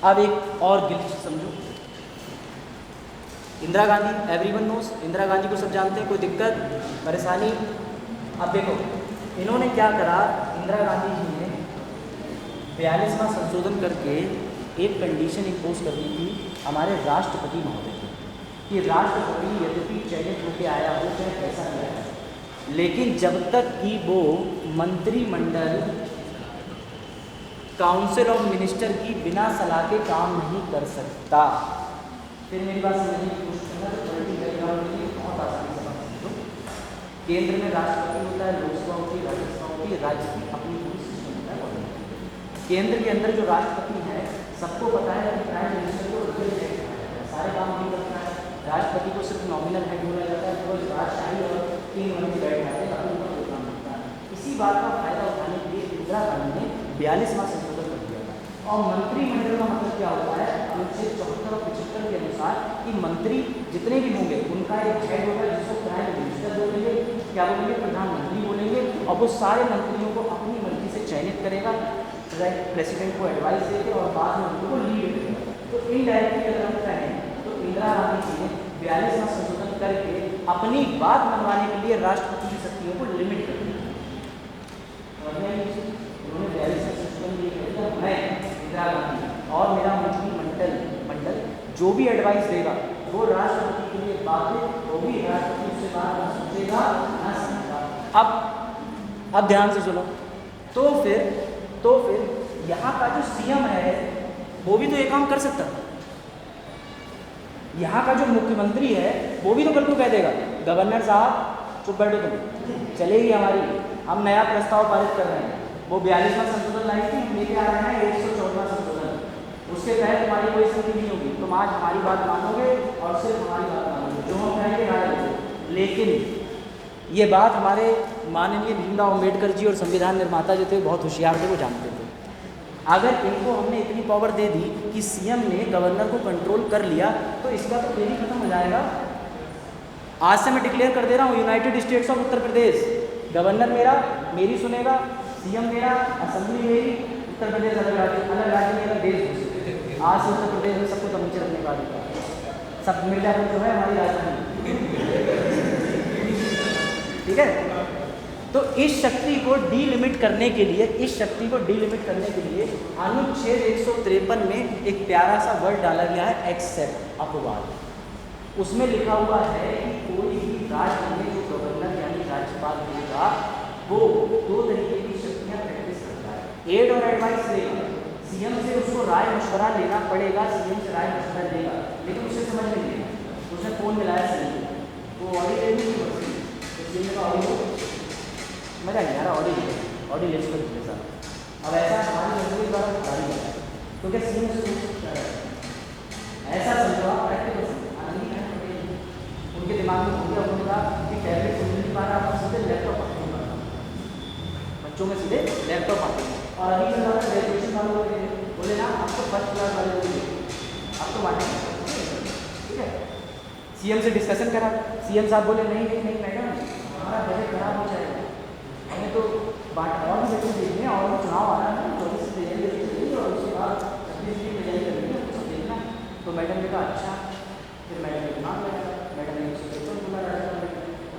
अब एक और गिल्ट समझो, इंदिरा गांधी, एवरीवन नोस, इंदिरा गांधी को सब जानते हैं, कोई दिक्कत परेशानी? अब देखो इन्होंने क्या करा, इंदिरा गांधी जी ने 42वां संशोधन करके एक कंडीशन इम्पोज कर दी थी हमारे राष्ट्रपति महोदय को, कि राष्ट्रपति यद्यपि चयनित होकर आया हो चाहे कैसा नहीं आया, लेकिन जब तक कि वो मंत्रिमंडल काउंसिल ऑफ मिनिस्टर की बिना सलाह के काम नहीं कर सकता। फिर मेरी बात समझने की कोशिश करना, तो पॉलिटिकल बैकग्राउंड के लिए बहुत आसानी से बात समझो। केंद्र में राष्ट्रपति होता है, लोकसभा होती है, राज्यसभा होती है, राज्य की अपनी पूरी सिस्टम होता है। केंद्र के अंदर जो राष्ट्रपति है सबको पता है कि प्राइम मिनिस्टर को रियल हेड सारे काम नहीं करता है, राष्ट्रपति को सिर्फ नॉमिनल हेड बोला जाता है, केवल राजशाही और 3 महीने बैठ जाते हैं, अपने ऊपर काम करता है। इसी बात का फायदा उठाने के लिए इंदिरा गांधी ने 42वां संशोधन कर दिया था। और मंत्रिमंडल का मतलब क्या होता है, अनुच्छेद 74 और 75 के अनुसार कि मंत्री जितने भी होंगे उनका एक हेड होगा जिसको प्राइम मिनिस्टर बोलेंगे, क्या बोलेंगे, प्रधानमंत्री बोलेंगे, और वो सारे मंत्रियों को अपनी मर्जी से चयनित करेगा, प्रेसिडेंट को एडवाइस देकर और बाद में उनको लीड करेगा। तो इनडायरेक्टली अगर हम कहें तो इंदिरा गांधी जी ने 42वां संशोधन करके अपनी बात मनवाने के लिए राष्ट्रपति की शक्तियों को लिमिट कर दिया। उन्होंने 42वां संशोधन ये कर दिया, मैं इंदिरा गांधी और मेरा मंत्रिमंडल जो भी एडवाइस देगा वो राष्ट्रपति के लिए बाध्य, वो भी राष्ट्रपति उससे बात ना सोचेगा ना सुनेगा। अब ध्यान से सुनो, तो फिर यहाँ का जो सीएम है वो भी तो ये काम कर सकता है। यहाँ का जो मुख्यमंत्री है वो भी तो कल को कह देगा, गवर्नर साहब चुप बैठो, तुम चलेगी हमारी, हम नया प्रस्ताव पारित कर रहे हैं, वो 42वां संशोधन लाई थी, हम लेके आ रहे हैं 114वां संशोधन, उसके तहत हमारी कोई स्थिति नहीं होगी, तुम आज हमारी बात मानोगे और सिर्फ हमारी बात मानोगे, जो हम कहेंगे राय। लेकिन ये बात हमारे माननीय भीमराव अम्बेडकर जी और संविधान निर्माता जो थे बहुत होशियार थे, वो जानते थे। अगर इनको हमने इतनी पावर दे दी कि सीएम ने गवर्नर को कंट्रोल कर लिया तो इसका तो खेल ही खत्म हो जाएगा। आज से मैं डिक्लेयर कर दे रहा हूँ, United states of Uttar Pradesh, governor मेरा मेरी सुनेगा, सीएम मेरा, असेंबली मेरी, उत्तर प्रदेश अलग राज्य मेरा, देश दूसरे। आज से उत्तर प्रदेश में सबको तो नीचे रखने का अधिकार, सब मिर्जापुर जो है हमारी राजधानी, ठीक है। तो इस शक्ति को डीलिमिट करने के लिए, अनुच्छेद 153 में एक प्यारा सा वर्ड डाला गया है, एक्सेप्ट, अपवाद। उसमें लिखा हुआ है कि कोई भी राज्य में जो गवर्नर यानी राज्यपाल होगा वो 2 तरीके की शक्तियां प्रैक्टिस करता है, एड और एडवाइस लेगा। सीएम से उसको राय मशवरा लेना पड़ेगा, सीएम से राय मशवरा लेगा, लेकिन उसे समझ में नहीं आया, उसने फोन मिलाया सीएम को, वो ऑडिट लेनी थी, तो सीएम का ऑडिट मजा नहीं आ रहा, ऑडिट लेस कर दिया साहब। अब ऐसा हमारी जनता द्वारा बता दिया है, तो क्या सीएम से ऐसा समझो, प्रैक्टिकल उनके दिमाग में हो गया, उन्होंने कहा कि टैबलेट सुन नहीं पा रहा, आप सीधे लैपटॉप आते हैं, बच्चों में सीधे लैपटॉप आते हैं। और अभी जो ग्रेजुएशन वाले लोग बोले ना, आपको फर्स्ट क्लास वाले लोग आपको बांटेंगे, ठीक है। सीएम से डिस्कशन करा, सीएम साहब बोले नहीं मैडम, हमारा बजट खराब हो जाएगा, हमें तो बांट और भी बच्चे देखने, और चुनाव आ रहा है, 24 से तैयारी करेंगे और उसके बाद 26 की तैयारी करेंगे, उसको देखना। तो मैडम ने कहा अच्छा, फिर मैडम ने दिमाग लगाया, मैडम ने 153 बोला राजस्थान में,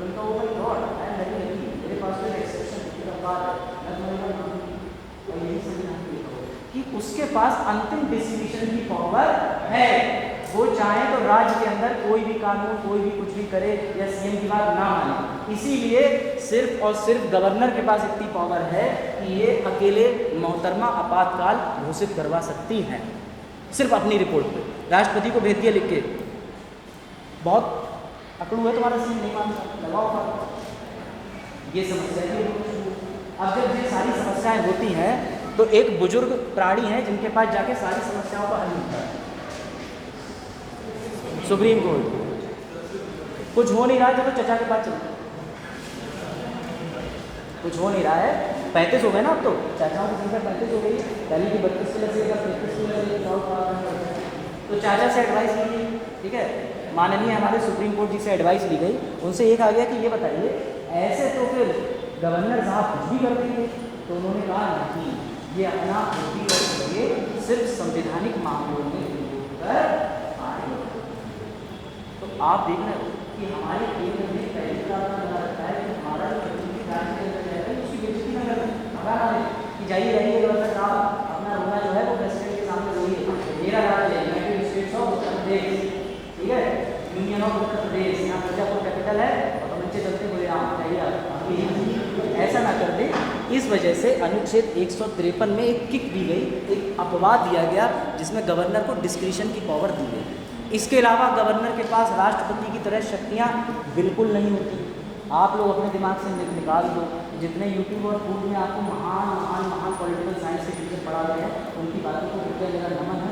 उनका वो भाई God I am very lucky, मेरे पास तो एक्सेप्शन की बात है, मैं तुम्हारी बात मानूंगी। और यही समझना कि उसके पास अंतिम डिसीजन की पावर है, वो चाहे तो राज्य के अंदर कोई भी कानून, कोई भी कुछ भी करे या सीएम की बात ना माने। इसीलिए सिर्फ और सिर्फ गवर्नर के पास इतनी पावर है कि ये अकेले मोहतरमा आपातकाल घोषित करवा सकती हैं, सिर्फ अपनी रिपोर्ट पे। राष्ट्रपति को भेज दिया लिख के, बहुत अकड़ू है तुम्हारा सीएम, नहीं मानता, लगाओ, ये समस्या है। अब जब ये सारी समस्याएं होती हैं तो एक बुजुर्ग प्राणी है जिनके पास जाके सारी समस्याओं का हल मिलता है, सुप्रीम कोर्ट। कुछ हो नहीं रहा है, चलो चचा के पास चलो। कुछ हो नहीं रहा है, 35 हो गए ना अब तो, चाचाओं की संख्या 35 हो गई, पहले की 32 से लगेगा, 33 से लगेगा, तो चाचा से एडवाइस ली, ठीक है, माननीय हमारे सुप्रीम कोर्ट जी से एडवाइस ली गई, उनसे एक आ गया कि ये बताइए ऐसे तो फिर गवर्नर साहब कुछ भी कर देंगे, तो उन्होंने कहा नहीं, ये अपना वोटिंग करके सिर्फ संवैधानिक मामलों में कर आए। तो आप देख रहे हो कि हमारे केंद्र में पहले का बना रखा है कि हमारा जो प्रतिनिधि राज्य के अंदर जाएगा उसकी बेइज्जती न करें, भगा ना दें कि जाइए रहिए गवर्नर साहब, अपना रोना जो है वो प्रेसिडेंट के सामने रोइए, मेरा राज्य है United states of Uttar Pradesh, ठीक है, यूनियन ऑफ उत्तर प्रदेश, यहाँ मिर्जापुर कैपिटल है और बच्चे चलते हुए यहाँ जाइए आप, ऐसा ना कर दे। इस वजह से अनुच्छेद 153 में एक किक दी गई, एक अपवाद दिया गया जिसमें गवर्नर को डिस्क्रिशन की पावर दी गई। इसके अलावा गवर्नर के पास राष्ट्रपति की तरह शक्तियाँ बिल्कुल नहीं होती। आप लोग अपने दिमाग से निकाल दो, जितने यूट्यूब और फूड में आपको महान महान महान पॉलिटिकल साइंस के टीचर पढ़ा रहे हैं, उनकी बातों को कृपया मेरा नमन है,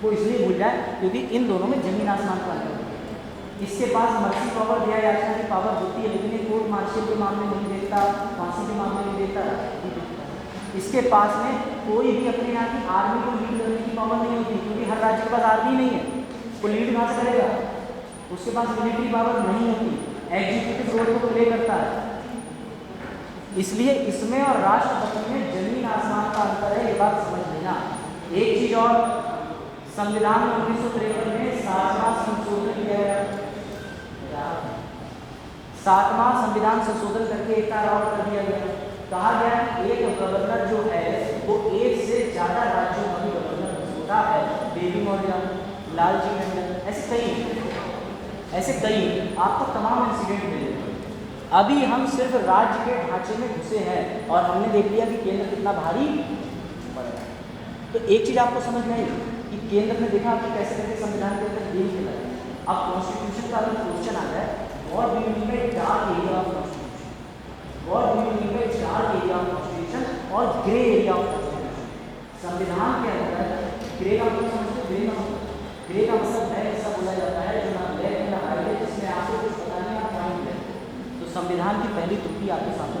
वो इसलिए भूल जाए क्योंकि इन दोनों में जमीन आसमान का अंतर है। इसके पास मर्सी पावर, दया याचना की पावर होती है, लेकिन ये कोर्ट मार्शल के मामले नहीं देखता, फांसी के मामले नहीं देखता। इसके पास में कोई भी अपने यहाँ की आर्मी को लीड करने की पावर नहीं होती, क्योंकि हर राज्य के पास आर्मी नहीं है, वो लीड कहाँ से करेगा, उसके पास मिलिट्री पावर नहीं होती, एग्जीक्यूटिव रोल को प्ले करता है। इसलिए इसमें और राष्ट्रपति में जमीन आसमान का अंतर है, ये बात समझ लेना। एक चीज और, संविधान में 1953 में 7वां संशोधन किया गया, 7वां संविधान संशोधन करके एक और कर दिया गया। कहा गया कि एक गवर्नर जो है वो एक से ज़्यादा राज्यों का भी गवर्नर होता है। बेबी मौर्य, लालजी टंडन, ऐसे कई आपको तमाम इंसिडेंट मिलेंगे। अभी हम सिर्फ राज्य के ढांचे में घुसे हैं और हमने देख लिया कि केंद्र कितना भारी पड़ रहा है। तो एक चीज़ आपको समझ में आई कि केंद्र ने देखा कि कैसे करके संविधान के अंदर गेम खेला है। अब कॉन्स्टिट्यूशन का अगर क्वेश्चन आ जाए, what do you mean by dark area of constitution, what do you mean by dark area of constitution और ग्रे एरिया ऑफ कॉन्स्टिट्यूशन। संविधान के अंदर ग्रे का मतलब समझते, ग्रे का मतलब है ऐसा बोला जाता है जो ना ब्लैक है ना व्हाइट है, जिसमें आपको कुछ पता नहीं आप पॉइंट है। तो संविधान की पहली त्रुटि आपके सामने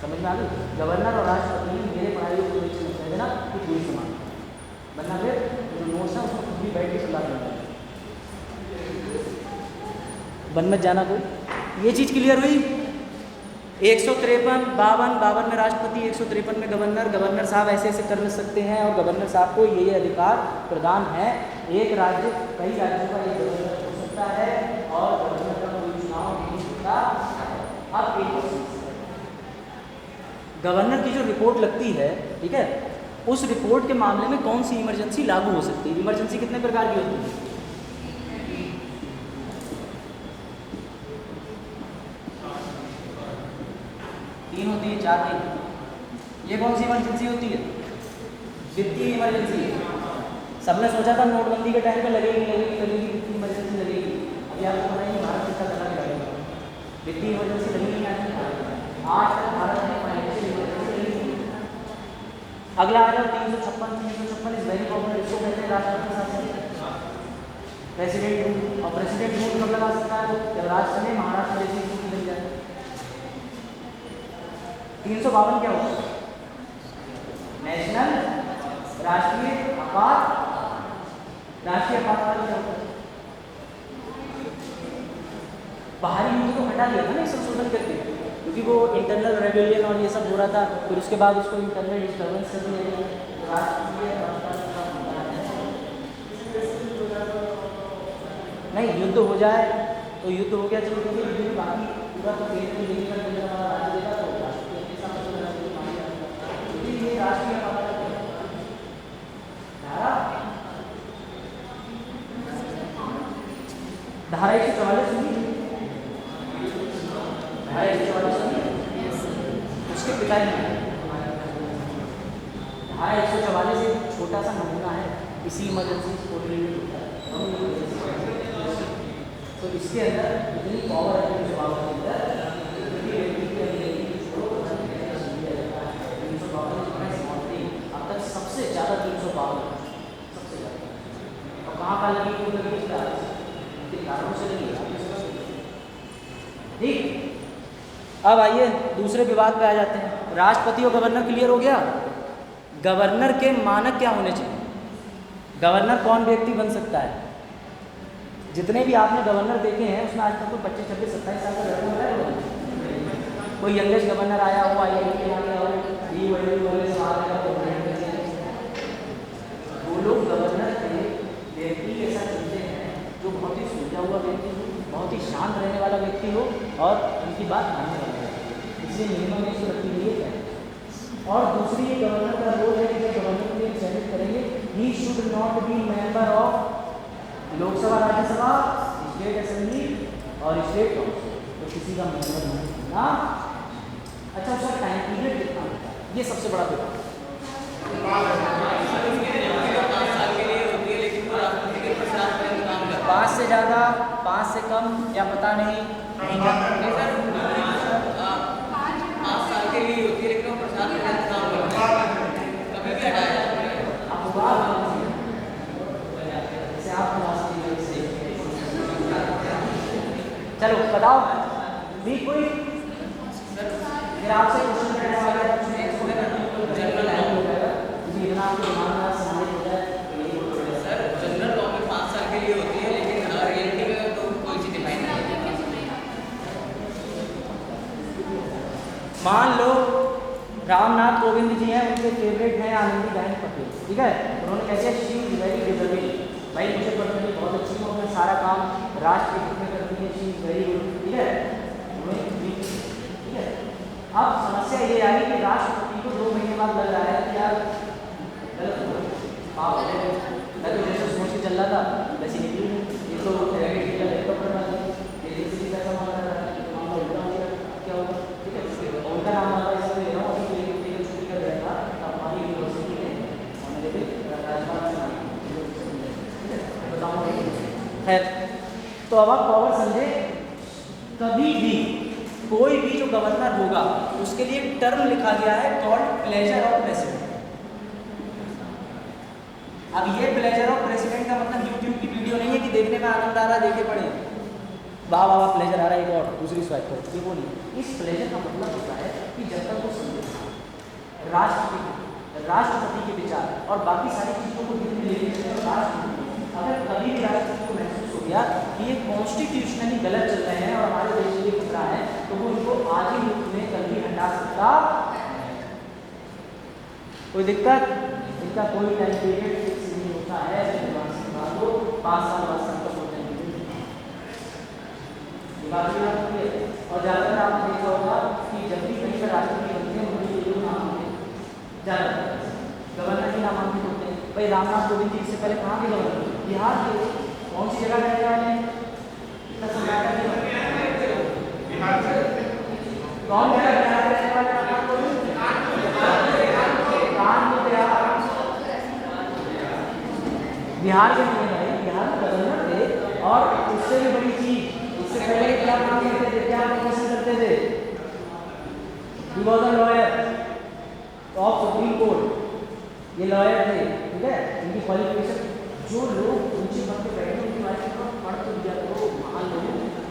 समझ में आ गई। गवर्नर और राष्ट्रपति मेरे पढ़ाई को कह देना कि पूरी समान, वरना फिर जो नोट्स है उसको खुद भी बैठ के सुला देना, बन मत जाना कोई। ये चीज़ क्लियर हुई। 153, 52 में राष्ट्रपति, 153 में गवर्नर, गवर्नर साहब ऐसे ऐसे कर सकते हैं और गवर्नर साहब को ये अधिकार प्रदान है। एक राज्य कई राज्यों का एक गवर्नर हो सकता है और गवर्नर का कोई चुनाव नहीं होता। अब एक गवर्नर की जो रिपोर्ट लगती है, ठीक है, उस रिपोर्ट के मामले में कौन सी इमरजेंसी लागू हो सकती है। इमरजेंसी कितने प्रकार की होती है? तीन होती है, 4 नहीं। ये कौन सी इमरजेंसी होती है? वित्तीय इमरजेंसी। सबने सोचा था नोटबंदी के टाइम पे लगेगी वित्तीय इमरजेंसी लगेगी। अभी आपको पता है भारत कितना करना लगेगा, वित्तीय इमरजेंसी लगेगी या नहीं। आज तक भारत में फाइनेंशियल इमरजेंसी लगेगी। अगला आ जाओ 356 इज वेरी कॉमन, इसको कहते हैं राष्ट्रपति शासन, प्रेसिडेंट रूल। और प्रेसिडेंट रूल कब लगा सकता है? जब राज्य में महाराष्ट्र जैसी स्थिति बन जाए। 352 क्या होता है? नेशनल, राष्ट्रीय आपातकाल क्या होता है? बाहरी युद्ध को हटा दिया था ना संशोधन करके, क्योंकि वो इंटरनल रेबेलियन और ये सब हो रहा था, फिर उसके बाद उसको इंटरनल डिस्टर्बेंस कर दिया गया। राष्ट्रीय नहीं, युद्ध हो जाए तो युद्ध हो गया, चलो क्योंकि युद्ध की बाकी पूरा तो केंद्र में लेकर हमारा राज्य देगा, तो राष्ट्रीय राष्ट्रीय धारा 144 सुनिए, धारा 144 सुनिए, उसके पिता ही धारा 144 एक छोटा सा नमूना है इसी इमरजेंसी को रिलेटेड होता है। तो इसके अंदर इतनी पावर है कि पावर के अंदर अब तक सबसे ज़्यादा 352 सबसे ज़्यादा कहाँ कहाँ लगी वो लगी इसका इनके कारणों से लगी आपने समझ। ठीक, अब आइए दूसरे विवाद पे आ जाते हैं। राष्ट्रपति और गवर्नर क्लियर हो गया। गवर्नर के मानक क्या होने चाहिए? गवर्नर कौन व्यक्ति बन सकता है? जितने भी आपने गवर्नर देखे हैं उसमें आज तक कोई 25, 26, 27 साल का लड़का होता है? कोई यंगेस्ट गवर्नर आया हो, IIT के आया हो, वो लोग गवर्नर के व्यक्ति ऐसा चुनते हैं जो बहुत ही सुलझा हुआ व्यक्ति हो, बहुत ही शांत रहने वाला व्यक्ति हो और उनकी बात मानने वाला व्यक्ति। इसलिए मिनिमम एज रखी हुई है। और दूसरी ये गवर्नर का रोल है कि जब गवर्नर के लिए चयनित करेंगे, he should not be member of Lok Sabha, Rajya Sabha, state assembly और स्टेट काउंसिल। तो किसी का मेंबर नहीं होना। अच्छा, उसका टाइम पीरियड कितना होता है? ये सबसे बड़ा विवाद। 5 से ज़्यादा, 5 से कम या पता नहीं? 5 साल के लिए होती है, लेकिन वो प्रसाद काम करते हैं, कभी भी हटाया जाता है। चलो बताओ भी कोई फिर आपसे क्वेश्चन करने वाला है, जनरल लॉ हो जाएगा जी, इतना आपको दिमाग में समझ हो जाए। सर जनरल लॉ में 5 साल के लिए होती है, लेकिन रियलिटी में तो कोई चीज़ डिफाइन नहीं है। मान लो रामनाथ कोविंद जी हैं, उनके फेवरेट हैं आनंदीबेन पटेल, ठीक है। उन्होंने कह दिया शी इज वेरी डिजर्विंग, भाई मुझे पर्सनली बहुत अच्छी हूँ, अपना सारा काम राष्ट्र के हित में करती है, शी इज वेरी गुड, ठीक है। ठीक है, अब समस्या ये आई कि राष्ट्रपति को 2 महीने बाद लग रहा है कि यार गलत हुआ, मैं तो जैसे सोच के चल रहा था वैसे निकली नहीं, ये तो हेलीकॉप्टर वाले ये किसी का मामला रहा है, तो मामला उल्टा हो गया, क्या होगा? ठीक है, उनका नाम आता है इसलिए ले रहा हूँ, अभी छुट्टी कर रहा था तो हमारी यूनिवर्सिटी में और मेरे राज्यपाल खैर। तो अब आप पावर समझे, कभी भी कोई भी जो गवर्नर होगा उसके लिए एक टर्म लिखा गया है कॉल्ड प्लेजर ऑफ प्रेसिडेंट। अब ये प्लेजर ऑफ प्रेसिडेंट का मतलब यूट्यूब की वीडियो नहीं है कि देखने में आनंद आ रहा है, देखे पड़े वाह वाह वाह प्लेजर आ रहा है, एक और दूसरी स्वाइप करो, ये वो नहीं। इस प्लेजर का मतलब होता है कि जब तक वो संविधान, राष्ट्रपति के विचार और बाकी सारी चीज़ों को ध्यान में लेके राष्ट्रपति, अगर कभी भी राष्ट्रपति को महसूस हो गया कि ये कॉन्स्टिट्यूशनली गलत चल रहे हैं और हमारे देश के लिए खतरा है, तो वो इनको आज ही मुल्क में कभी हटा सकता। कोई दिक्कत? इनका कोई टाइम पीरियड फिक्स नहीं होता है, 5 साल बाद तक होता है। और ज़्यादातर आपने देखा होगा कि जब भी कहीं पर राष्ट्रपति बनते हैं उनके लिए नाम होते हैं, ज़्यादातर गवर्नर ही नामांकित होते हैं। भाई रामनाथ कोविंद जी इससे पहले कहाँ के गवर्नर? बिहार के। कौन सी जगह रहने वाले हैं? कौन जगह बिहार रहने वाले रामनाथ कोविंद? बिहार के नहीं भाई, बिहार में गवर्नर थे। और उससे भी बड़ी चीज, इससे पहले क्या काम करते थे, क्या प्रोफेशन करते थे? He was a lawyer of supreme court, ये लॉयर थे, ठीक है। इनकी क्वालिफिकेशन, जो लोग ऊंचे पद पे बैठे उनके बारे में थोड़ा पढ़ तो दिया करो, मान लो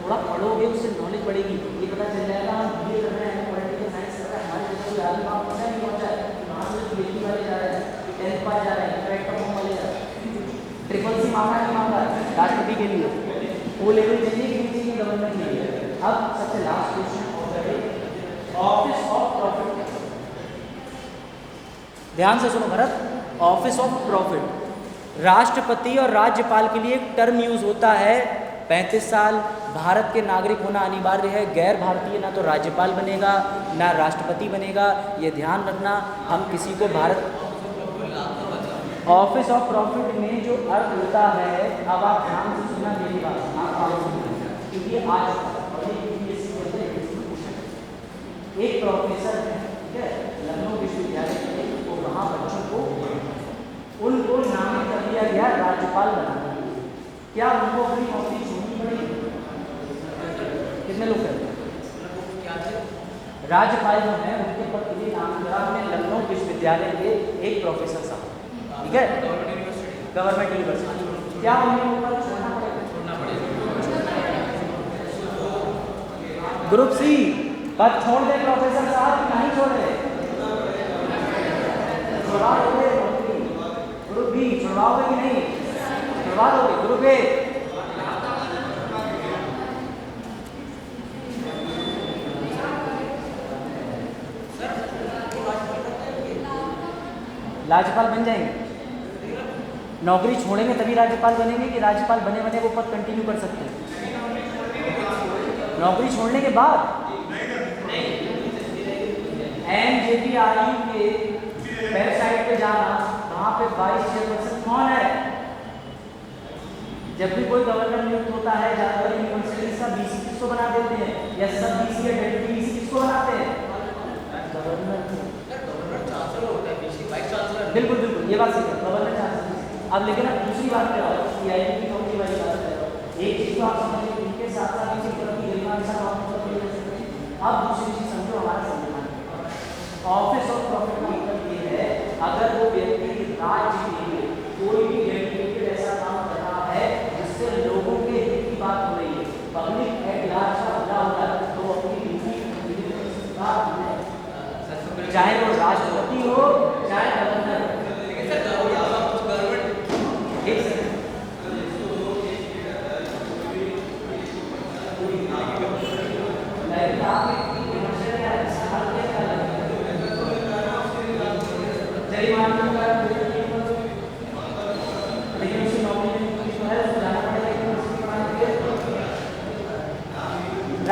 थोड़ा पढ़ोगे उससे नॉलेज बढ़ेगी, ये पता चल जाएगा हम BA कर रहे हैं, पॉलिटिकल साइंस कर रहे हैं, हमारे जैसे कोई आदमी वहाँ पहुँचा नहीं पहुँचा है, वहाँ से PhD वाले जा रहे हैं, 10th पास जा रहे हैं, करेक्ट फॉर्म वाले जा रहे हैं, ट्रिपल सी मांगा नहीं मांगा राष्ट्रपति के लिए, वो लेवल चाहिए कि नहीं चाहिए गवर्नमेंट के लिए। अब सबसे last question office of profit, ध्यान से सुनो भरत, ऑफिस ऑफ प्रॉफिट राष्ट्रपति और राज्यपाल के लिए एक टर्म यूज होता है 35 साल। भारत के नागरिक होना अनिवार्य है, गैर भारतीय ना तो राज्यपाल बनेगा ना राष्ट्रपति बनेगा, ये ध्यान रखना। हम किसी को भारत ऑफिस ऑफ प्रॉफिट में जो अर्थ होता है, अब आप ध्यान से सुनना मेरी बात, क्योंकि आज एक प्रोफेसर है, ठीक है, लखनऊ विश्वविद्यालय के, तो वहाँ बच्चों को उनको नामित कर दिया गया राज्यपाल बनाने के लिए। क्या उनको अपनी नौकरी छोड़नी पड़ेगी? कितने लोग कहते हैं? राज्यपाल जो है उनके पद के लिए नामकरण में लखनऊ विश्वविद्यालय के एक प्रोफेसर साहब, ठीक है, गवर्नमेंट यूनिवर्सिटी क्या होने के ऊपर छोड़ना पड़ेगा? छोड़ना पड़ेगा। ग्रुप सी पद छोड़ दे प्रोफेसर साहब कि नहीं छोड़े? छुड़वा दोगे? ग्रुप बी छुड़वाओगे कि नहीं? छुड़वा दोगे? ग्रुप ए राज्यपाल बन जाएंगे? नौकरी छोड़ेंगे तभी राज्यपाल बनेंगे कि राज्यपाल बने बने वो पद कंटिन्यू कर सकते हैं? नौकरी छोड़ने के बाद NJPRU के वेबसाइट पे जाना, वहाँ पे वाइस चेयरपर्सन कौन है? जब भी कोई गवर्नर नियुक्त होता है ज्यादातर यूनिवर्सिटीज का बीसी किसको बना देते हैं, या सब बीसी या डेप्यूटी बीसी किसको बनाते हैं? गवर्नर। गवर्नर चांसलर होता है, बीसी वाइस चांसलर। बिल्कुल बिल्कुल, ये बात सही है, गवर्नर चांसलर। अब लेकिन अब दूसरी बात क्या है, CID की नौकरी वाली बात है। एक चीज तो आप समझिए, इनके साथ साथ इसी तरह की गरिमा के साथ आप मतलब ले सकते हैं। अब दूसरी चीज समझो, हमारा संविधान ऑफिस ऑफ प्रॉफिट का मतलब ये है, अगर वो व्यक्ति राज्य के लिए कोई भी डेडिकेटेड ऐसा काम कर रहा है जिससे लोगों के हित की बात हो रही है, पब्लिक एट लार्ज का भला हो रहा है, तो वो अपनी ड्यूटी चाहे वो राष्ट्रपति हो चाहे गवर्नर हो। लेकिन सर गवर्नमेंट एक सेकंड,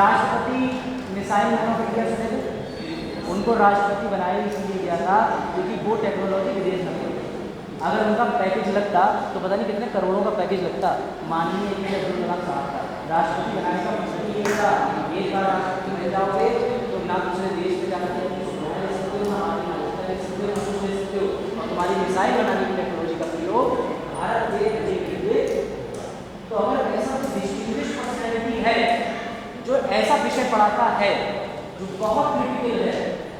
राष्ट्रपति मिसाइल मैन ऑफ इंडिया सुने थे? उनको राष्ट्रपति बनाया इसलिए गया था क्योंकि वो टेक्नोलॉजी विदेश में थी। अगर उनका पैकेज लगता तो पता नहीं कितने करोड़ों का पैकेज लगता। माननीय APJ अब्दुल कलाम साहब का राष्ट्रपति बनाने का मकसद ये था, एक बार राष्ट्रपति बन जाओगे तो ना दूसरे देश में जाकर ले सकते हो, ना हमारी नागरिकता ले सकते हो, ना कुछ ले सकते हो, और तुम्हारी मिसाइल बनाने की टेक्नोलॉजी का प्रयोग भारत के लिए। तो अगर ऐसा कुछ डिस्टिंग्विश पर्सनैलिटी है जो ऐसा विषय पढ़ाता है जो बहुत क्रिटिकल है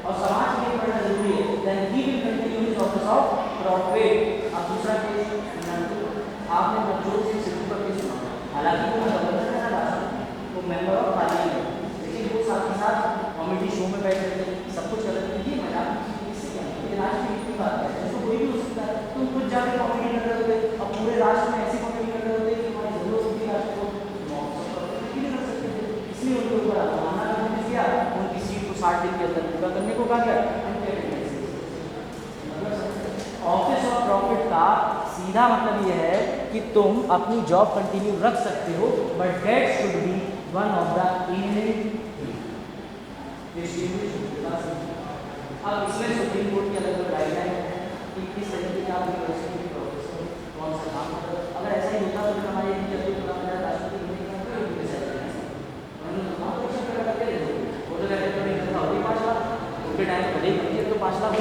और समाज के लिए पढ़ना जरूरी है, then he will continue his office of profit. अब दूसरा केस आपने नवजोत सिंह सिद्धू का केस सुना, हालांकि वो गवर्नर है ना, वो मेंबर ऑफ पार्लियामेंट, लेकिन वो साथ ही साथ कॉमेडी शो में बैठ रहे थे, सब कुछ कर रहे थे। ये मजाक इससे क्या है, ये राष्ट्र की इतनी बात है, इसको कोई भी हो सकता है। तुम खुद जाकर कॉमेडी कर रहे होते और पूरे राष्ट्र में ऐसी कॉमेडी कर रहे होते कि तुम्हारी जरूरत होती है राष्ट्र को, नहीं कर सकते थे। इसलिए उनके ऊपर आत्महत्या करने दिया, उनकी सीट को 60 दिन के अंदर पूरा करने को कहा गया। ऑफिस ऑफ प्रॉफिट का सीधा मतलब यह है कि तुम अपनी जॉब कंटिन्यू रख सकते हो, but that should be one of the inherent. अब इसमें सुप्रीम कोर्ट की अलग अलग गाइडलाइन है कि किस तरीके का यूनिवर्सिटी के प्रोफेसर कौन सा काम कर। अगर ऐसा ही होता तो हमारे अब्दुल कलाम राष्ट्रपति होने का उनके टाइम पर नहीं बनी तो 5 लाख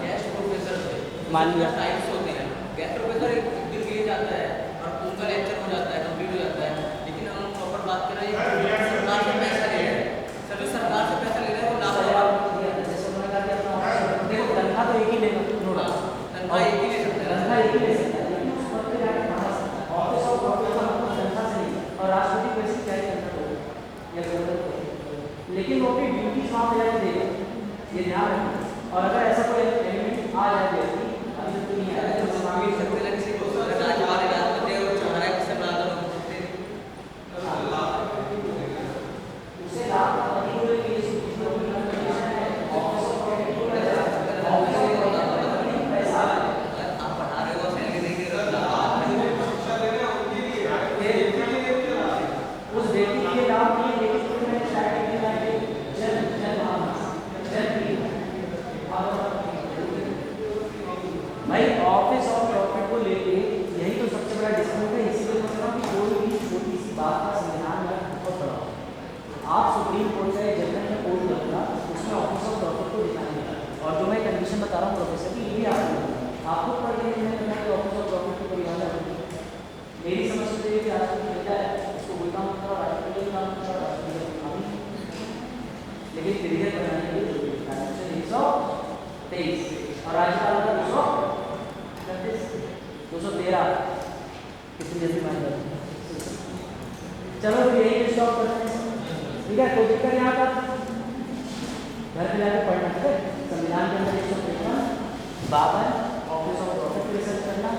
गेस्ट प्रोफेसर थे, मान लिया। टाइप्स होते हैं। गेस्ट प्रोफेसर एक दिन लिए जाता है और उनका लेक्चर हो जाता है, कंप्लीट हो जाता है, लेकिन हम प्रॉपर बात कर रहे हैं सरकार से पैसा ले रहे हैं। सर जो सरकार से पैसा ले रहे हैं वो लाख देखो, तनख्वाह तो एक ही लेगा, तनख्वाह एक ही ले सकते हैं, तनख्वाह एक ही ले सकता है, लेकिन उस पद पे जाके ऑफिस ऑफ प्रॉफिट का मतलब तनख्वाह से नहीं, और राष्ट्रपति को ऐसी क्या करना होगा या गवर्नर को, लेकिन वो अपनी ड्यूटीज वहाँ पे जाके देगा, ये ध्यान रखना। और अगर ऐसा कोई एलिमेंट आ जाए व्यक्ति, अभी तक तो नहीं आया, तो समावेश सकते हैं किसी को राज्यपाल राष्ट्रपति और चौहान किससे बना दो उसे लाभ अधिक केस जैसी बात है। चलो फिर यही स्टॉप करते हैं, ठीक है। कोई दिक्कत यहाँ पर घर पे जाकर पढ़ना, ठीक है। संविधान के अंदर 153 52 ऑफिस ऑफ प्रोटेक्ट रिसर्च करना।